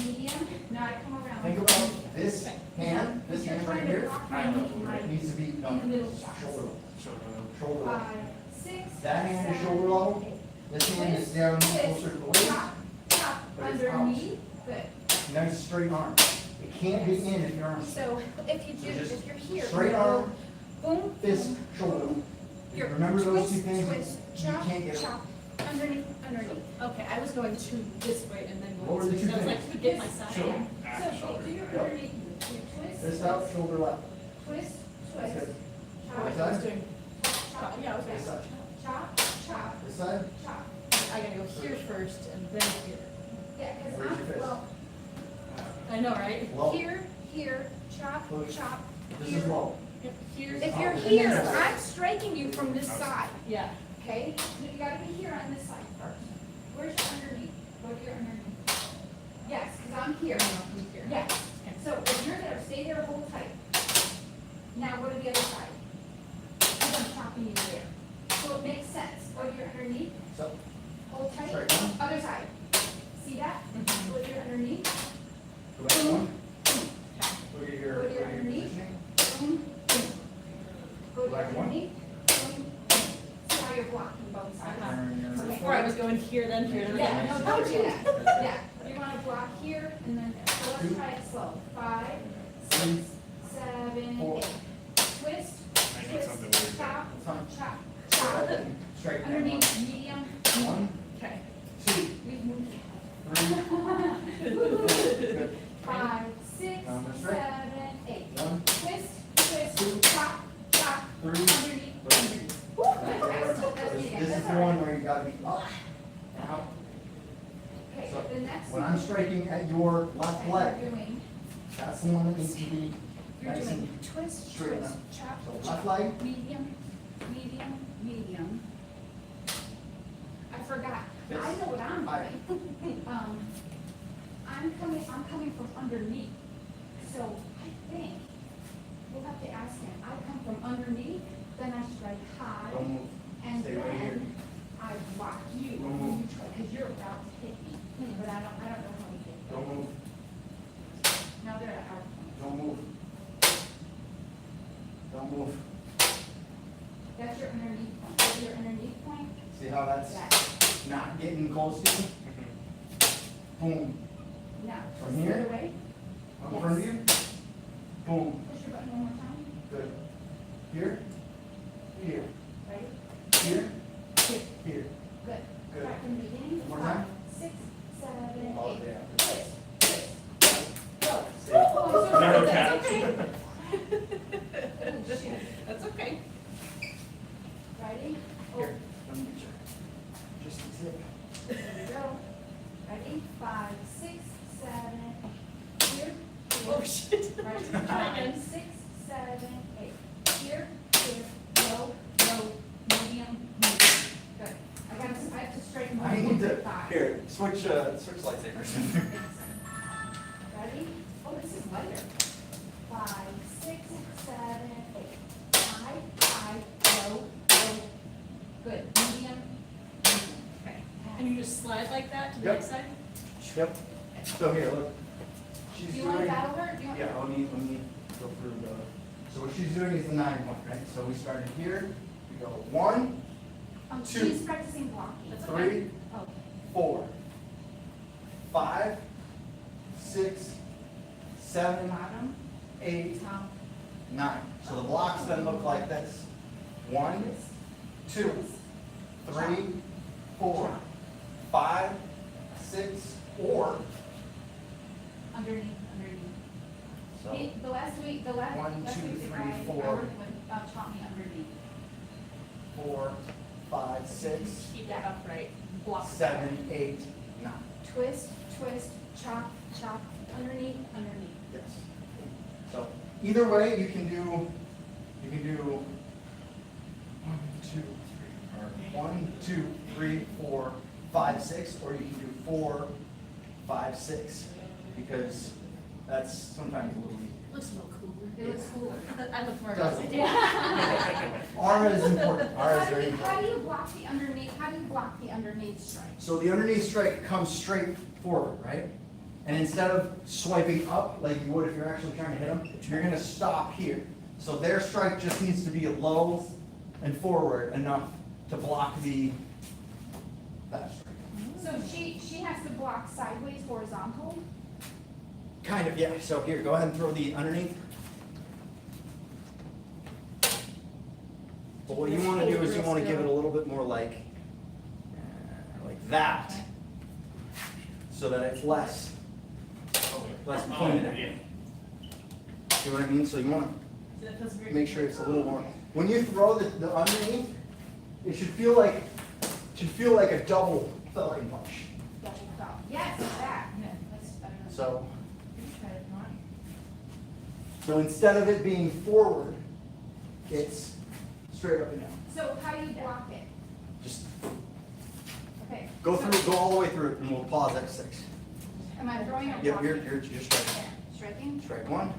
medium. Now I come around. Think about this hand, this You're hand trying right to here. block my knee It needs to be, no, in the middle shots. shoulder, Shoulder. shoulder. 5, 6, That hand is 7, shoulder level. 8. This hand is Twist, down twist, closer to the waist. chop, chop, But it's out. underneath, good. Nice straight arm. It can't be in if your arm's So if you do, So just if you're here, straight you arm, go boom, fist, boom, shoulder. boom. You're Remember those two twist, things? twist, You chop, can't get it. chop, underneath, underneath. Okay, I was going to this way and then What were going the this way. two So I was things? like, get my side. Shoulder. So do your Yep. underneath, you twist, Fist out, shoulder left. twist, That's twist, good. Oh, This I was side? doing, chop, yeah, I was This going, side. chop, chop, This side? chop. I gotta go here first and then here. Yeah, cause Where's your I'm, fist? well, I know, right? Low. here, chop, Push. chop, This here. is low. Here's. If you're And then here, this side. I'm striking you from this side, Yeah. okay? You gotta be here on this side first. Where's your underneath? Go to your underneath. Yes, cause I'm here. Here. Yes, so if you're there, stay there, hold tight. Now go to the other side. Cause I'm chopping you there. So it makes sense. Go to your underneath, So, hold tight. Straight down. Other side. See that? Go to your underneath, go back one. Look at your, Go to your underneath. boom, boom. Go to your Like one? underneath, boom, boom. See how you're blocking both sides. So before I was going here, then here, then Yeah, there. no, don't do that. Yeah, you wanna block here and then, so let's try it slow. 5, 6, 7, 4. 8. Twist, I need something twist, weird. chop, Fine. chop, chop. Straight down. Underneath, medium. One, Okay. two, We've moved. three. Good. 5, 6, Down the straight. 7, 8. One, Twist, twist, chop, chop, three. underneath. Woo, that's This me again. is That's the all right. one where you gotta be up and out. Okay, So, the next when one. I'm striking at your left that leg, you're doing, that's the one that needs to be you're nice doing and twist, straight twist, up. chop, So chop. left leg, Medium, medium, medium. I forgot. Yes. I know what I'm Higher. doing. I'm coming from underneath. So I think we'll have to ask him. I come from underneath, then I strike high, Don't move. and Stay right here. then I block you. Don't move. Because you're about to hit me, but I don't know how we get. Don't move. Now they're at our point. Don't move. Don't move. That's your underneath point. That's your underneath point. See how that's That. not getting close to you? Boom. Now, From twist the here? other way. In front of you? Boom. Push your button one more time. Good. Here? Here. Ready? Here? Here. Here. Good. Good. Right from the beginning. One more time. 5, 6, 7, All 8. day. Twist, twist, twist, go. See? Oh, sorry, No that's catch. okay. Oh, shit. That's okay. Ready? Oh, Here. Let me get you. Just a tip. there we go. Ready? 5, 6, 7, 8. Here. Oh, shit. Ready? 5, 6, 7, 8. Here, here, low, low, medium, medium. Good. I have to straighten my I need to, 5. here, switch lightsabers. Ready? Oh, this is lighter. 5, 6, 7, 8. High, low, low. Good. Medium, medium. Okay. And you just slide like that to the Yep. next side? Yep. So here, look. She's Do you want to doing. battle her? Do you want? Yeah, let me go through the, so what she's doing is the 9 point, right? So we started here, we go 1, two, She's practicing blocking. That's okay. 3, Oh, 4, 5, 6, 7, bottom, 8, top, 9. So the blocks then look like this. 1, 2, 3, 4, 5, 6, or, underneath. so, The last week, One, last two, week the three, guy, four. Robert, taught me underneath. 4, 5, 6, Keep that upright, block. 7, 8, 9. Twist, twist, chop, chop, underneath. Yes. So either way, you can do 1, 2, 3, 4, 5, 6, or you can do 4, 5, 6, because that's sometimes a little easier. Looks a little cooler. It looks cool. I look more Does about it? it. Aura is important. Aura is very How important. do you block the underneath, how do you block the underneath strike? So the underneath strike comes straight forward, right? And instead of swiping up like you would if you're actually trying to hit them, you're gonna stop here. So their strike just needs to be low and forward enough to block that strike. So she has to block sideways, horizontal? Kind of, yeah. So here, go ahead and throw the underneath. But what you want to do is you want to give it a little bit more like that, so that it's less pointed. Yeah. See what I mean? So you want So that feels to very- make sure it's a little more. When you throw the underneath, it should feel like a double falcon punch. Double thumb. Yes, that. Yeah, that's, I don't know. So Try it, not. so instead of it being forward, it's straight up and down. So how do you block it? Just Okay. go so- through, go all the way through it, and we'll pause at 6. Am I throwing or Yep, blocking? you're striking. Striking? Strike 1,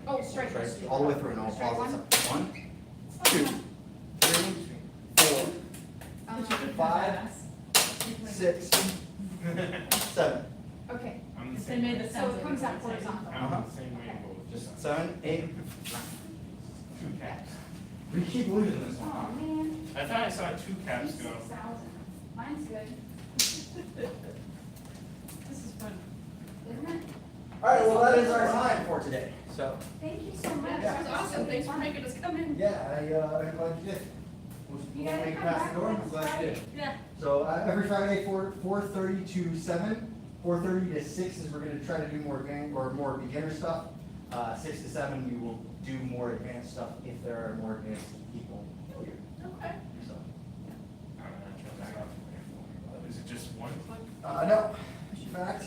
Oh, strike. strike all the way through, and I'll Strike pause one? at 1, 2, 3, 4, Um, 5, 6, 7. Okay, I'm the They same made way. the so sounds it like comes the out same. horizontal. I'm the same way in both. Just 7, 8, 9. 2 caps. We keep losing this Oh, one. man. I thought I saw 2 caps go. 6,000. Mine's good, This is fun. isn't it? All right, well, that is our time for today. So, Thank you so much. Yeah. That was awesome. Thanks for making us come in. yeah, I'm glad you did. You We'll gotta make it come past back the door. next I'm glad you Friday. did. Yeah. So every Friday, 4:30 to 7, 4:30 to 6 is we're gonna try to do more more beginner stuff. 6 to 7, we will do more advanced stuff if there are more advanced people here. Okay. So, I'm gonna turn that off. Is it just one click? no, in fact,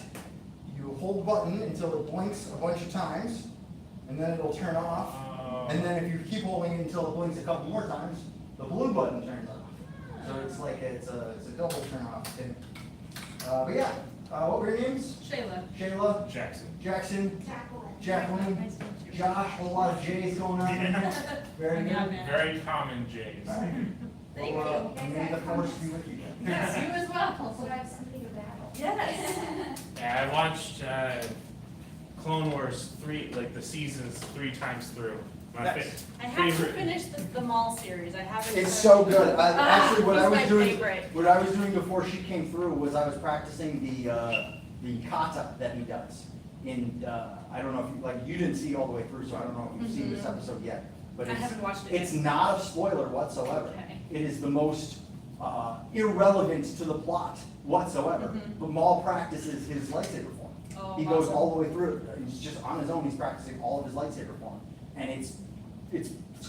you hold the button until it blinks a bunch of times, and then it'll turn off. And then if you keep holding it until it blinks a couple more times, the blue button turns off. So it's like it's a double turn off thing. But yeah, What were your names? Shayla. Shayla, Jackson. Jackson, Jacqueline. Jacqueline, Nice to meet you. Josh, a lot of J's going on. Very good. Very common J's. All right. Thank Well, you. may the force be with you. Yes, you as well. So I have something to battle. Yes. Yeah, I watched Clone Wars the seasons 3 times through. My Nice. I have to favorite. finish the mall series. I haven't. It's so good. Actually, what he's I was my doing, favorite. what I was doing before she came through was I was practicing the kata that he does. I don't know if you didn't see all the way through, so I don't know if you've seen this episode yet. But I it's, haven't watched it it's yet. not a spoiler whatsoever. Okay. It is the most irrelevant to the plot whatsoever. But Maul practices his lightsaber form. Oh, He goes awesome. all the way through it. He's just on his own. He's practicing all of his lightsaber form, and it's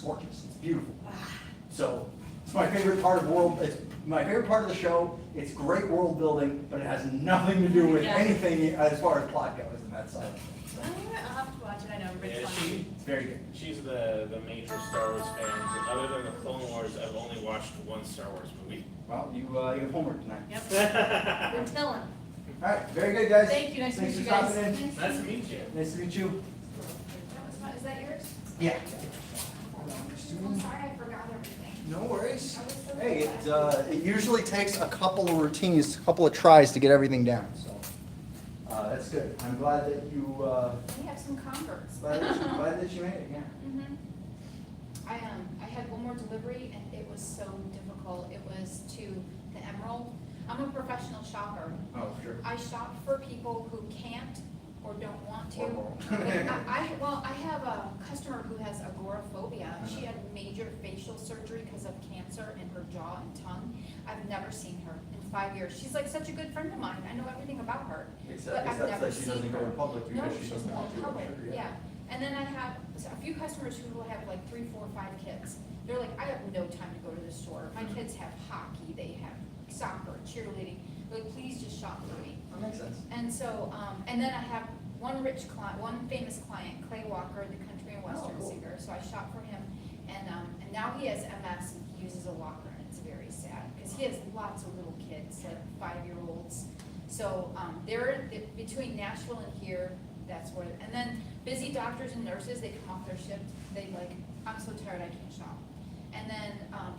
gorgeous. It's beautiful. So it's my favorite part of world. It's my favorite part of the show. It's great world building, but it has nothing to do with Yeah. anything as far as plot goes, and that's I'll have to watch it. I know everybody's Yeah, watching. it's very good. She's the major Star Wars fan. Other than the Clone Wars, I've only watched one Star Wars movie. Well, you have homework tonight. Yep. We're telling. All right, very good, guys. Thank you. Nice to Thanks meet for you guys. stopping in. Nice to meet you. Nice to meet you. Is that yours? Yeah. I'm sorry, I forgot everything. No worries. I was so Hey, glad. it usually takes a couple of routines, a couple of tries to get everything down, so, that's good. I'm glad that you, We have some converts. glad that you made it, yeah. Mhm. I had one more delivery and it was so difficult. It was to the Emerald. I'm a professional shopper. Oh, sure. I shop for people who can't or don't want to. Or won't. Like, I have a customer who has agoraphobia. She had major facial surgery because of cancer in her jaw and tongue. I've never seen her in 5 years. She's like such a good friend of mine. I know everything about her. Except I've that never she seen doesn't go her. in public No, because she she's doesn't not want to. in public, Sure, yeah. And then I have a few customers who have like 3, 4, 5 kids. They're like, I have no time to go to the store. My kids have hockey, they have soccer, cheerleading. They're like, please just shop for me. That makes sense. And so, and then I have one rich client, one famous client, Clay Walker, the country and western cool. singer. So I shop for him, and now he has MS and he uses a walker, and it's very sad because he has lots of little kids, like 5-year-olds. So they're between Nashville and here. That's where, and then busy doctors and nurses, they come off their shift. They like, I'm so tired, I can't shop. And then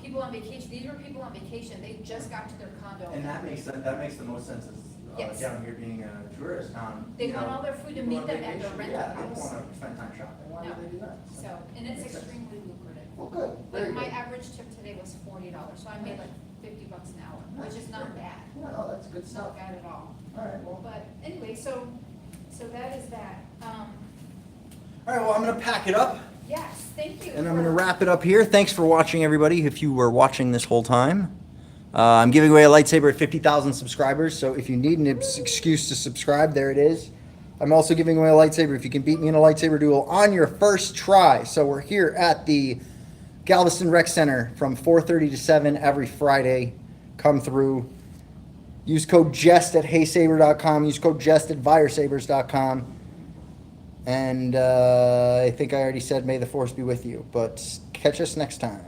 people on vacation. These were people on vacation. They just got to their condo. And that makes the most sense as, Yes. down here being a tourist town. They you want know, all their food to people meet on them at their vacation, rental yeah, they house. don't wanna spend time shopping. Why No. would they do that? So, and it's Makes sense. extremely lucrative. Well, good. Very Like my good. average tip today was $40, so I made like $50 an hour, which is not bad. Yeah, no, that's good It's stuff. not bad at all. All right, well. But anyway, so that is that. All right, well, I'm gonna pack it up. Yes, thank you. And I'm going to wrap it up here. Thanks for watching, everybody, if you were watching this whole time. I'm giving away a lightsaber at 50,000 subscribers, so if you need an excuse to subscribe, there it is. I'm also giving away a lightsaber if you can beat me in a lightsaber duel on your first try. So we're here at the Galveston Rec Center from 4:30 to 7 every Friday. Come through. Use code JEST at heysaber.com. Use code JEST at viresabers.com. And I think I already said may the force be with you, but catch us next time.